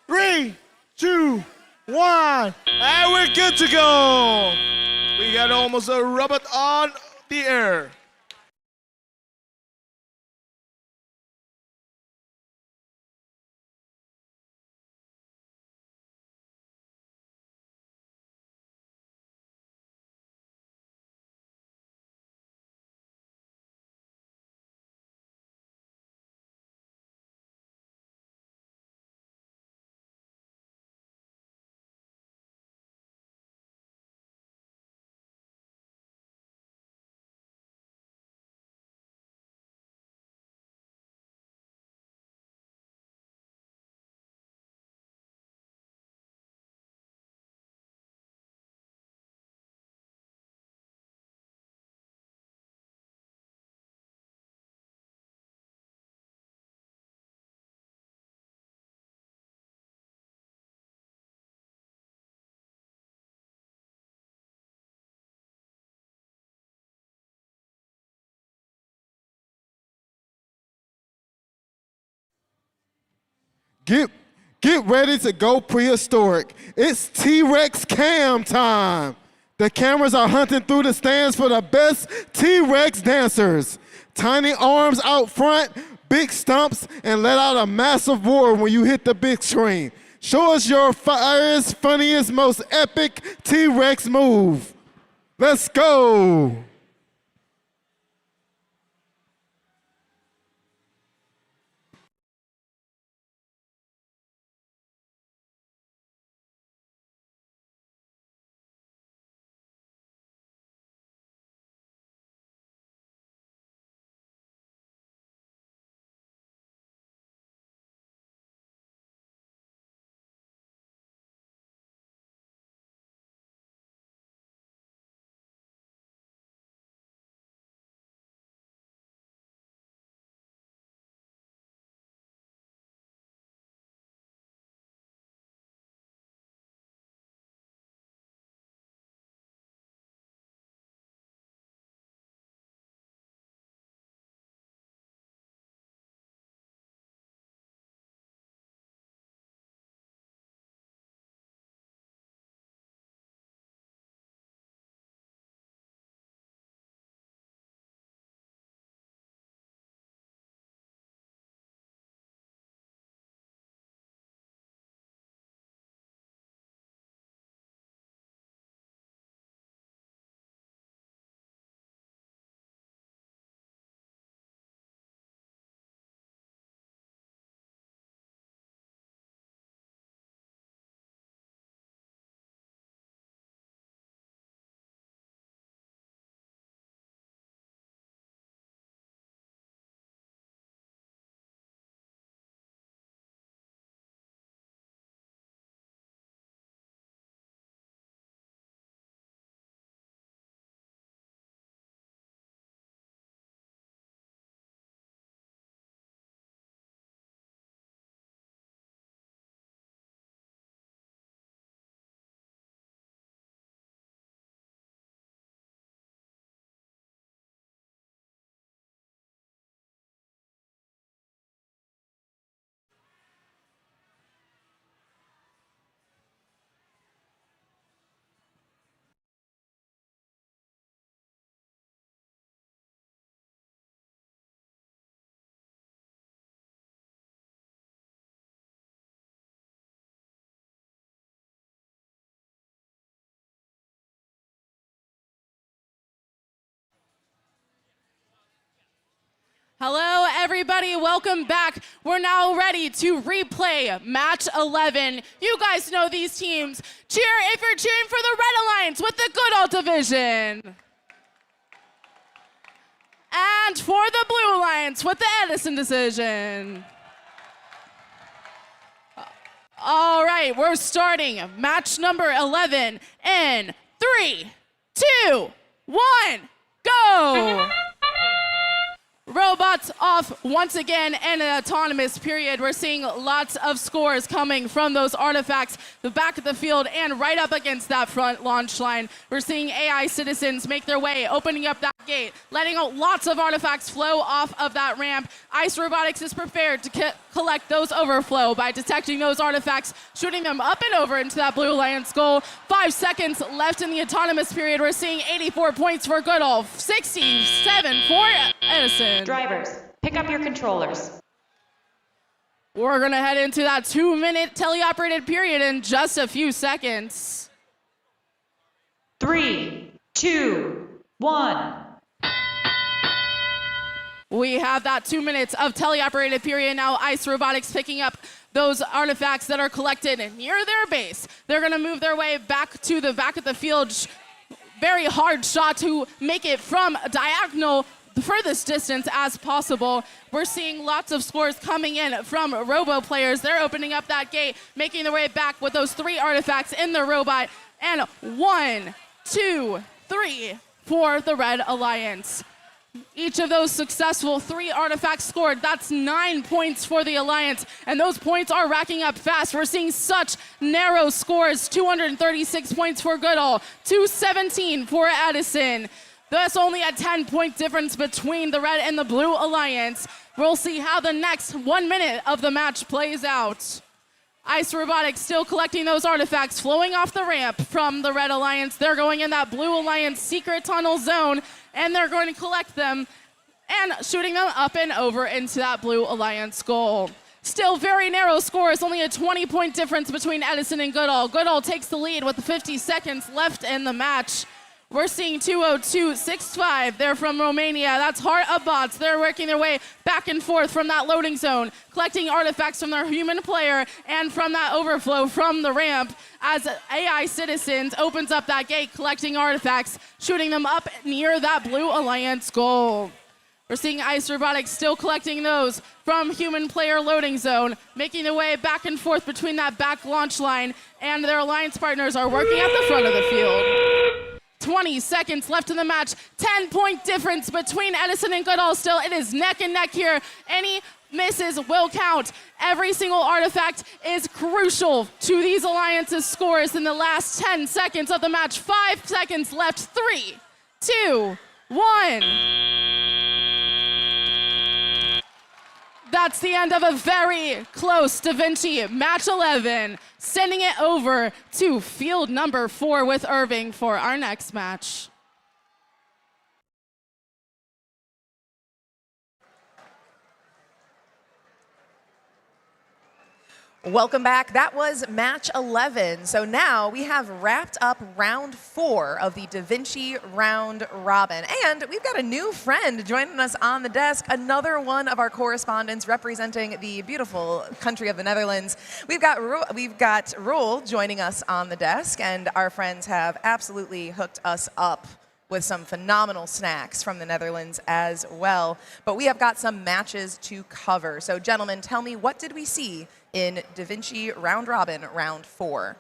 3, 2, 1, and we're good to go. We got almost a robot on the air. Get ready to go prehistoric. It's T-Rex cam time. The cameras are hunting through the stands for the best T-Rex dancers. Tiny arms out front, big stumps, and let out a massive roar when you hit the big screen. Show us your fires, funniest, most epic T-Rex move. Let's go. Hello, everybody. Welcome back. We're now ready to replay match 11. You guys know these teams. Cheer if you're cheering for the Red Alliance with the Goodall division. And for the Blue Alliance with the Edison division. All right, we're starting match number 11 in 3, 2, 1, go! Robots off once again in an autonomous period. We're seeing lots of scores coming from those artifacts, the back of the field, and right up against that front launch line. We're seeing AI citizens make their way, opening up that gate, letting out lots of artifacts flow off of that ramp. Ice Robotics is prepared to collect those overflow by detecting those artifacts, shooting them up and over into that Blue Alliance goal. 5 seconds left in the autonomous period. We're seeing 84 points for Goodall, 67 for Edison. Drivers, pick up your controllers. We're going to head into that 2-minute teleoperated period in just a few seconds. 3, 2, 1. We have that 2 minutes of teleoperated period now. Ice Robotics picking up those artifacts that are collected near their base. They're going to move their way back to the back of the field. Very hard shot to make it from diagonal the furthest distance as possible. We're seeing lots of scores coming in from Robo players. They're opening up that gate, making their way back with those 3 artifacts in the robot. And 1, 2, 3 for the Red Alliance. Each of those successful 3 artifacts scored, that's 9 points for the Alliance, and those points are racking up fast. We're seeing such narrow scores, 236 points for Goodall, 217 for Edison. That's only a 10-point difference between the Red and the Blue Alliance. We'll see how the next 1 minute of the match plays out. Ice Robotics still collecting those artifacts, flowing off the ramp from the Red Alliance. They're going in that Blue Alliance secret tunnel zone, and they're going to collect them and shooting them up and over into that Blue Alliance goal. Still very narrow scores, only a 20-point difference between Edison and Goodall. Goodall takes the lead with 50 seconds left in the match. We're seeing 202.65. They're from Romania. That's Heart of Bots. They're working their way back and forth from that loading zone, collecting artifacts from their human player and from that overflow from the ramp as AI Citizens opens up that gate, collecting artifacts, shooting them up near that Blue Alliance goal. We're seeing Ice Robotics still collecting those from human player loading zone, making their way back and forth between that back launch line, and their alliance partners are working at the front of the field. 20 seconds left in the match. 10-point difference between Edison and Goodall still. It is neck and neck here. Any misses will count. Every single artifact is crucial to these alliances' scores in the last 10 seconds of the match. 5 seconds left. 3, 2, 1. That's the end of a very close Da Vinci match 11, sending it over to field number 4 with Irving for our next match. Welcome back. That was match 11. So now we have wrapped up round 4 of the Da Vinci round robin. And we've got a new friend joining us on the desk, another one of our correspondents representing the beautiful country of the Netherlands. We've got Roel joining us on the desk, and our friends have absolutely hooked us up with some phenomenal snacks from the Netherlands as well. But we have got some matches to cover. So gentlemen, tell me, what did we see in Da Vinci round robin round 4?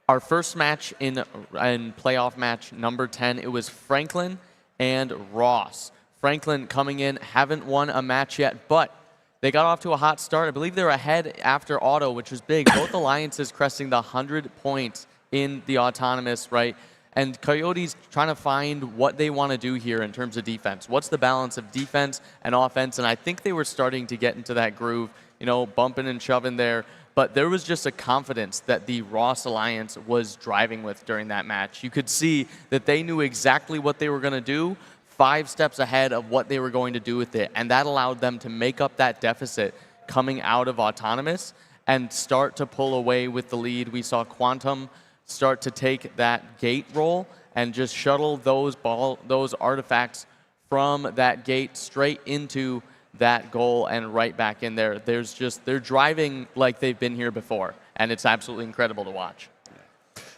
Our first match in playoff match number 10, it was Franklin and Ross. Franklin coming in, haven't won a match yet, but they got off to a hot start. I believe they're ahead after auto, which was big. Both alliances cresting the 100 points in the autonomous, right? And Coyote's trying to find what they want to do here in terms of defense. What's the balance of defense and offense? And I think they were starting to get into that groove, you know, bumping and shoving there. But there was just a confidence that the Ross Alliance was driving with during that match. You could see that they knew exactly what they were going to do, 5 steps ahead of what they were going to do with it. And that allowed them to make up that deficit coming out of autonomous and start to pull away with the lead. We saw Quantum start to take that gate roll and just shuttle those artifacts from that gate straight into that goal and right back in there. They're driving like they've been here before, and it's absolutely incredible to watch.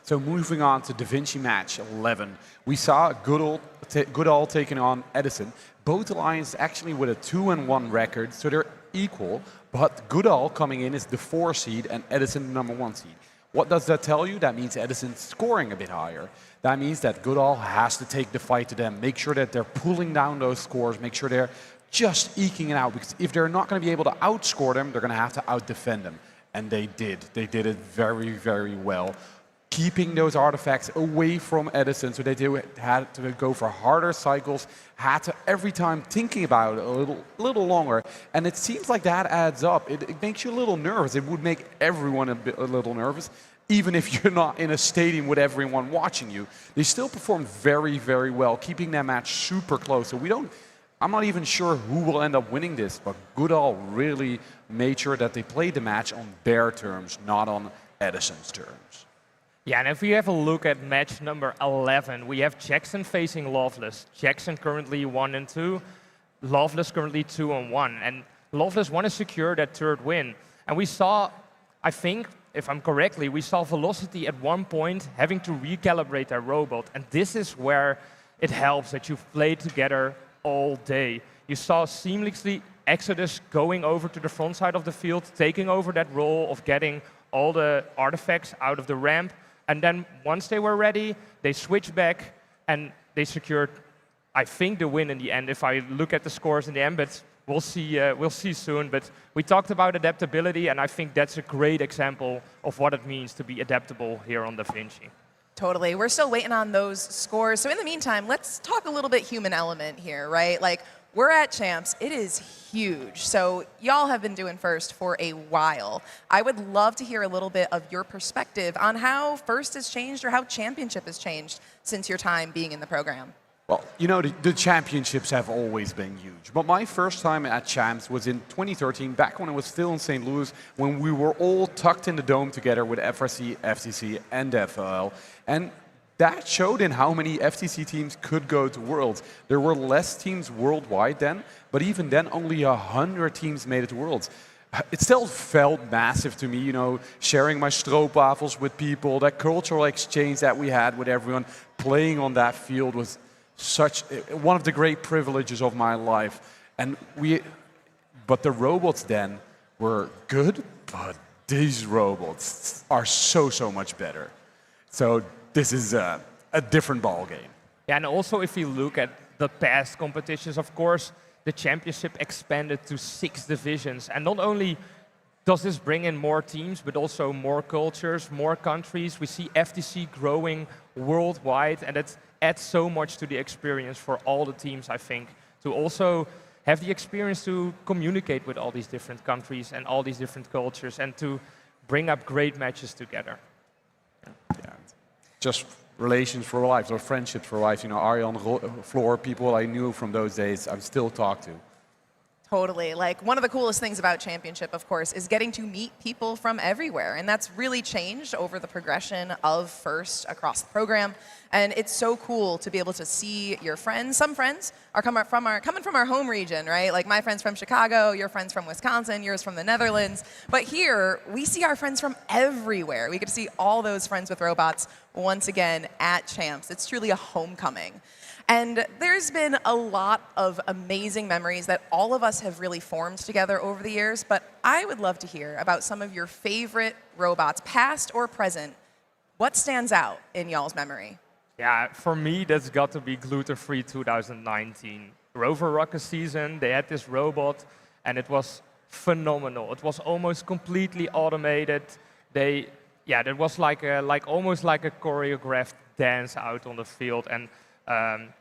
So moving on to Da Vinci match 11, we saw Goodall taking on Edison. Both alliances actually with a 2-1 record, so they're equal, but Goodall coming in is the 4 seed and Edison the number 1 seed. What does that tell you? That means Edison's scoring a bit higher. That means that Goodall has to take the fight to them, make sure that they're pulling down those scores, make sure they're just eking it out, because if they're not going to be able to outscore them, they're going to have to out-defend them. And they did. They did it very, very well, keeping those artifacts away from Edison, so they had to go for harder cycles, had to every time thinking about it a little longer. And it seems like that adds up. It makes you a little nervous. It would make everyone a little nervous, even if you're not in a stadium with everyone watching you. They still performed very, very well, keeping that match super close. So I'm not even sure who will end up winning this, but Goodall really made sure that they played the match on their terms, not on Edison's terms. Yeah, and if we have a look at match number 11, we have Jackson facing Loveless. Jackson currently 1-2, Loveless currently 2-1. And Loveless want to secure that third win. And we saw, I think, if I'm correctly, we saw Velocity at one point having to recalibrate their robot. And this is where it helps that you've played together all day. You saw seamlessly Exodus going over to the front side of the field, taking over that role of getting all the artifacts out of the ramp. And then once they were ready, they switched back and they secured, I think, the win in the end. If I look at the scores in the end, but we'll see soon. But we talked about adaptability, and I think that's a great example of what it means to be adaptable here on Da Vinci. Totally. We're still waiting on those scores. So in the meantime, let's talk a little bit human element here, right? Like, we're at Champs. It is huge. So y'all have been doing First for a while. I would love to hear a little bit of your perspective on how First has changed or how Championship has changed since your time being in the program. Well, you know, the championships have always been huge. But my first time at Champs was in 2013, back when I was still in St. Louis, when we were all tucked in the dome together with FRC, FTC, and FLL. And that showed in how many FTC teams could go to Worlds. There were less teams worldwide then, but even then only 100 teams made it to Worlds. It still felt massive to me, you know, sharing my stroopwafels with people, that cultural exchange that we had with everyone, playing on that field was one of the great privileges of my life. But the robots then were good, but these robots are so much better. So this is a different ball game. Yeah, and also if you look at the past competitions, of course, the championship expanded to 6 divisions. And not only does this bring in more teams, but also more cultures, more countries. We see FTC growing worldwide, and it adds so much to the experience for all the teams, I think, to also have the experience to communicate with all these different countries and all these different cultures and to bring up great matches together. Yeah. Just relations for life, or friendships for life. You know, Arjan, Floor, people I knew from those days, I still talk to. Totally. Like, one of the coolest things about Championship, of course, is getting to meet people from everywhere. And that's really changed over the progression of First across the program. And it's so cool to be able to see your friends. Some friends are coming from our home region, right? Like, my friend's from Chicago, your friend's from Wisconsin, yours from the Netherlands. But here, we see our friends from everywhere. We get to see all those friends with robots once again at Champs. It's truly a homecoming. And there's been a lot of amazing memories that all of us have really formed together over the years, but I would love to hear about some of your favorite robots, past or present. What stands out in y'all's memory? Yeah, for me, that's got to be Gluten-Free 2019. Rover Rocket season, they had this robot, and it was phenomenal. It was almost completely automated. That was almost like a choreographed dance out on the field, and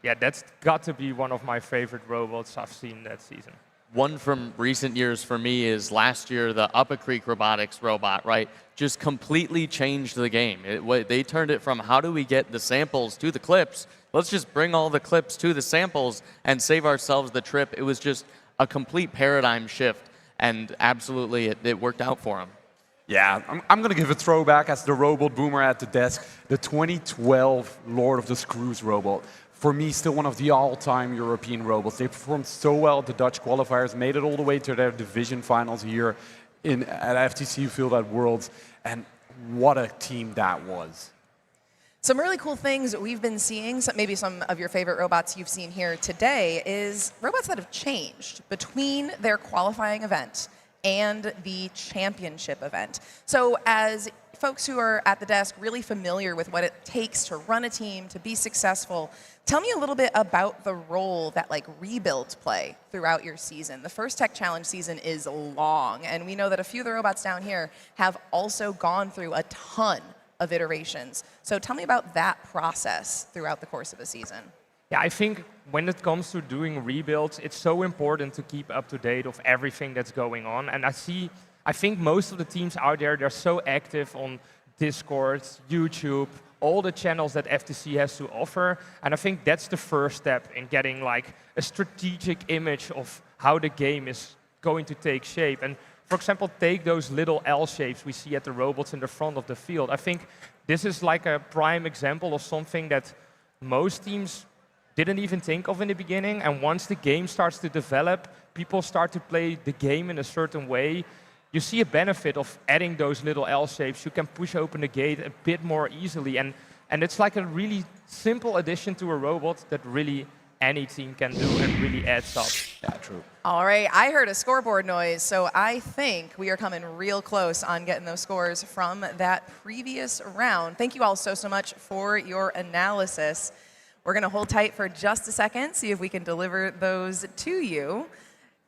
yeah, that's got to be one of my favorite robots I've seen that season. One from recent years for me is last year, the Upper Creek Robotics robot, right? Just completely changed the game. They turned it from how do we get the samples to the clips? Let's just bring all the clips to the samples and save ourselves the trip. It was just a complete paradigm shift, and absolutely it worked out for them. Yeah, I'm going to give a throwback as the robot boomer at the desk. The 2012 Lord of the Screws robot. for me, still one of the all-time European robots. They performed so well at the Dutch qualifiers, made it all the way to their division finals here at FTC Field at Worlds, and what a team that was. Some really cool things we've been seeing, maybe some of your favorite robots you've seen here today, is robots that have changed between their qualifying event and the championship event. So as folks who are at the desk really familiar with what it takes to run a team, to be successful, tell me a little bit about the role that like rebuilds play throughout your season. The first Tech Challenge season is long, and we know that a few of the robots down here have also gone through a ton of iterations. So tell me about that process throughout the course of a season. Yeah, I think when it comes to doing rebuilds, it's so important to keep up to date of everything that's going on. And I think most of the teams out there, they're so active on Discord, YouTube, all the channels that FTC has to offer. And I think that's the first step in getting like a strategic image of how the game is going to take shape. And for example, take those little L shapes we see at the robots in the front of the field. I think this is like a prime example of something that most teams didn't even think of in the beginning. And once the game starts to develop, people start to play the game in a certain way. You see a benefit of adding those little L shapes. You can push open the gate a bit more easily. And it's like a really simple addition to a robot that really any team can do and really adds up. Yeah, true. All right, I heard a scoreboard noise, so I think we are coming real close on getting those scores from that previous round. Thank you all so much for your analysis. We're going to hold tight for just a second, see if we can deliver those to you.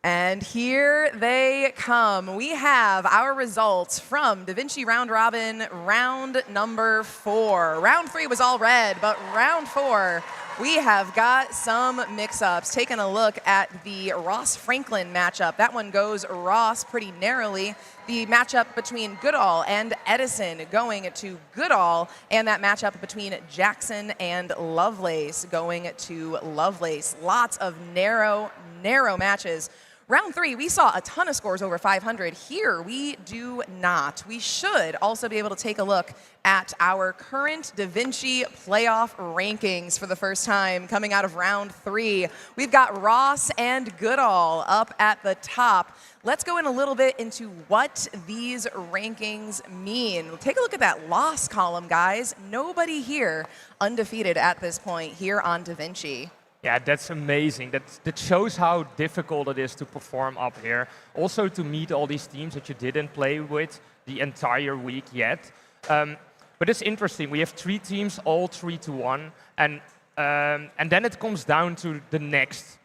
And here they come. We have our results from DaVinci Round Robin, round number 4. Round 3 was all red, but round 4, we have got some mix-ups. Taking a look at the Ross-Franklin matchup. That one goes Ross pretty narrowly. The matchup between Goodall and Edison going to Goodall, and that matchup between Jackson and Lovelace going to Lovelace. Lots of narrow matches. Round 3, we saw a ton of scores over 500. Here, we do not. We should also be able to take a look at our current DaVinci playoff rankings for the first time coming out of round 3. We've got Ross and Goodall up at the top. Let's go in a little bit into what these rankings mean. Take a look at that loss column, guys. Nobody here undefeated at this point here on DaVinci. Yeah, that's amazing. That shows how difficult it is to perform up here. Also to meet all these teams that you didn't play with the entire week yet. But it's interesting. We have 3 teams, all 3-1. And then it comes down to the next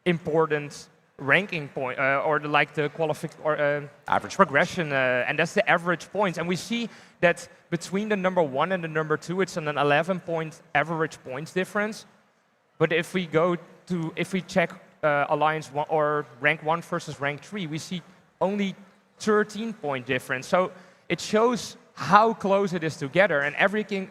important ranking point, or the average progression, and that's the average points. And we see that between the number 1 and the number 2, it's an 11-point average points difference. But if we check Alliance 1 or rank 1 versus rank 3, we see only 13-point difference. So it shows how close it is together, and everything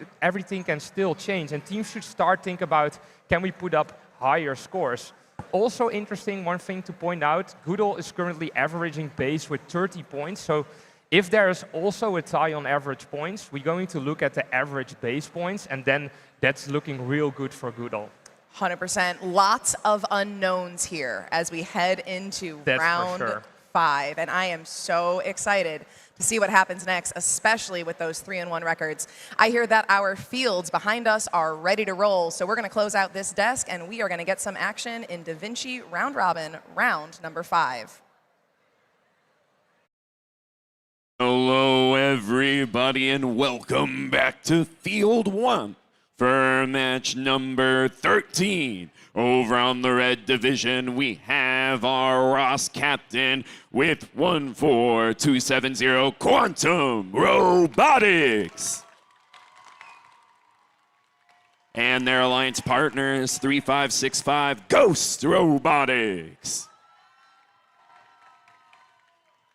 can still change. And teams should start think about, can we put up higher scores? Also interesting, one thing to point out, Goodall is currently averaging base with 30 points. So if there is also a tie on average points, we're going to look at the average base points, and then that's looking real good for Goodall. 100%. Lots of unknowns here as we head into round 5. And I am so excited to see what happens next, especially with those 3-1 records. I hear that our fields behind us are ready to roll. So we're going to close out this desk, and we are going to get some action in DaVinci Round Robin, round number 5. Hello, everybody, and welcome back to Field 1. For match number 13, over on the red division, we have our Ross captain with 14270 Quantum Robotics. And their alliance partners, 3565 Ghost Robotics.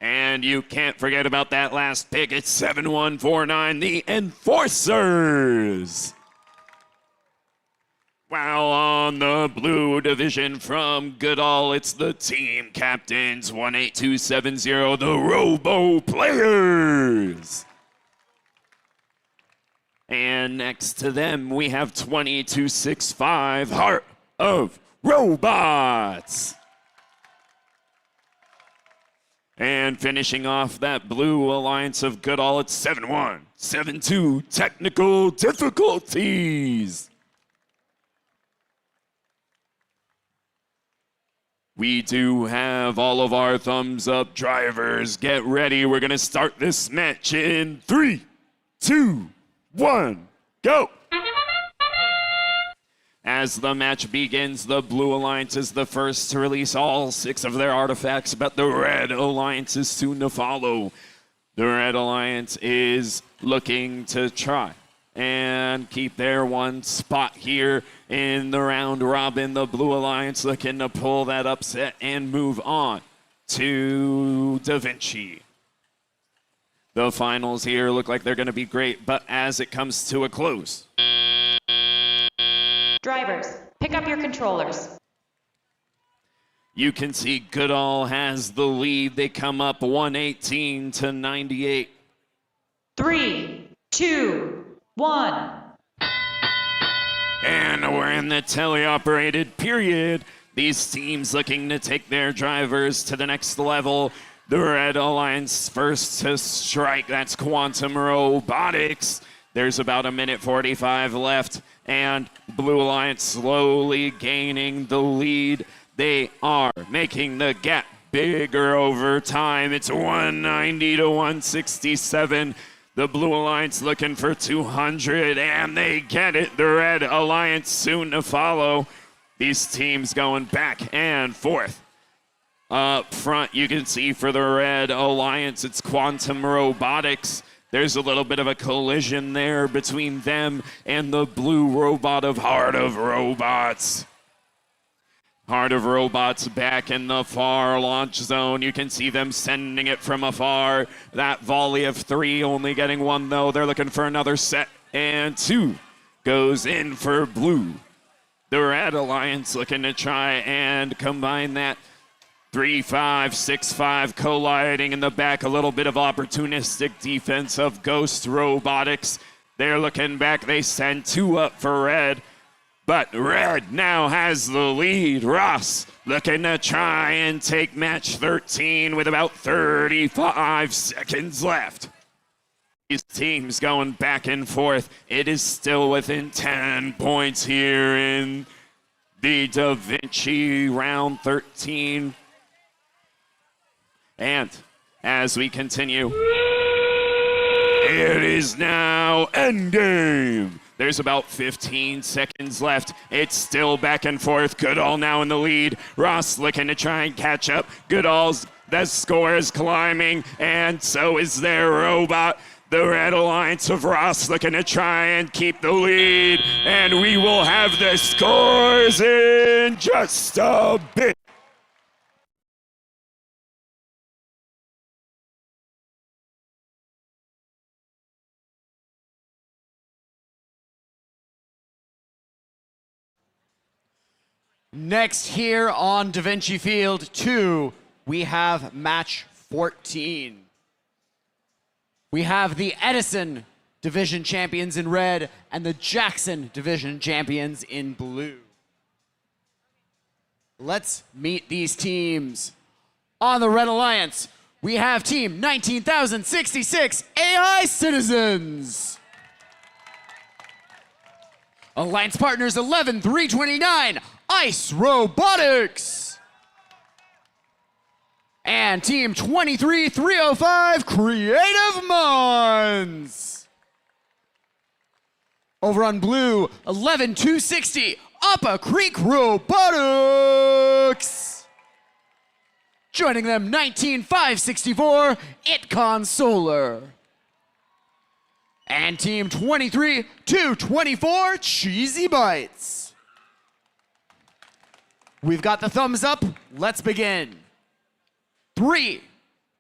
And you can't forget about that last pick, it's 7149, the Enforcers. While on the blue division from Goodall, it's the team captains, 18270, the Robo Players. And next to them, we have 2265 Heart of Robots. And finishing off that blue alliance of Goodall, it's 7-1, 7-2 technical difficulties. We do have all of our thumbs up drivers. Get ready. We're going to start this match in 3, 2, 1, go. As the match begins, the Blue Alliance is the first to release all 6 of their artifacts, but the Red Alliance is soon to follow. The Red Alliance is looking to try and keep their one spot here in the round robin. The Blue Alliance looking to pull that upset and move on to Da Vinci. The finals here look like they're going to be great, but as it comes to a close, Drivers, pick up your controllers. you can see Goodall has the lead. They come up 118 to 98. 3, 2, 1. And we're in the teleoperated period. These teams looking to take their drivers to the next level. The Red Alliance first to strike. That's Quantum Robotics. There's about 1:45 left, and Blue Alliance slowly gaining the lead. They are making the gap bigger over time. It's 190 to 167. The Blue Alliance looking for 200, and they get it. The Red Alliance soon to follow. These teams going back and forth. Up front, you can see for the Red Alliance, it's Quantum Robotics. There's a little bit of a collision there between them and the blue robot of Heart of Robots. Heart of Robots back in the far launch zone. You can see them sending it from afar. That volley of 3, only getting 1 though. They're looking for another set, and 2 goes in for blue. The Red Alliance looking to try and combine that. 3-5, 6-5 colliding in the back. A little bit of opportunistic defense of Ghost Robotics. They're looking back. They send 2 up for Red. But Red now has the lead. Ross looking to try and take match 13 with about 35 seconds left. These teams going back and forth. It is still within 10 points here in the Da Vinci round 13. And as we continue, it is now endgame. There's about 15 seconds left. It's still back and forth. Goodall now in the lead. Ross looking to try and catch up. Goodall's, the score is climbing, and so is their robot. The Red Alliance of Ross looking to try and keep the lead. And we will have the scores in just a bit. Next here on Da Vinci Field 2, we have match 14. We have the Edison Division champions in red and the Jackson Division champions in blue. Let's meet these teams. On the Red Alliance, we have team 19,066 AI Citizens. Alliance partners 11,329 Ice Robotics. And team 23,305 Creative Minds. Over on blue, 11,260 Upper Creek Robotics. Joining them, 19,564 Itcon Solar. And team 23,224 Cheesy Bites. We've got the thumbs up. Let's begin. 3,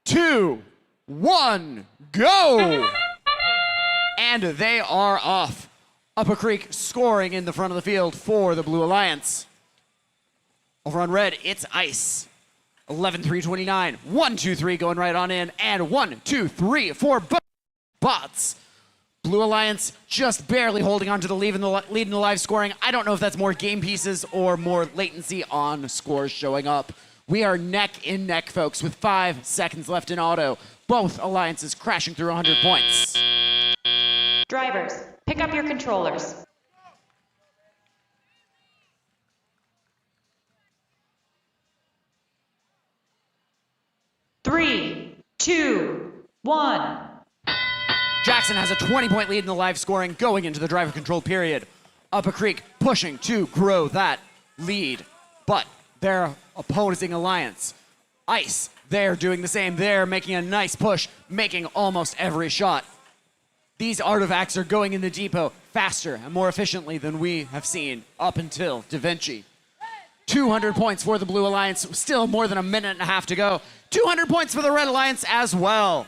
2, 1, go! And they are off. Upper Creek scoring in the front of the field for the Blue Alliance. Over on red, it's Ice. 11,329. 1, 2, 3 going right on in. And 1, 2, 3, 4 bots. Blue Alliance just barely holding on to the lead in the live scoring. I don't know if that's more game pieces or more latency on scores showing up. We are neck in neck, folks, with 5 seconds left in auto. Both alliances crashing through 100 points. Drivers, pick up your controllers. Three, two, one. Jackson has a 20-point lead in the live scoring going into the driver control period. Upper Creek pushing to grow that lead, but their opposing alliance, Ice, they're doing the same. They're making a nice push, making almost every shot. These artifacts are going in the depot faster and more efficiently than we have seen up until Da Vinci. 200 points for the Blue Alliance, still more than a minute and a half to go. 200 points for the Red Alliance as well.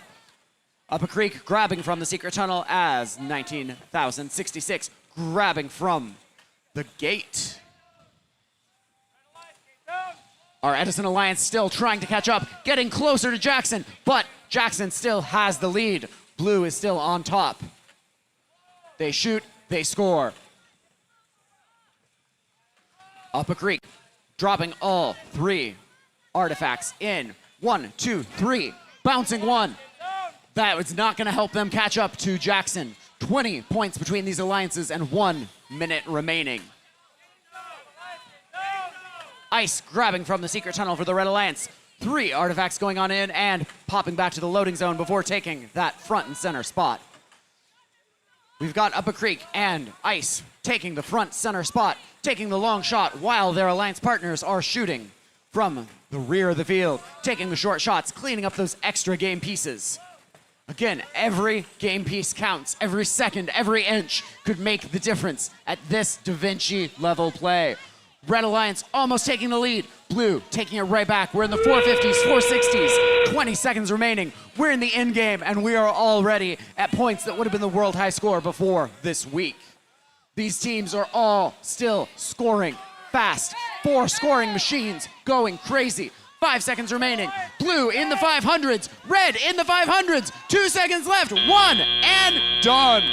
Upper Creek grabbing from the secret tunnel as 19,066 grabbing from the gate. Our Edison Alliance still trying to catch up, getting closer to Jackson, but Jackson still has the lead. Blue is still on top. They shoot, they score. Upper Creek dropping all 3 artifacts in. 1, 2, 3, bouncing 1. That was not going to help them catch up to Jackson. 20 points between these alliances and 1 minute remaining. Ice grabbing from the secret tunnel for the Red Alliance. 3 artifacts going on in and popping back to the loading zone before taking that front and center spot. We've got Upper Creek and Ice taking the front center spot, taking the long shot while their alliance partners are shooting from the rear of the field, taking the short shots, cleaning up those extra game pieces. Again, every game piece counts. Every second, every inch could make the difference at this Da Vinci level play. Red Alliance almost taking the lead. Blue taking it right back. We're in the 450s, 460s. 20 seconds remaining. We're in the end game, and we are already at points that would have been the world high score before this week. These teams are all still scoring fast. 4 scoring machines going crazy. 5 seconds remaining. Blue in the 500s. Red in the 500s. 2 seconds left. 1 and done.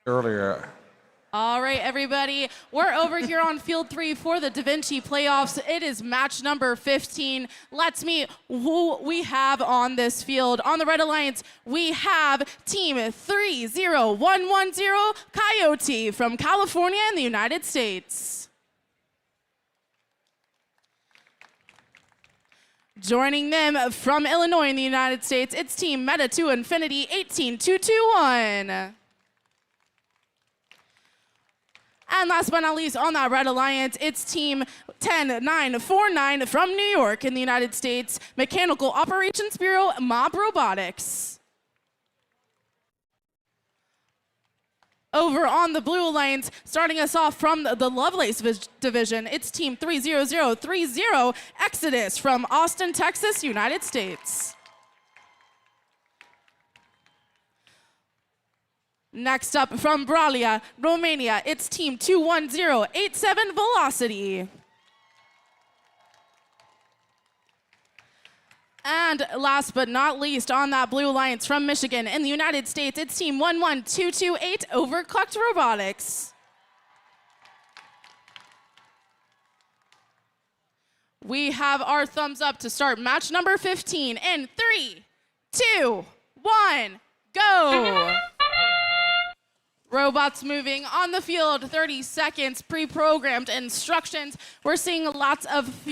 Earlier. All right, everybody. We're over here on Field 3 for the Da Vinci playoffs. It is match number 15. Let's meet who we have on this field. On the Red Alliance, we have Team 30110 Coyote from California in the United States. Joining them from Illinois in the United States, it's Team Meta to Infinity 18221. And last but not least, on that Red Alliance, it's Team 10949 from New York in the United States, Mechanical Operations Bureau, Mob Robotics. Over on the Blue Alliance, starting us off from the Lovelace division, it's Team 30030 Exodus from Austin, Texas, United States. Next up from Bralia, Romania, it's Team 21087 Velocity. And last but not least, on that Blue Alliance from Michigan in the United States, it's Team 11228 Overclocked Robotics. We have our thumbs up to start match number 15 in 3, 2, 1, go! Robots moving on the field, 30 seconds, pre-programmed instructions. We're seeing lots of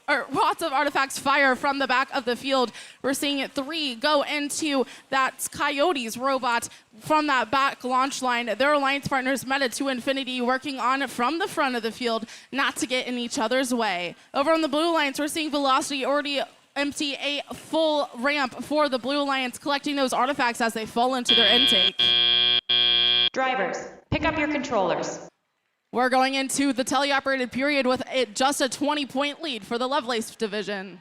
artifacts fire from the back of the field. We're seeing 3 go into that Coyote's robot from that back launch line. Their alliance partners Meta to Infinity working on it from the front of the field, not to get in each other's way. Over on the Blue Alliance, we're seeing Velocity already empty a full ramp for the Blue Alliance, collecting those artifacts as they fall into their intake. Drivers, pick up your controllers. We're going into the teleoperated period with just a 20-point lead for the Lovelace division.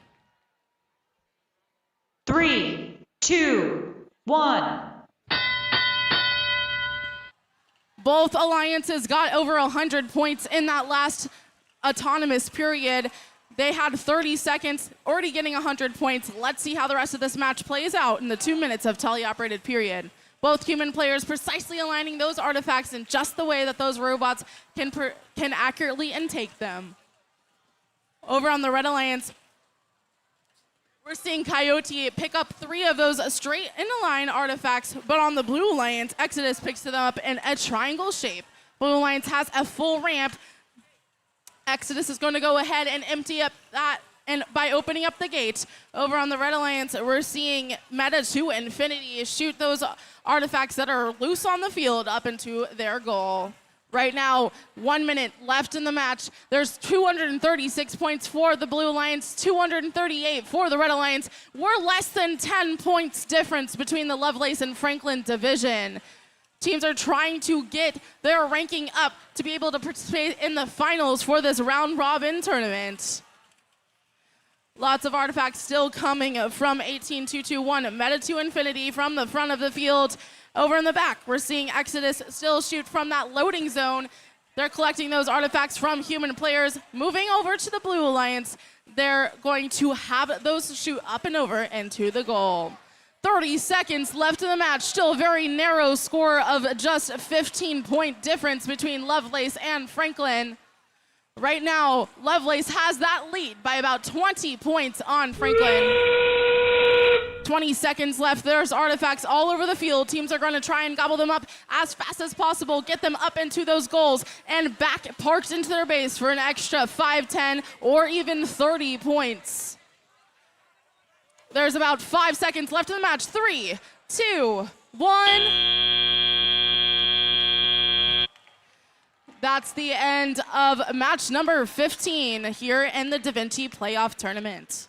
3, 2, 1. Both alliances got over 100 points in that last autonomous period. They had 30 seconds, already getting 100 points. Let's see how the rest of this match plays out in the 2 minutes of teleoperated period. Both human players precisely aligning those artifacts in just the way that those robots can accurately intake them. Over on the Red Alliance, we're seeing Coyote pick up 3 of those straight in a line artifacts, but on the Blue Alliance, Exodus picks them up in a triangle shape. Blue Alliance has a full ramp. Exodus is going to go ahead and empty up that, and by opening up the gate. Over on the Red Alliance, we're seeing Meta to Infinity shoot those artifacts that are loose on the field up into their goal. Right now, 1 minute left in the match. There's 236 points for the Blue Alliance, 238 for the Red Alliance. We're less than 10 points difference between the Lovelace and Franklin division. Teams are trying to get their ranking up to be able to participate in the finals for this round robin tournament. Lots of artifacts still coming from 18221. Meta to Infinity from the front of the field. Over in the back, we're seeing Exodus still shoot from that loading zone. They're collecting those artifacts from human players. Moving over to the Blue Alliance, they're going to have those shoot up and over into the goal. 30 seconds left in the match. Still a very narrow score of just 15-point difference between Lovelace and Franklin. Right now, Lovelace has that lead by about 20 points on Franklin. 20 seconds left. There's artifacts all over the field. Teams are going to try and gobble them up as fast as possible, get them up into those goals, and back parked into their base for an extra 5, 10, or even 30 points. There's about 5 seconds left in the match. 3, 2, 1. That's the end of match number 15 here in the Da Vinci Playoff Tournament.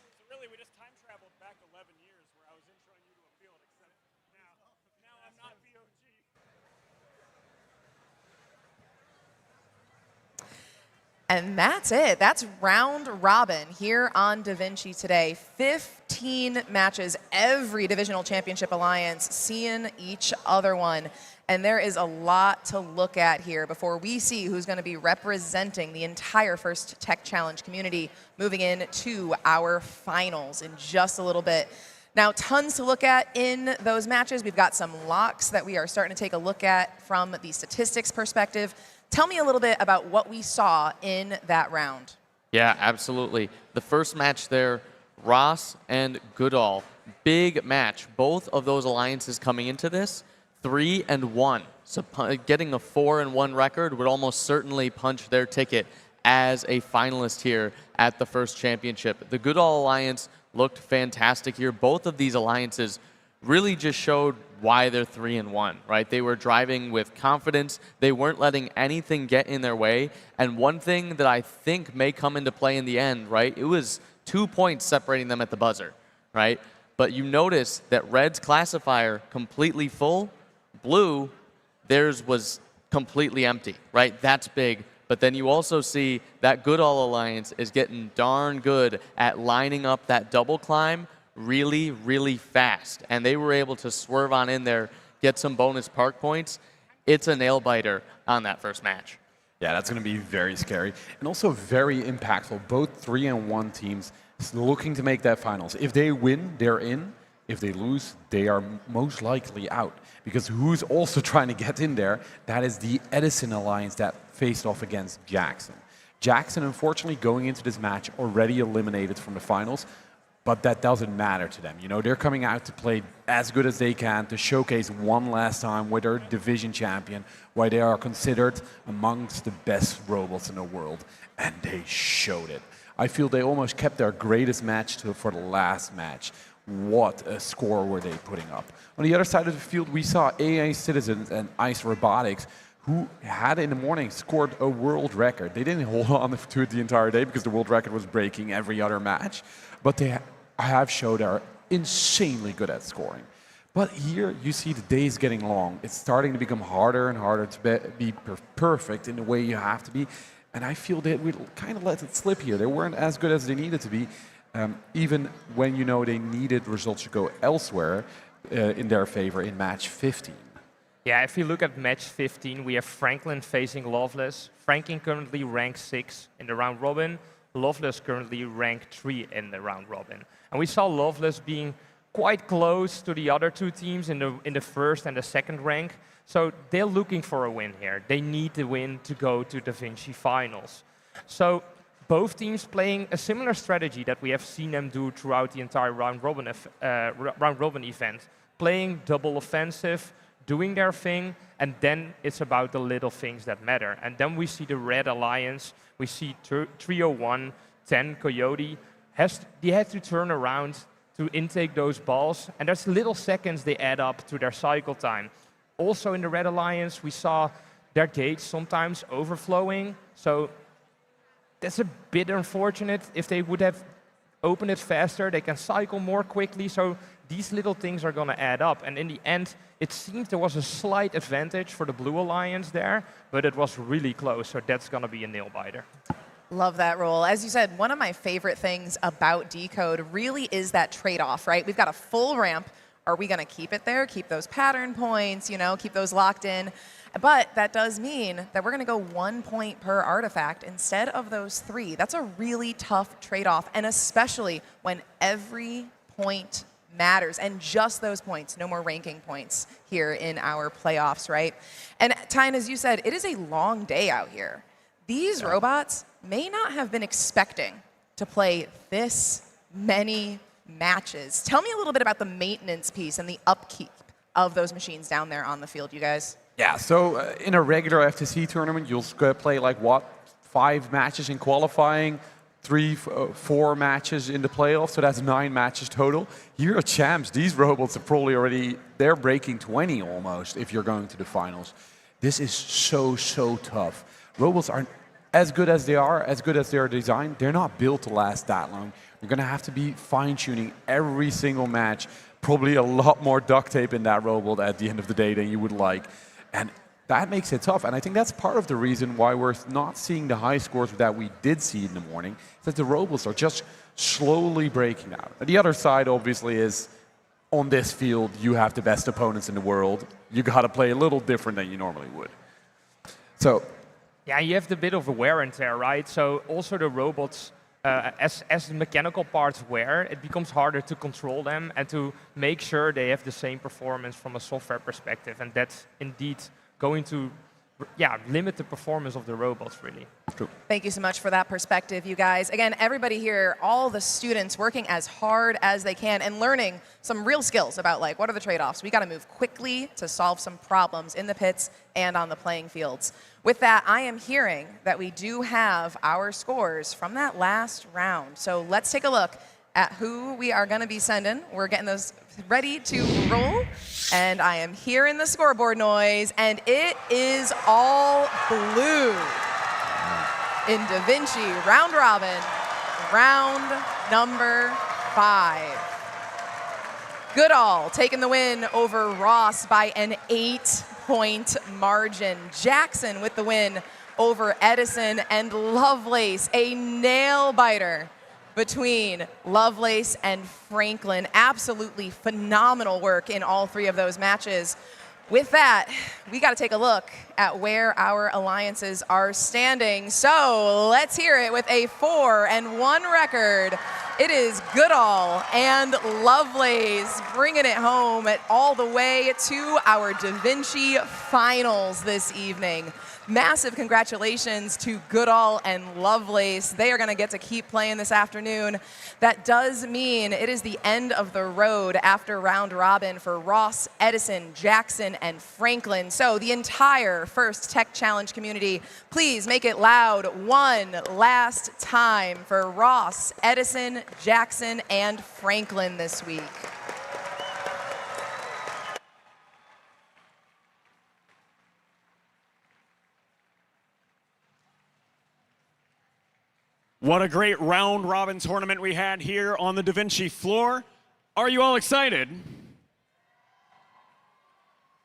And that's it. That's round robin here on Da Vinci today. 15 matches, every divisional championship alliance seeing each other one. And there is a lot to look at here before we see who's going to be representing the entire First Tech Challenge community moving into our finals in just a little bit. Now, tons to look at in those matches. We've got some locks that we are starting to take a look at from the statistics perspective. Tell me a little bit about what we saw in that round. Yeah, absolutely. The first match there, Ross and Goodall. Big match. Both of those alliances coming into this, 3-1. So getting a 4-1 record would almost certainly punch their ticket as a finalist here at the first championship. The Goodall Alliance looked fantastic here. Both of these alliances really just showed why they're 3-1, right? They were driving with confidence. They weren't letting anything get in their way. And one thing that I think may come into play in the end, right? It was 2 points separating them at the buzzer, right? But you notice that Red's classifier completely full. Blue, theirs was completely empty, right? That's big. But then you also see that Goodall Alliance is getting darn good at lining up that double climb really, really fast. And they were able to swerve on in there, get some bonus park points. It's a nail-biter on that first match. Yeah, that's going to be very scary. And also very impactful. Both 3-1 teams looking to make that finals. If they win, they're in. If they lose, they are most likely out. Because who's also trying to get in there? That is the Edison Alliance that faced off against Jackson. Jackson, unfortunately, going into this match, already eliminated from the finals. But that doesn't matter to them. You know, they're coming out to play as good as they can, to showcase one last time with their division champion, why they are considered amongst the best robots in the world. And they showed it. I feel they almost kept their greatest match for the last match. What a score were they putting up. On the other side of the field, we saw AA Citizens and Ice Robotics, who had in the morning scored a world record. They didn't hold on to it the entire day because the world record was breaking every other match. But they have showed they are insanely good at scoring. But here you see the days getting long. It's starting to become harder and harder to be perfect in the way you have to be. And I feel that we kind of let it slip here. They weren't as good as they needed to be, even when you know they needed results to go elsewhere in their favor in match 15. Yeah, if you look at match 15, we have Franklin facing Loveless. Franklin currently ranked 6 in the round robin. Loveless currently ranked 3 in the round robin. And we saw Loveless being quite close to the other two teams in the first and the second rank. So they're looking for a win here. They need the win to go to Da Vinci Finals. So both teams playing a similar strategy that we have seen them do throughout the entire round robin event. Playing double offensive, doing their thing, and then it's about the little things that matter. And then we see the Red Alliance. We see Trio 1, 10, Coyote. They had to turn around to intake those balls, and there's little seconds they add up to their cycle time. Also in the Red Alliance, we saw their gates sometimes overflowing, so that's a bit unfortunate. If they would have opened it faster, they can cycle more quickly, so these little things are going to add up. And in the end, it seems there was a slight advantage for the Blue Alliance there, but it was really close, so that's going to be a nail-biter. Love that roll. As you said, one of my favorite things about Decode really is that trade-off, right? We've got a full ramp. Are we going to keep it there, keep those pattern points, you know, keep those locked in? But that does mean that we're going to go 1 point per artifact instead of those 3. That's a really tough trade-off, and especially when every point matters, and just those points, no more ranking points here in our playoffs, right? And Tyne, as you said, it is a long day out here. These robots may not have been expecting to play this many matches. Tell me a little bit about the maintenance piece and the upkeep of those machines down there on the field, you guys. Yeah, so in a regular FTC tournament, you'll play like, what, 5 matches in qualifying, 3, 4 matches in the playoffs, so that's 9 matches total. Here at Champs, these robots are probably already, they're breaking 20 almost if you're going to the finals. This is so, so tough. Robots are as good as they are designed, they're not built to last that long. You're going to have to be fine-tuning every single match, probably a lot more duct tape in that robot at the end of the day than you would like. And that makes it tough. And I think that's part of the reason why we're not seeing the high scores that we did see in the morning, is that the robots are just slowly breaking out. And the other side, obviously, is on this field, you have the best opponents in the world. You got to play a little different than you normally would. So, yeah, you have the bit of wear and tear, right? So also the robots, as the mechanical parts wear, it becomes harder to control them and to make sure they have the same performance from a software perspective. And that's indeed going to limit the performance of the robots, really. True. Thank you so much for that perspective, you guys. Again, everybody here, all the students working as hard as they can and learning some real skills about, like, what are the trade-offs? We got to move quickly to solve some problems in the pits and on the playing fields. With that, I am hearing that we do have our scores from that last round. So let's take a look at who we are going to be sending. We're getting those ready to roll. And I am hearing the scoreboard noise, and it is all blue in Da Vinci round robin, round number 5. Goodall taking the win over Ross by an 8-point margin. Jackson with the win over Edison, and Lovelace, a nail-biter between Lovelace and Franklin. Absolutely phenomenal work in all 3 of those matches. With that, we got to take a look at where our alliances are standing. So let's hear it with a 4-1 record. It is Goodall and Lovelace bringing it home all the way to our Da Vinci finals this evening. Massive congratulations to Goodall and Lovelace. They are going to get to keep playing this afternoon. That does mean it is the end of the road after round robin for Ross, Edison, Jackson, and Franklin. So the entire First Tech Challenge community, please make it loud one last time for Ross, Edison, Jackson, and Franklin this week. What a great round robin tournament we had here on the Da Vinci floor. Are you all excited?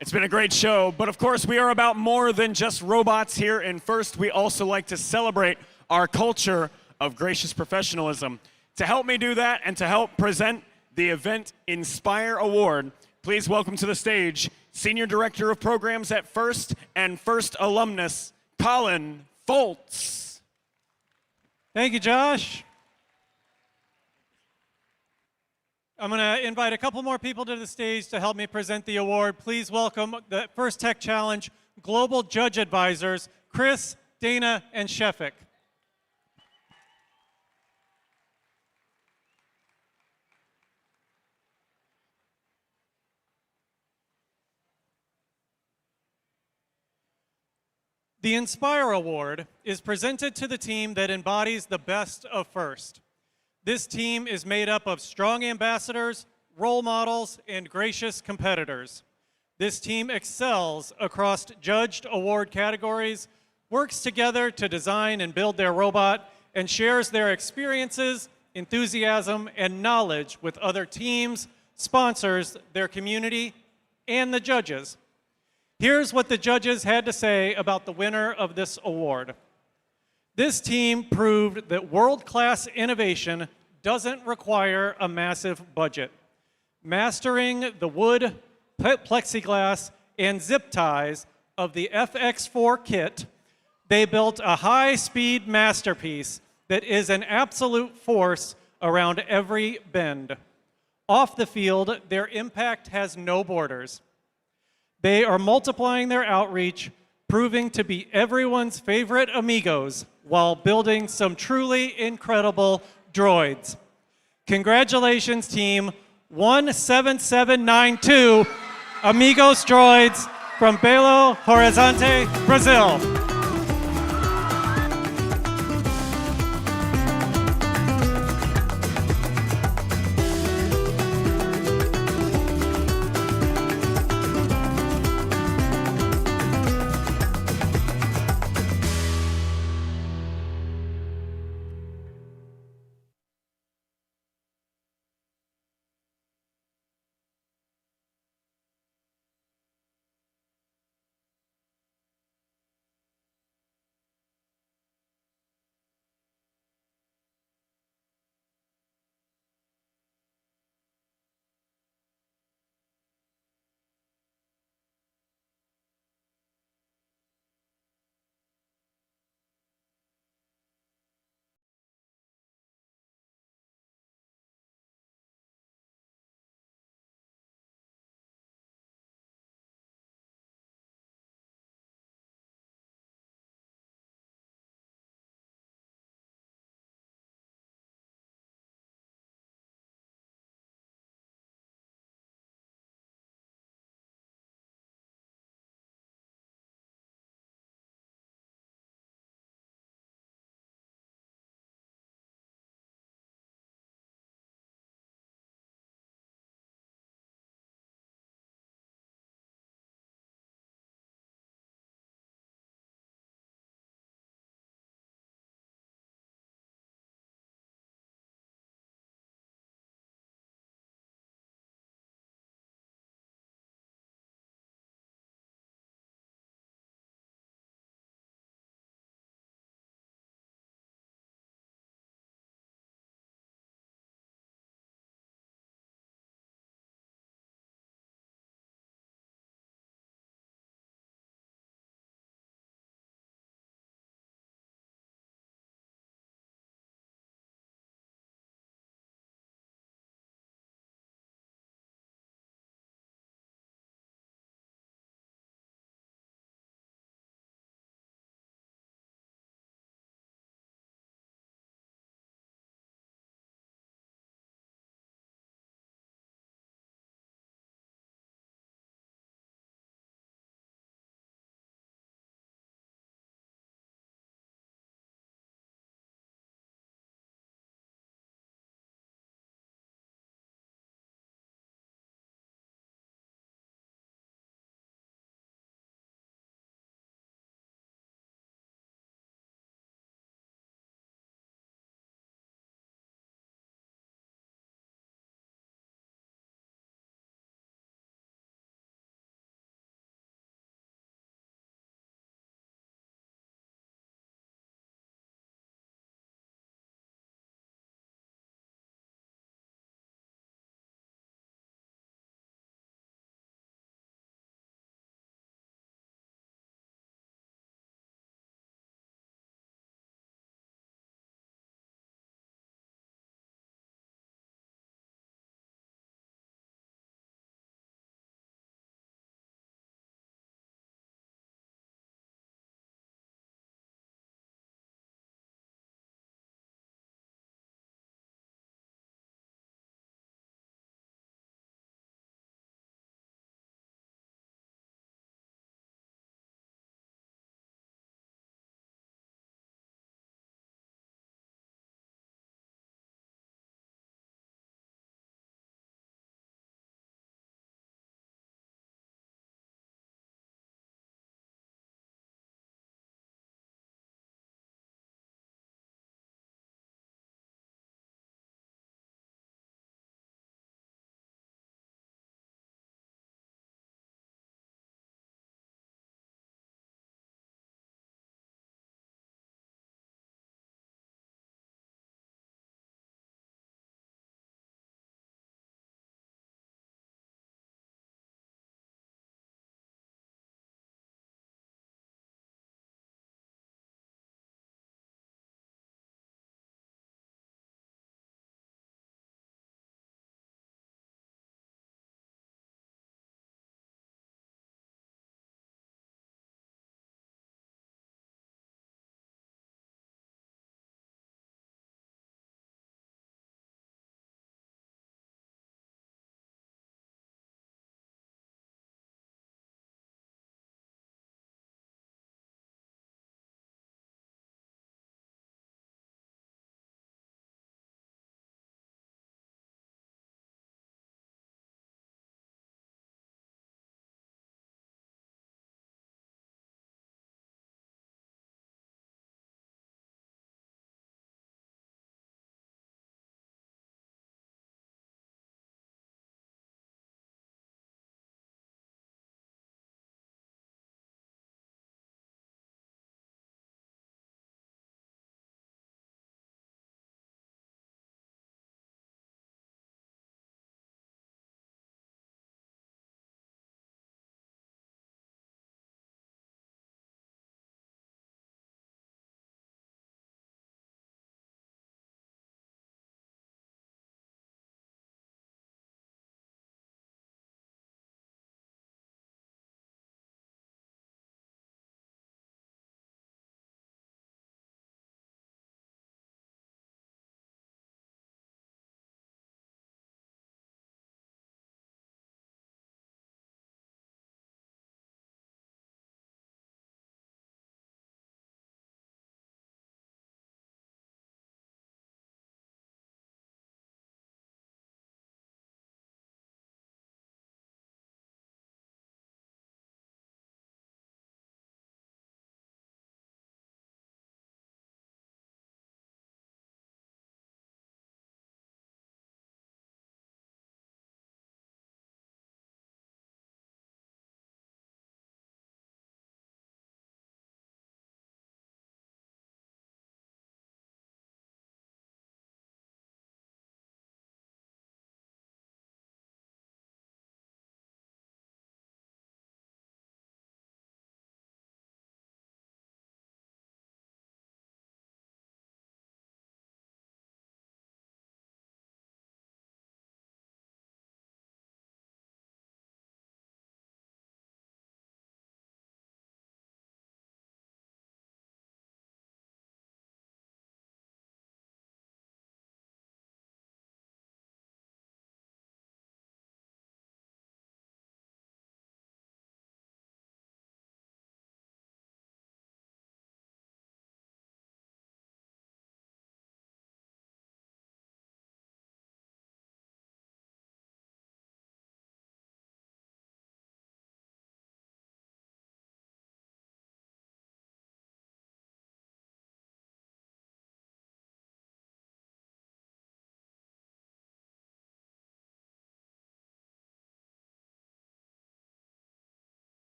It's been a great show, but of course we are about more than just robots here in First. We also like to celebrate our culture of gracious professionalism. To help me do that and to help present the Event Inspire Award, please welcome to the stage Senior Director of Programs at First and First alumnus, Colin Foltz. Thank you, Josh. I'm going to invite a couple more people to the stage to help me present the award. Please welcome the First Tech Challenge Global Judge Advisors, Chris, Dana, and Shefik. The Inspire Award is presented to the team that embodies the best of First. This team is made up of strong ambassadors, role models, and gracious competitors. This team excels across judged award categories, works together to design and build their robot, and shares their experiences, enthusiasm, and knowledge with other teams, sponsors, their community, and the judges. Here's what the judges had to say about the winner of this award. This team proved that world-class innovation doesn't require a massive budget. Mastering the wood, plexiglass, and zip ties of the FX4 kit, they built a high-speed masterpiece that is an absolute force around every bend. Off the field, their impact has no borders. They are multiplying their outreach, proving to be everyone's favorite amigos while building some truly incredible droids. Congratulations, team 17792, Amigos Droids from Belo Horizonte, Brazil.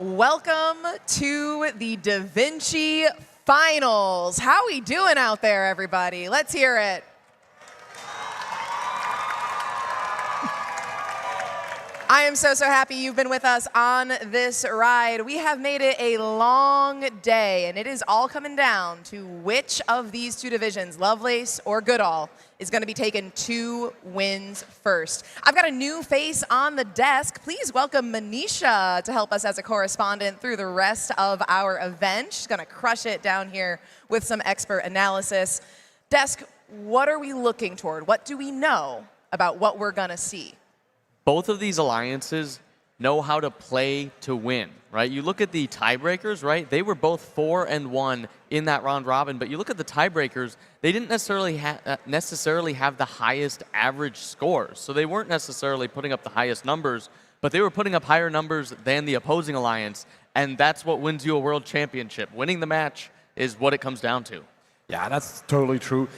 Welcome to the Da Vinci Finals. How we doing out there, everybody? Let's hear it. I am so happy you've been with us on this ride. We have made it a long day, and it is all coming down to which of these two divisions, Lovelace or Goodall, is going to be taking 2 wins first. I've got a new face on the desk. Please welcome Manisha to help us as a correspondent through the rest of our event. She's going to crush it down here with some expert analysis. Desk, what are we looking toward? What do we know about what we're going to see? Both of these alliances know how to play to win, right? You look at the tiebreakers, right? They were both 4-1 in that round robin, but you look at the tiebreakers, they didn't necessarily have the highest average scores. So they weren't necessarily putting up the highest numbers, but they were putting up higher numbers than the opposing alliance, and that's what wins you a world championship. Winning the match is what it comes down to. Yeah, that's totally true.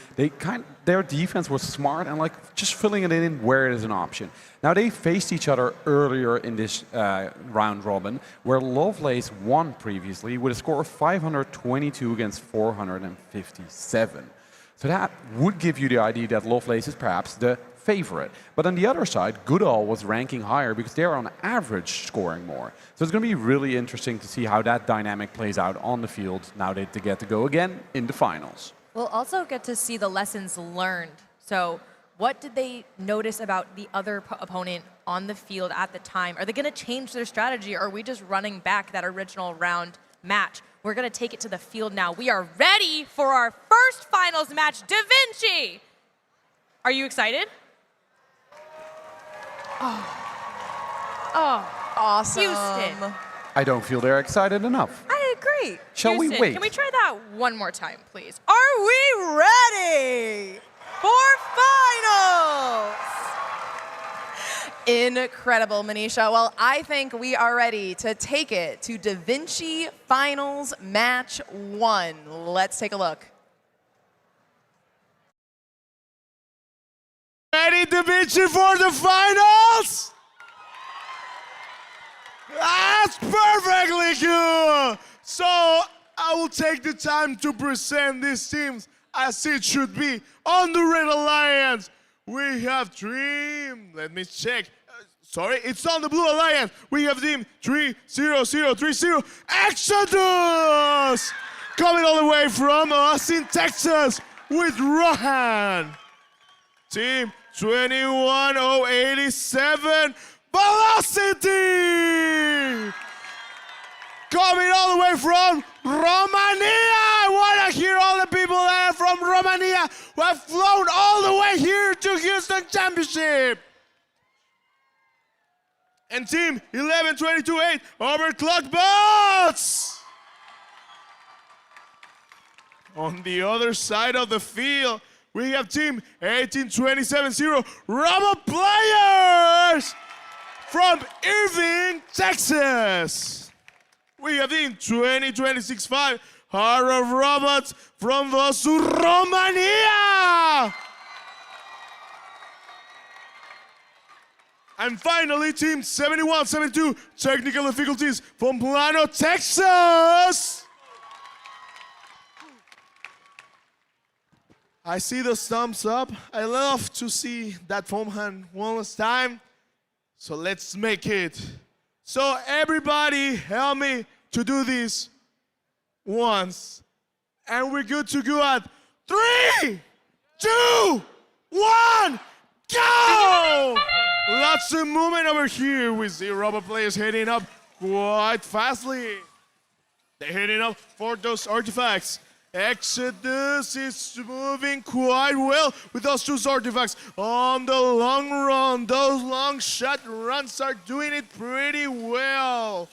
Their defense was smart and just filling it in where it is an option. Now they faced each other earlier in this round robin, where Lovelace won previously with a score of 522 against 457. So that would give you the idea that Lovelace is perhaps the favorite. But on the other side, Goodall was ranking higher because they're on average scoring more. So it's going to be really interesting to see how that dynamic plays out on the field now that they get to go again in the finals. We'll also get to see the lessons learned. So what did they notice about the other opponent on the field at the time? Are they going to change their strategy, or are we just running back that original round match? We're going to take it to the field now. We are ready for our first finals match, Da Vinci. Are you excited? Oh, awesome. Houston. I don't feel they're excited enough. I agree. Shall we Houston, wait? Can we try that one more time, please? Are we ready for finals? Incredible, Manisha. Well, I think we are ready to take it to Da Vinci Finals Match 1. Let's take a look. Ready, Da Vinci, for the finals? That's perfectly good. So I will take the time to present these teams as it should be. On the Red Alliance, we have team, let me check. Sorry, it's on the Blue Alliance. We have team 30030 Exodus! Coming all the way from Austin, Texas with Rohan. Team 21087 Velocity! Coming all the way from Romania! I want to hear all the people that are from Romania who have flown all the way here to Houston Championship. And team 11228 Overclocked Bots! On the other side of the field, we have team 18270 Robot Players from Irving, Texas. We have team 20265 Heart of Robots from Vasu, Romania. And finally, team 7172 Technical Difficulties from Plano, Texas. I see the thumbs up. I love to see that foam hand one last time. So let's make it. So everybody help me to do this once. And we're good to go at 3, 2, 1, go! Lots of movement over here. We see robot players heading up quite fastly. They're heading up for those artifacts. Exodus is moving quite well with those 2 artifacts on the long run. Those long shot runs are doing it pretty well.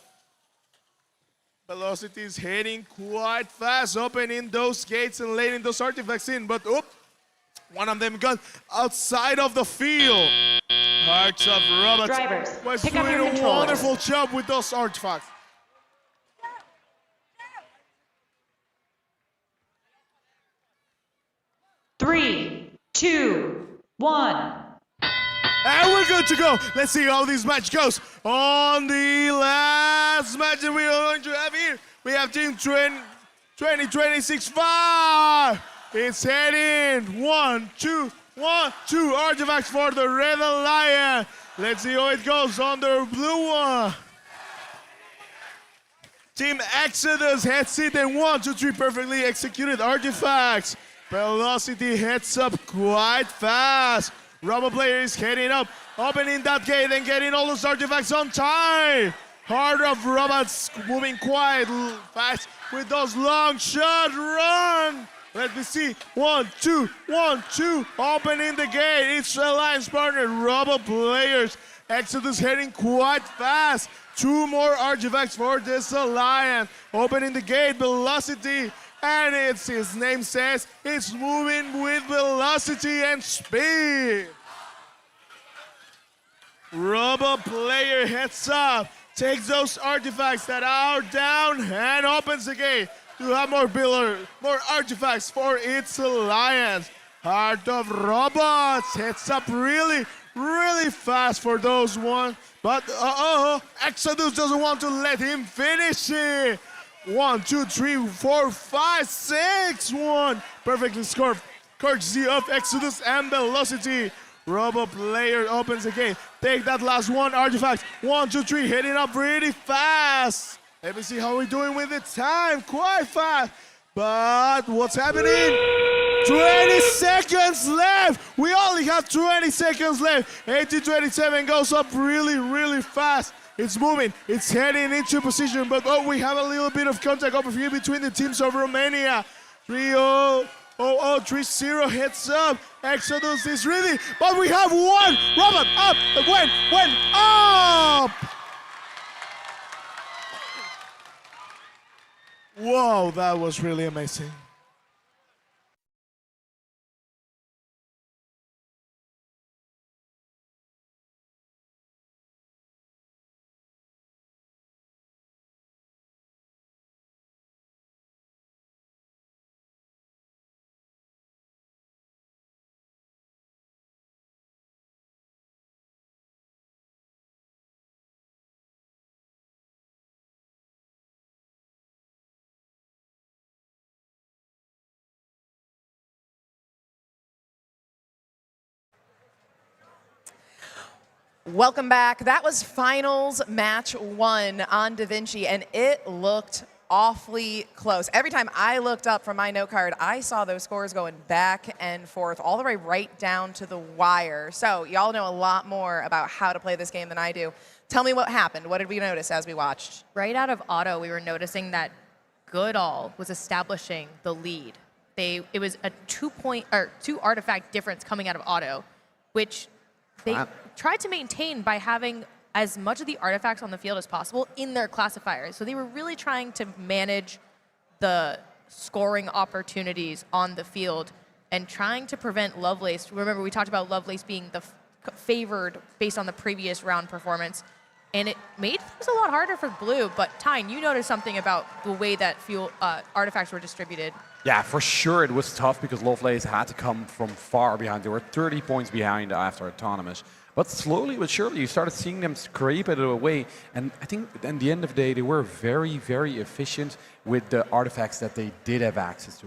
Velocity is heading quite fast, opening those gates and letting those artifacts in. But one of them got outside of the field. Hearts of Robots was doing a wonderful job with those artifacts. Three, two, one. And we're good to go. Let's see how this match goes. On the last match that we are going to have here, we have Team 2026-5. It's heading 1, 2, 1, 2 artifacts for the Red Alliance. Let's see how it goes on the blue one. Team Exodus heads it and 1, 2, 3 perfectly executed artifacts. Velocity heads up quite fast. Robo player is heading up, opening that gate and getting all those artifacts on time. Heart of Robots moving quite fast with those long shot run. Let me see. 1, 2, 1, 2. Opening the gate. It's Alliance partner, Robo players. Exodus heading quite fast. 2 more artifacts for this Alliance. Opening the gate, Velocity. And it's, his name says, it's moving with velocity and speed. Robo player heads up, takes those artifacts that are down and opens the gate to have more artifacts for its Alliance. Heart of Robots heads up really fast for those one. But Exodus doesn't want to let him finish it. 1, 2, 3, 4, 5, 6, 1. Perfectly scored. Courtesy of Exodus and Velocity. Robo player opens the gate. Take that last one artifact. 1, 2, 3, hitting up really fast. Let me see how we're doing with the time. Quite fast. But what's happening? 20 seconds left. We only have 20 seconds left. 18-27 goes up really fast. It's moving, it's heading into position, but we have a little bit of contact over here between the teams of Romania. 3-0, 3-0 heads up. Exodus is ready, but we have one robot up, went up! Whoa, that was really amazing. Welcome back. That was finals match 1 on DaVinci, and it looked awfully close. Every time I looked up from my note card, I saw those scores going back and forth, all the way right down to the wire. So y'all know a lot more about how to play this game than I do. Tell me what happened. What did we notice as we watched? Right out of auto, we were noticing that Goodall was establishing the lead. It was a 2 artifact difference coming out of auto, which they tried to maintain by having as much of the artifacts on the field as possible in their classifiers. So they were really trying to manage the scoring opportunities on the field and trying to prevent Lovelace. Remember, we talked about Lovelace being the favored based on the previous round performance. And it made things a lot harder for Blue. But Tyne, you noticed something about the way that artifacts were distributed. Yeah, for sure it was tough because Lovelace had to come from far behind. They were 30 points behind after Autonomous. But slowly but surely you started seeing them scrape it away. And I think at the end of the day, they were very efficient with the artifacts that they did have access to.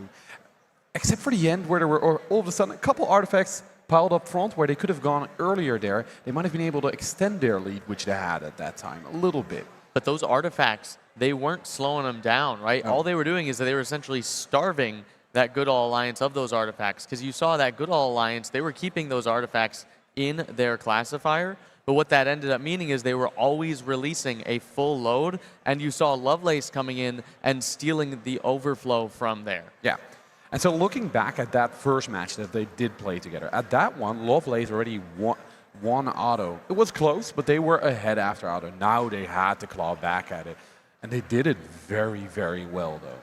Except for the end where there were all of a sudden a couple artifacts piled up front where they could have gone earlier there. They might have been able to extend their lead, which they had at that time, a little bit. But those artifacts, they weren't slowing them down, right? No. All they were doing is that they were essentially starving that Goodall Alliance of those artifacts. Because you saw that Goodall Alliance, they were keeping those artifacts in their classifier. But what that ended up meaning is they were always releasing a full load. And you saw Lovelace coming in and stealing the overflow from there. Yeah. And so looking back at that first match that they did play together, at that one, Lovelace already won auto. It was close, but they were ahead after auto. Now they had to claw back at it. And they did it very well, though.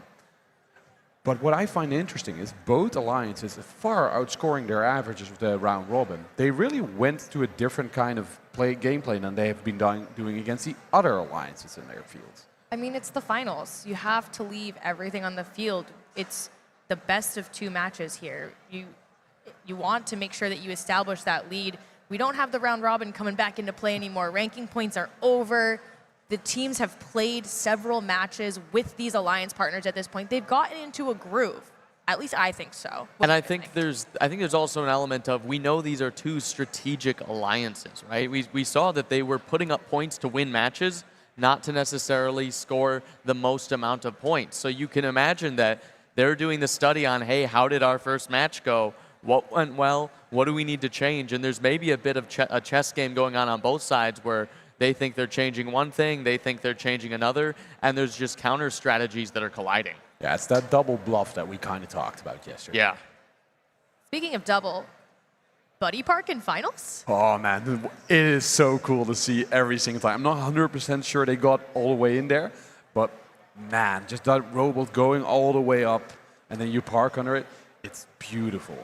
But what I find interesting is both alliances are far outscoring their averages of the round robin. They really went to a different kind of gameplay than they have been doing against the other alliances in their fields. I mean, it's the finals. You have to leave everything on the field. It's the best of 2 matches here. You want to make sure that you establish that lead. We don't have the round robin coming back into play anymore. Ranking points are over. The teams have played several matches with these alliance partners at this point. They've gotten into a groove. At least I think so. And I think there's also an element of, we know these are two strategic alliances, right? We saw that they were putting up points to win matches, not to necessarily score the most amount of points. So you can imagine that they're doing the study on, hey, how did our first match go? What went well? What do we need to change? And there's maybe a bit of a chess game going on both sides where they think they're changing one thing, they think they're changing another, and there's just counter strategies that are colliding. Yeah, it's that double bluff that we kind of talked about yesterday. Yeah. Speaking of double, Buddy Park in finals? Oh man, it is so cool to see every single time. I'm not 100% sure they got all the way in there, but man, just that robot going all the way up and then you park under it, it's beautiful.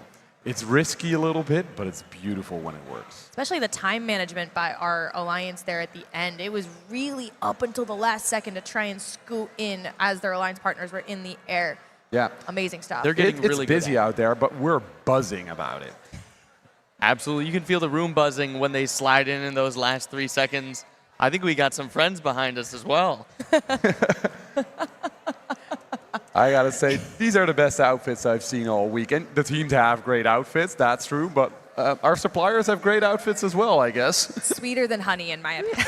It's risky a little bit, but it's beautiful when it works. Especially the time management by our alliance there at the end. It was really up until the last second to try and scoot in as their alliance partners were in the air. Yeah. Amazing stuff. They're getting really good. It's busy out there, but we're buzzing about it. Absolutely. You can feel the room buzzing when they slide in those last 3 seconds. I think we got some friends behind us as well. I gotta say, these are the best outfits I've seen all week. And the teams have great outfits, that's true, but our suppliers have great outfits as well, I guess. Sweeter than honey, in my opinion.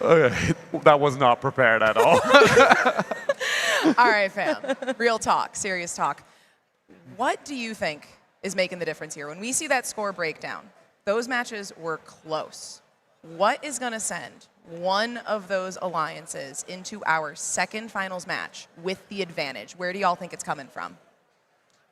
Okay, that was not prepared at all. All right, fam. Real talk, serious talk. What do you think is making the difference here? When we see that score breakdown, those matches were close. What is going to send one of those alliances into our second finals match with the advantage? Where do y'all think it's coming from?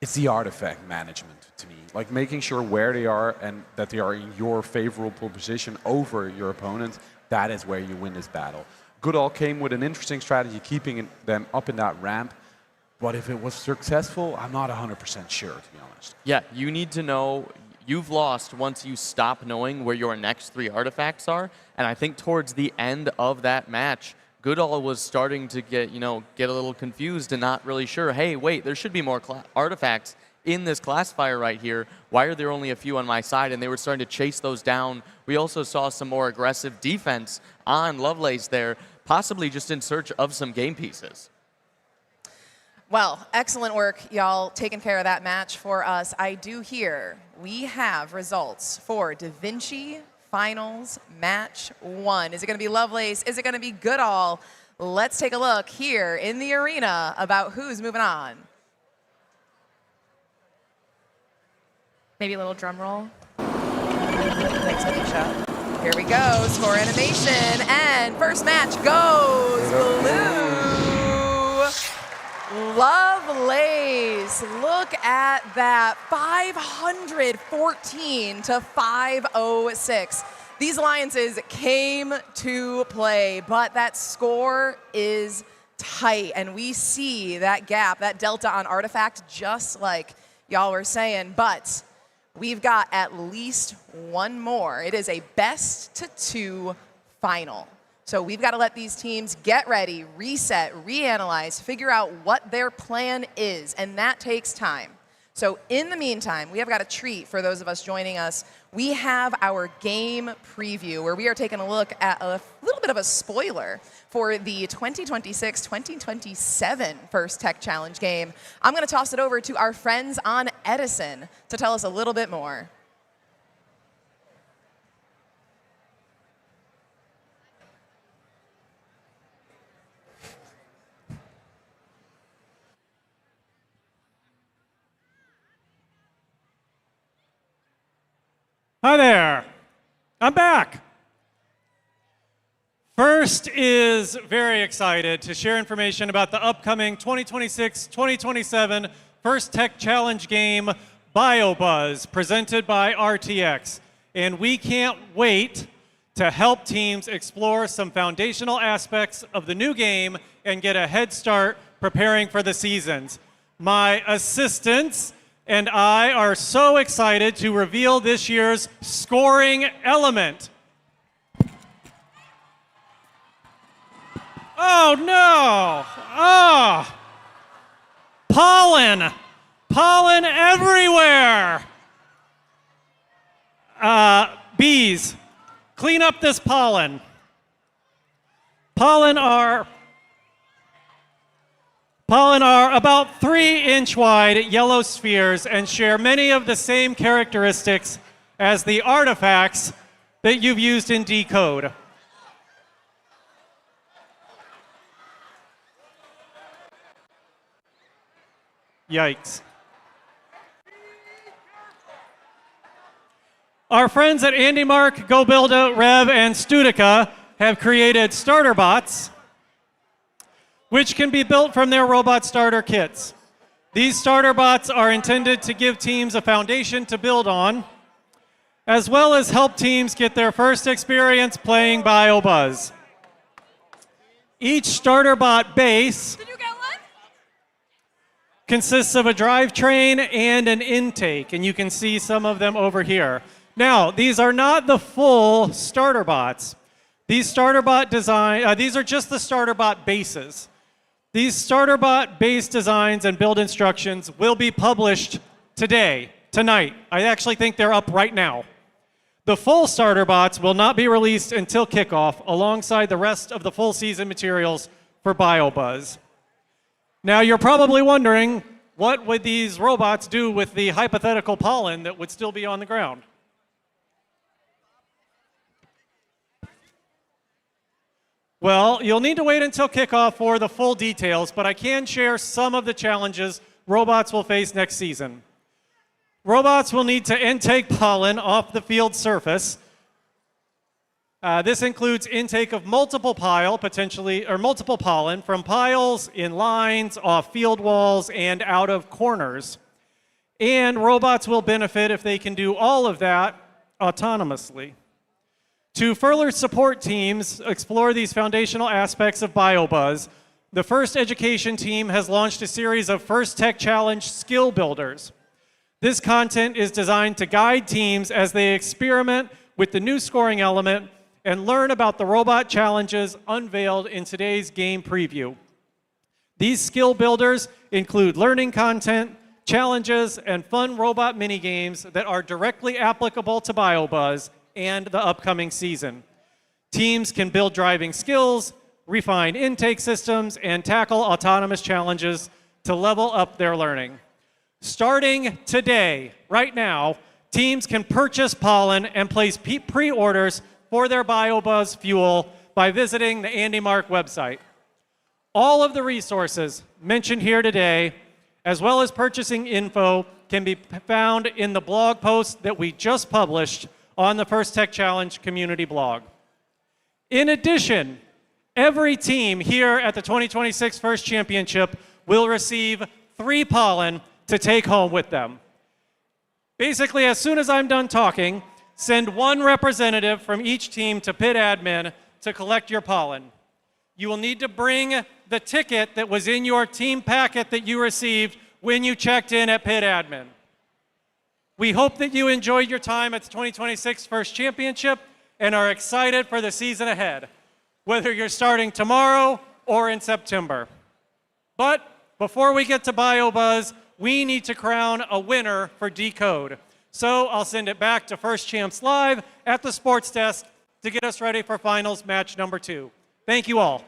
It's the artifact management to me. Like making sure where they are and that they are in your favorable position over your opponent. That is where you win this battle. Goodall came with an interesting strategy, keeping them up in that ramp. But if it was successful, I'm not 100% sure, to be honest. Yeah, you need to know you've lost once you stop knowing where your next 3 artifacts are. And I think towards the end of that match, Goodall was starting to get a little confused and not really sure, hey, wait, there should be more artifacts in this classifier right here. Why are there only a few on my side? And they were starting to chase those down. We also saw some more aggressive defense on Lovelace there, possibly just in search of some game pieces. Well, excellent work, y'all, taking care of that match for us. I do hear we have results for Da Vinci Finals Match 1. Is it going to be Lovelace? Is it going to be Goodall? Let's take a look here in the arena about who's moving on. Maybe a little drum roll. Thanks, Anisha. Here we go, score animation, and first match goes blue. Lovelace, look at that, 514 to 506. These alliances came to play, but that score is tight, and we see that gap, that delta on artifact, just like y'all were saying, but we've got at least one more. It is a best-to-2 final. So we've got to let these teams get ready, reset, reanalyze, figure out what their plan is, and that takes time. So in the meantime, we have got a treat for those of us joining us. We have our game preview where we are taking a look at a little bit of a spoiler for the 2026-2027 First Tech Challenge game. I'm going to toss it over to our friends on Edison to tell us a little bit more. Hi there. I'm back. First is very excited to share information about the upcoming 2026-2027 First Tech Challenge game, BioBuzz, presented by RTX. And we can't wait to help teams explore some foundational aspects of the new game and get a head start preparing for the seasons. My assistants and I are so excited to reveal this year's scoring element. Oh no! Ah! Pollen! Pollen everywhere! Bees, clean up this pollen. Pollen are about 3-inch wide yellow spheres and share many of the same characteristics as the artifacts that you've used in Decode. Yikes. Our friends at Andy Mark, GoBuilda, Rev, and Studica have created starter bots, which can be built from their robot starter kits. These starter bots are intended to give teams a foundation to build on, as well as help teams get their first experience playing BioBuzz. Each starter bot base consists of a drivetrain and an intake, and you can see some of them over here. Now, these are not the full starter bots. These starter bot these are just the starter bot bases. These starter bot base designs and build instructions will be published tonight. I actually think they're up right now. The full starter bots will not be released until kickoff, alongside the rest of the full season materials for BioBuzz. Now, you're probably wondering, what would these robots do with the hypothetical pollen that would still be on the ground? Well, you'll need to wait until kickoff for the full details, but I can share some of the challenges robots will face next season. Robots will need to intake pollen off the field surface. This includes intake of multiple pollen from piles, in lines, off field walls, and out of corners. And robots will benefit if they can do all of that autonomously. To further support teams explore these foundational aspects of BioBuzz, the First Education team has launched a series of First Tech Challenge skill builders. This content is designed to guide teams as they experiment with the new scoring element and learn about the robot challenges unveiled in today's game preview. These skill builders include learning content, challenges, and fun robot minigames that are directly applicable to BioBuzz and the upcoming season. Teams can build driving skills, refine intake systems, and tackle autonomous challenges to level up their learning. Starting today, right now, teams can purchase pollen and place pre-orders for their BioBuzz fuel by visiting the Andy Mark website. All of the resources mentioned here today, as well as purchasing info, can be found in the blog post that we just published on the First Tech Challenge community blog. In addition, every team here at the 2026 First Championship will receive 3 pollen to take home with them. Basically, as soon as I'm done talking, send 1 representative from each team to pit admin to collect your pollen. You will need to bring the ticket that was in your team packet that you received when you checked in at pit admin. We hope that you enjoyed your time at the 2026 First Championship and are excited for the season ahead, whether you're starting tomorrow or in September. But before we get to BioBuzz, we need to crown a winner for Decode. So I'll send it back to First Champs Live at the sports desk to get us ready for finals match number 2. Thank you all.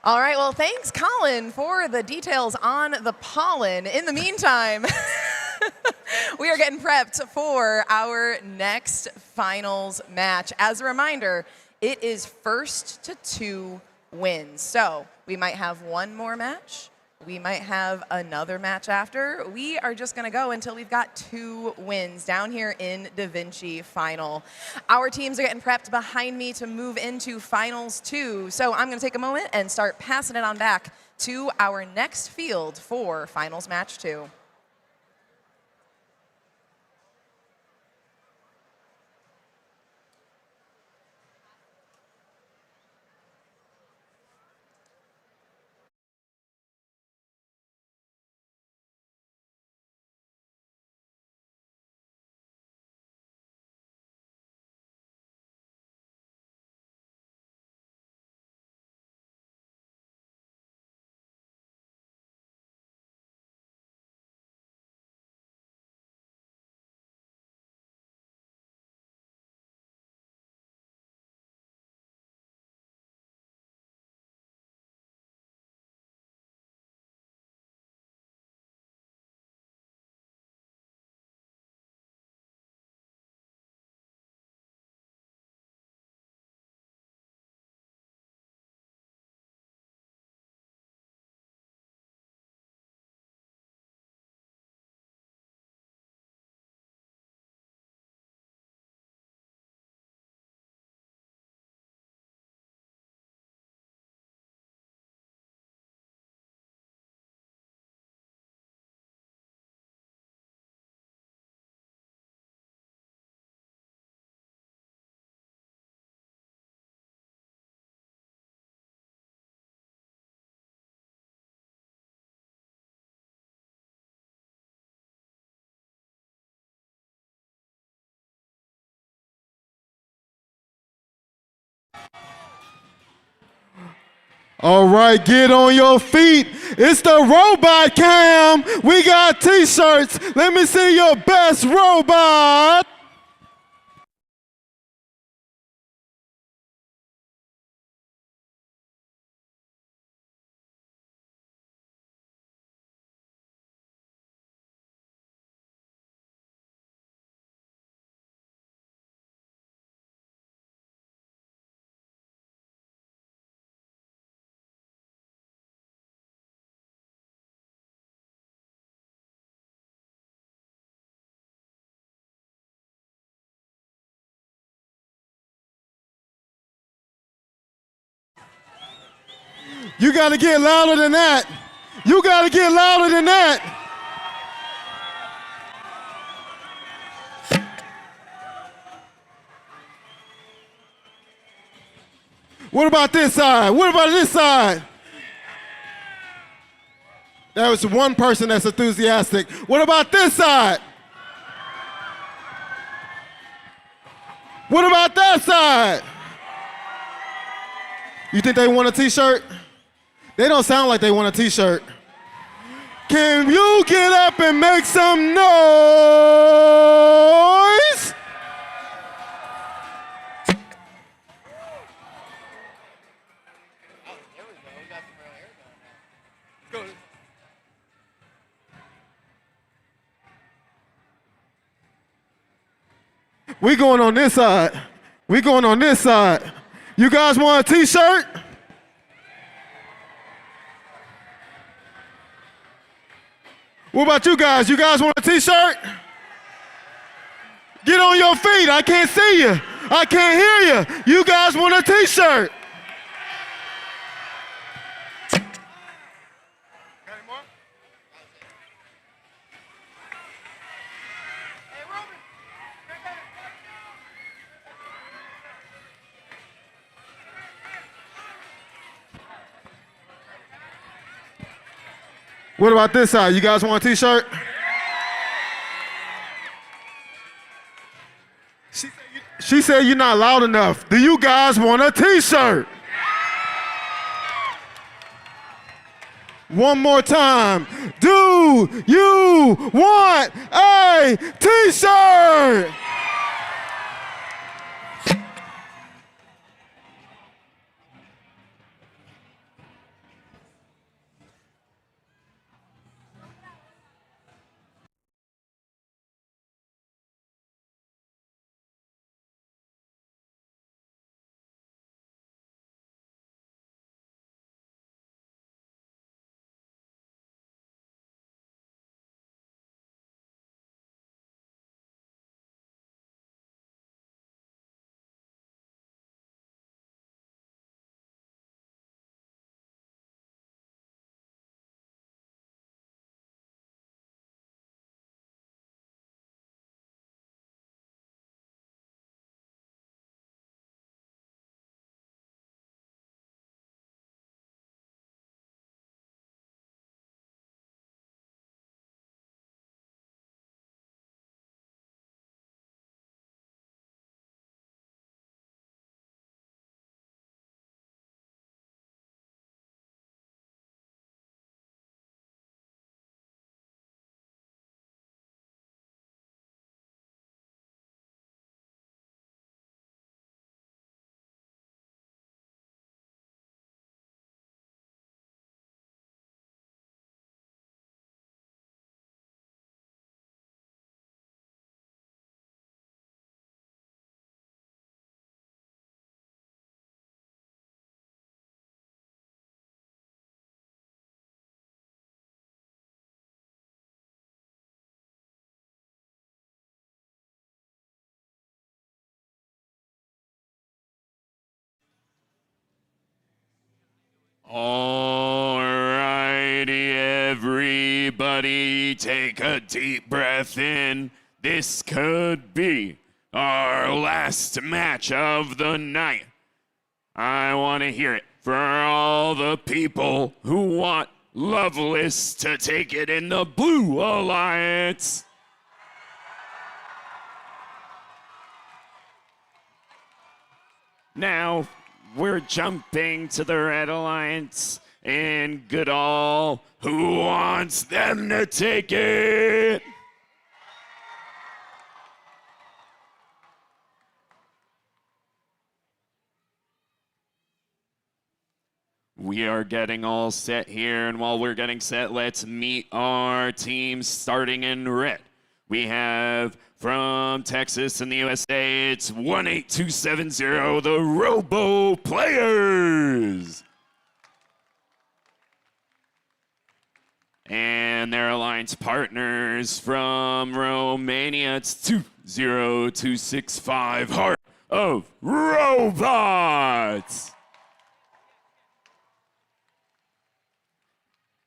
All right, well, thanks, Colin, for the details on the pollen. In the meantime, we are getting prepped for our next finals match. As a reminder, it is first to 2 wins. So we might have 1 more match. We might have another match after. We are just going to go until we've got 2 wins down here in Da Vinci Final. Our teams are getting prepped behind me to move into Finals 2. So I'm going to take a moment and start passing it on back to our next field for Finals Match 2. All right, get on your feet. It's the robot cam. We got t-shirts. Let me see your best robot. You got to get louder than that. You got to get louder than that. What about this side? What about this side? That was one person that's enthusiastic. What about this side? What about that side? You think they want a t-shirt? They don't sound like they want a t-shirt. Can you get up and make some noise? We going on this side. We going on this side. You guys want a t-shirt? What about you guys? You guys want a t-shirt? Get on your feet. I can't see you. I can't hear you. You guys want a t-shirt? What about this side? You guys want a t-shirt? She said you're not loud enough. Do you guys want a t-shirt? One more time. Do you want a t-shirt? Alrighty, everybody, take a deep breath in. This could be our last match of the night. I want to hear it for all the people who want Loveless to take it in the Blue Alliance. Now, we're jumping to the Red Alliance. And Goodall, who wants them to take it? We are getting all set here, and while we're getting set, let's meet our teams starting in red. We have from Texas in the USA, it's 18270, the Robo Players. And their alliance partners from Romania, it's 20265, Heart of Robots.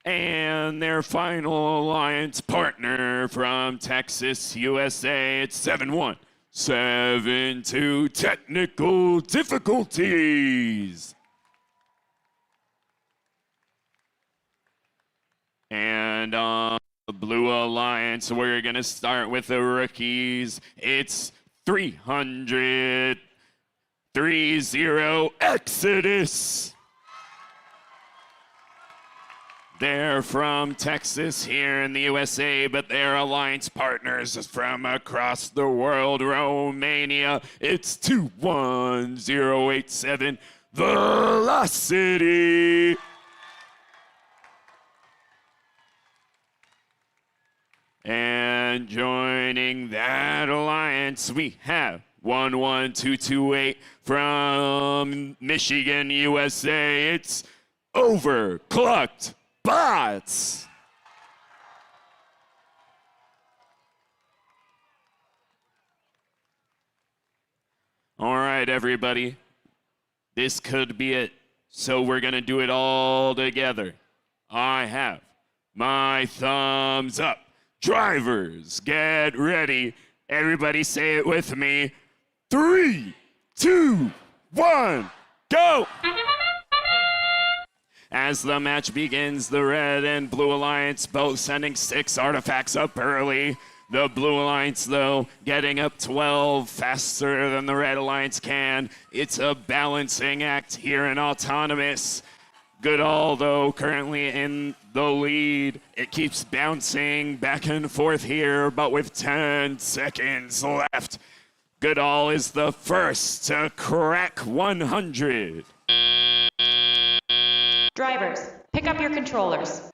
And their final alliance partner from Texas, USA, it's 7172, Technical Difficulties. And on the Blue Alliance, we're going to start with the rookies. It's 330 Exodus. They're from Texas here in the USA, but they're alliance partners from across the world. Romania, it's 21087 Velocity. And joining that alliance, we have 11228 from Michigan, USA. It's Overclocked Bots. All right, everybody. This could be it. So we're going to do it all together. I have my thumbs up. Drivers, get ready. Everybody say it with me. 3, 2, 1, go! As the match begins, the Red and Blue Alliance both sending 6 artifacts up early. The Blue Alliance, though, getting up 12 faster than the Red Alliance can. It's a balancing act here in Autonomous. Goodall, though, currently in the lead. It keeps bouncing back and forth here, but with 10 seconds left, Goodall is the first to crack 100. Drivers, pick up your controllers.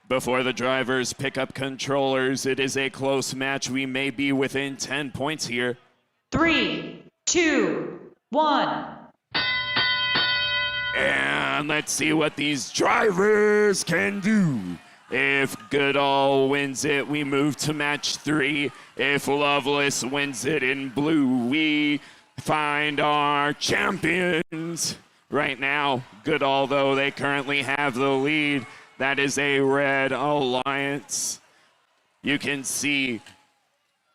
Before the drivers pick up controllers, it is a close match. We may be within 10 points here. 3, 2, 1. And let's see what these drivers can do. If Goodall wins it, we move to match 3. If Loveless wins it in blue, we find our champions. Right now, Goodall, though, they currently have the lead. That is a Red Alliance. You can see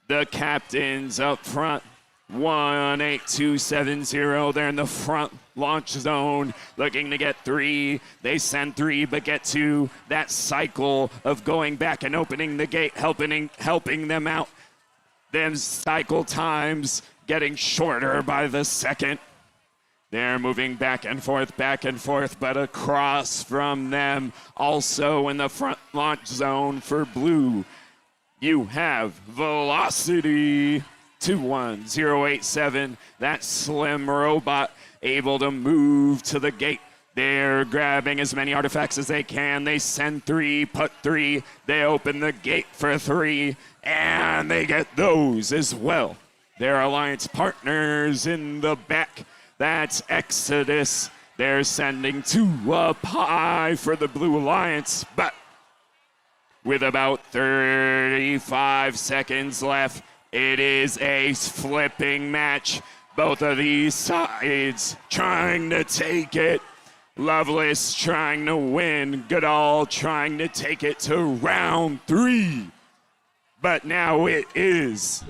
the captains up front. 18270, they're in the front launch zone, looking to get 3. They send 3, but get 2. That cycle of going back and opening the gate, helping them out. Them cycle times getting shorter by the second. They're moving back and forth, but across from them, also in the front launch zone for blue, you have Velocity. 21087, that slim robot able to move to the gate. They're grabbing as many artifacts as they can. They send 3, put 3. They open the gate for 3, and they get those as well. Their alliance partners in the back. That's Exodus. They're sending 2 up high for the Blue Alliance, but with about 35 seconds left, it is a flipping match. Both of these sides trying to take it. Loveless trying to win. Goodall trying to take it to round 3. But now it is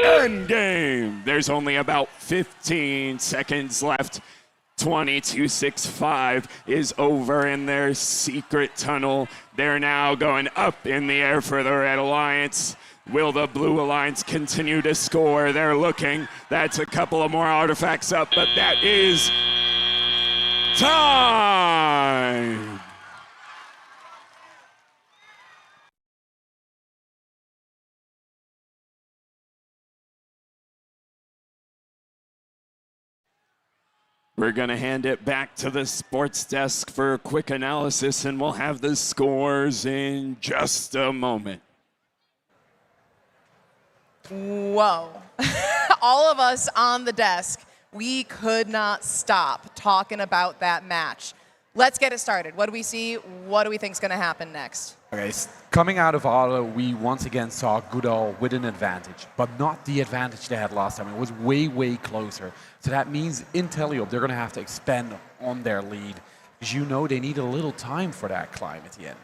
endgame. There's only about 15 seconds left. 2265 is over in their secret tunnel. They're now going up in the air for the Red Alliance. Will the Blue Alliance continue to score? They're looking. That's a couple of more artifacts up, but that is time! We're going to hand it back to the sports desk for a quick analysis, and we'll have the scores in just a moment. Whoa. All of us on the desk, we could not stop talking about that match. Let's get it started. What do we see? What do we think is going to happen next? Okay, coming out of auto, we once again saw Goodall with an advantage, but not the advantage they had last time. It was way, way closer. So that means in Teleop, they're going to have to expand on their lead, because you know they need a little time for that climb at the end.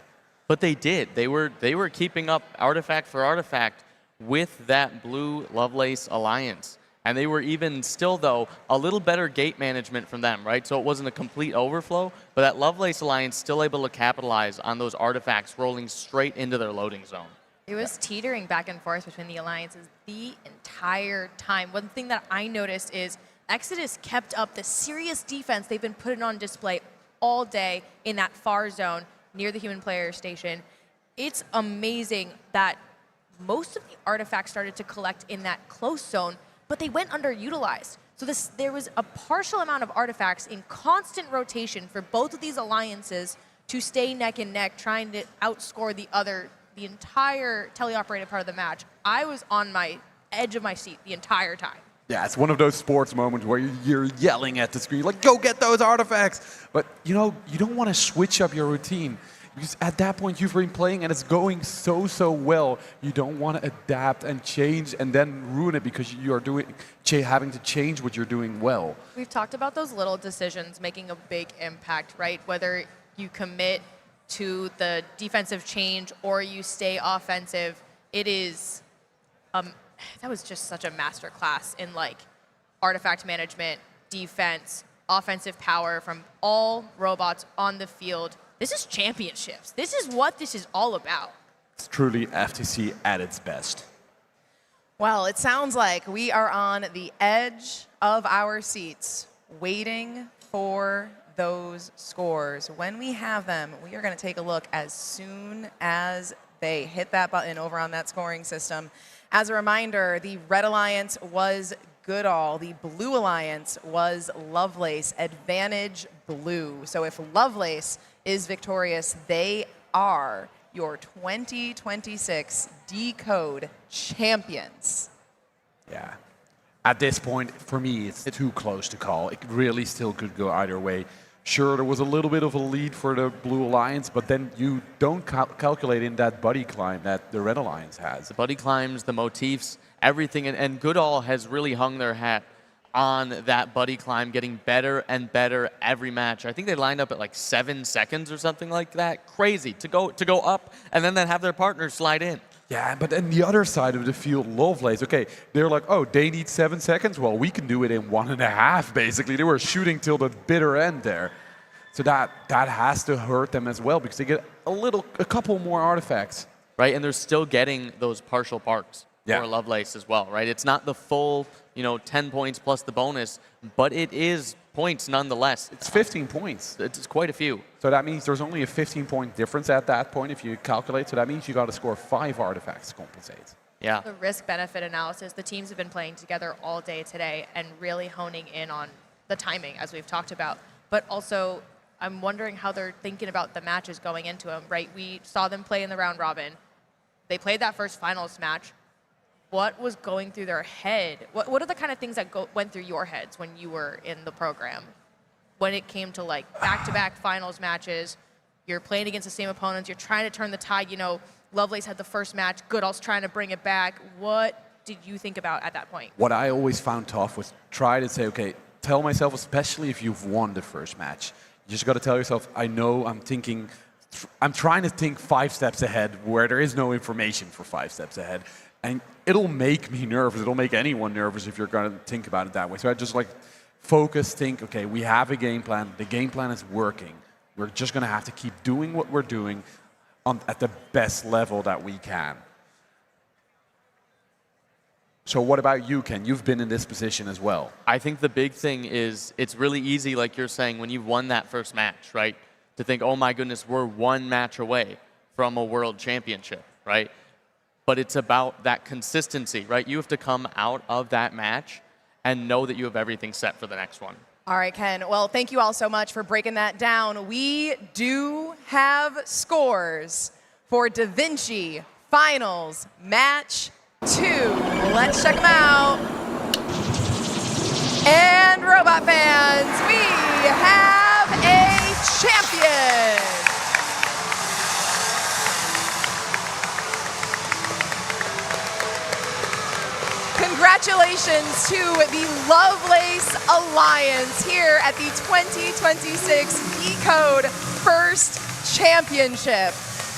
But they did. They were keeping up artifact for artifact with that Blue Lovelace alliance. And they were even still, though, a little better gate management from them, right? So it wasn't a complete overflow, but that Lovelace alliance still able to capitalize on those artifacts rolling straight into their loading zone. It was teetering back and forth between the alliances the entire time. One thing that I noticed is Exodus kept up the serious defense they've been putting on display all day in that far zone near the human player station. It's amazing that most of the artifacts started to collect in that close zone, but they went underutilized. So there was a partial amount of artifacts in constant rotation for both of these alliances to stay neck and neck, trying to outscore the entire teleoperated part of the match. I was on my edge of my seat the entire time. Yeah, it's one of those sports moments where you're yelling at the screen, like, go get those artifacts. But, you know, you don't want to switch up your routine. Because at that point, you've been playing and it's going so well. You don't want to adapt and change and then ruin it because you're having to change what you're doing well. We've talked about those little decisions making a big impact, right? Whether you commit to the defensive change or you stay offensive, it is, that was just such a masterclass in like artifact management, defense, offensive power from all robots on the field. This is championships. This is what this is all about. It's truly FTC at its best. Well, it sounds like we are on the edge of our seats, waiting for those scores. When we have them, we are going to take a look as soon as they hit that button over on that scoring system. As a reminder, the Red Alliance was Goodall. The Blue Alliance was Lovelace. Advantage Blue. So if Lovelace is victorious, they are your 2026 Decode champions. Yeah. At this point, for me, it's too close to call. It really still could go either way. Sure, there was a little bit of a lead for the Blue Alliance, but then you don't calculate in that buddy climb that the Red Alliance has. The buddy climbs, the motifs, everything, and Goodall has really hung their hat on that buddy climb, getting better and better every match. I think they lined up at like 7 seconds or something like that. Crazy to go up and then have their partners slide in. Yeah, but then the other side of the field, Lovelace, okay, they're like, oh, they need 7 seconds? Well, we can do it in 1.5, basically. They were shooting till the bitter end there. So that has to hurt them as well because they get a couple more artifacts. Right, and they're still getting those partial parks for Lovelace as well, right? It's not the full, 10 points plus the bonus, but it is points nonetheless. It's 15 points. It's quite a few. So that means there's only a 15-point difference at that point if you calculate. So that means you got to score 5 artifacts to compensate. Yeah. The risk-benefit analysis, the teams have been playing together all day today and really honing in on the timing, as we've talked about. But also, I'm wondering how they're thinking about the matches going into them, right? We saw them play in the round robin. They played that first finals match. What was going through their head? What are the kind of things that went through your heads when you were in the program? When it came to like back-to-back finals matches, you're playing against the same opponents, you're trying to turn the tide. Lovelace had the first match, Goodall's trying to bring it back. What did you think about at that point? What I always found tough was try to say, okay, tell myself, especially if you've won the first match, you just got to tell yourself, I know I'm trying to think 5 steps ahead where there is no information for 5 steps ahead. And it'll make me nervous. It'll make anyone nervous if you're going to think about it that way. So I just focus, think, okay, we have a game plan. The game plan is working. We're just going to have to keep doing what we're doing at the best level that we can. So what about you, Ken? You've been in this position as well. I think the big thing is it's really easy, like you're saying, when you've won that first match, right? To think, oh my goodness, we're one match away from a world championship, right? But it's about that consistency, right? You have to come out of that match and know that you have everything set for the next one. All right, Ken. Well, thank you all so much for breaking that down. We do have scores for Da Vinci Finals Match 2. Let's check them out. And Robot fans, we have a champion. Congratulations to the Lovelace Alliance here at the 2026 Decode First Championship.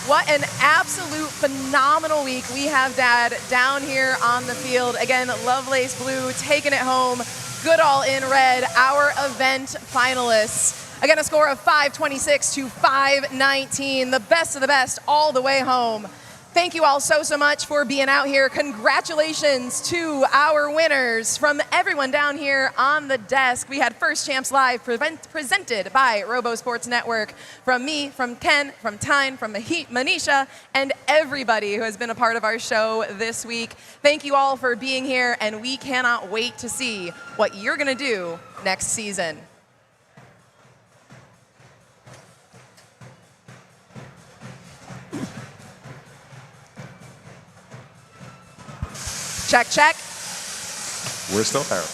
What an absolute phenomenal week we have had down here on the field. Again, Lovelace Blue taking it home. Goodall in red, our event finalists. Again, a score of 526 to 519. The best of the best all the way home. Thank you all so much for being out here. Congratulations to our winners. From everyone down here on the desk, we had First Champs Live presented by Robo Sports Network. From me, from Ken, from Tyne, from Manisha, and everybody who has been a part of our show this week. Thank you all for being here, and we cannot wait to see what you're gonna do next season. Check, check. We're still there.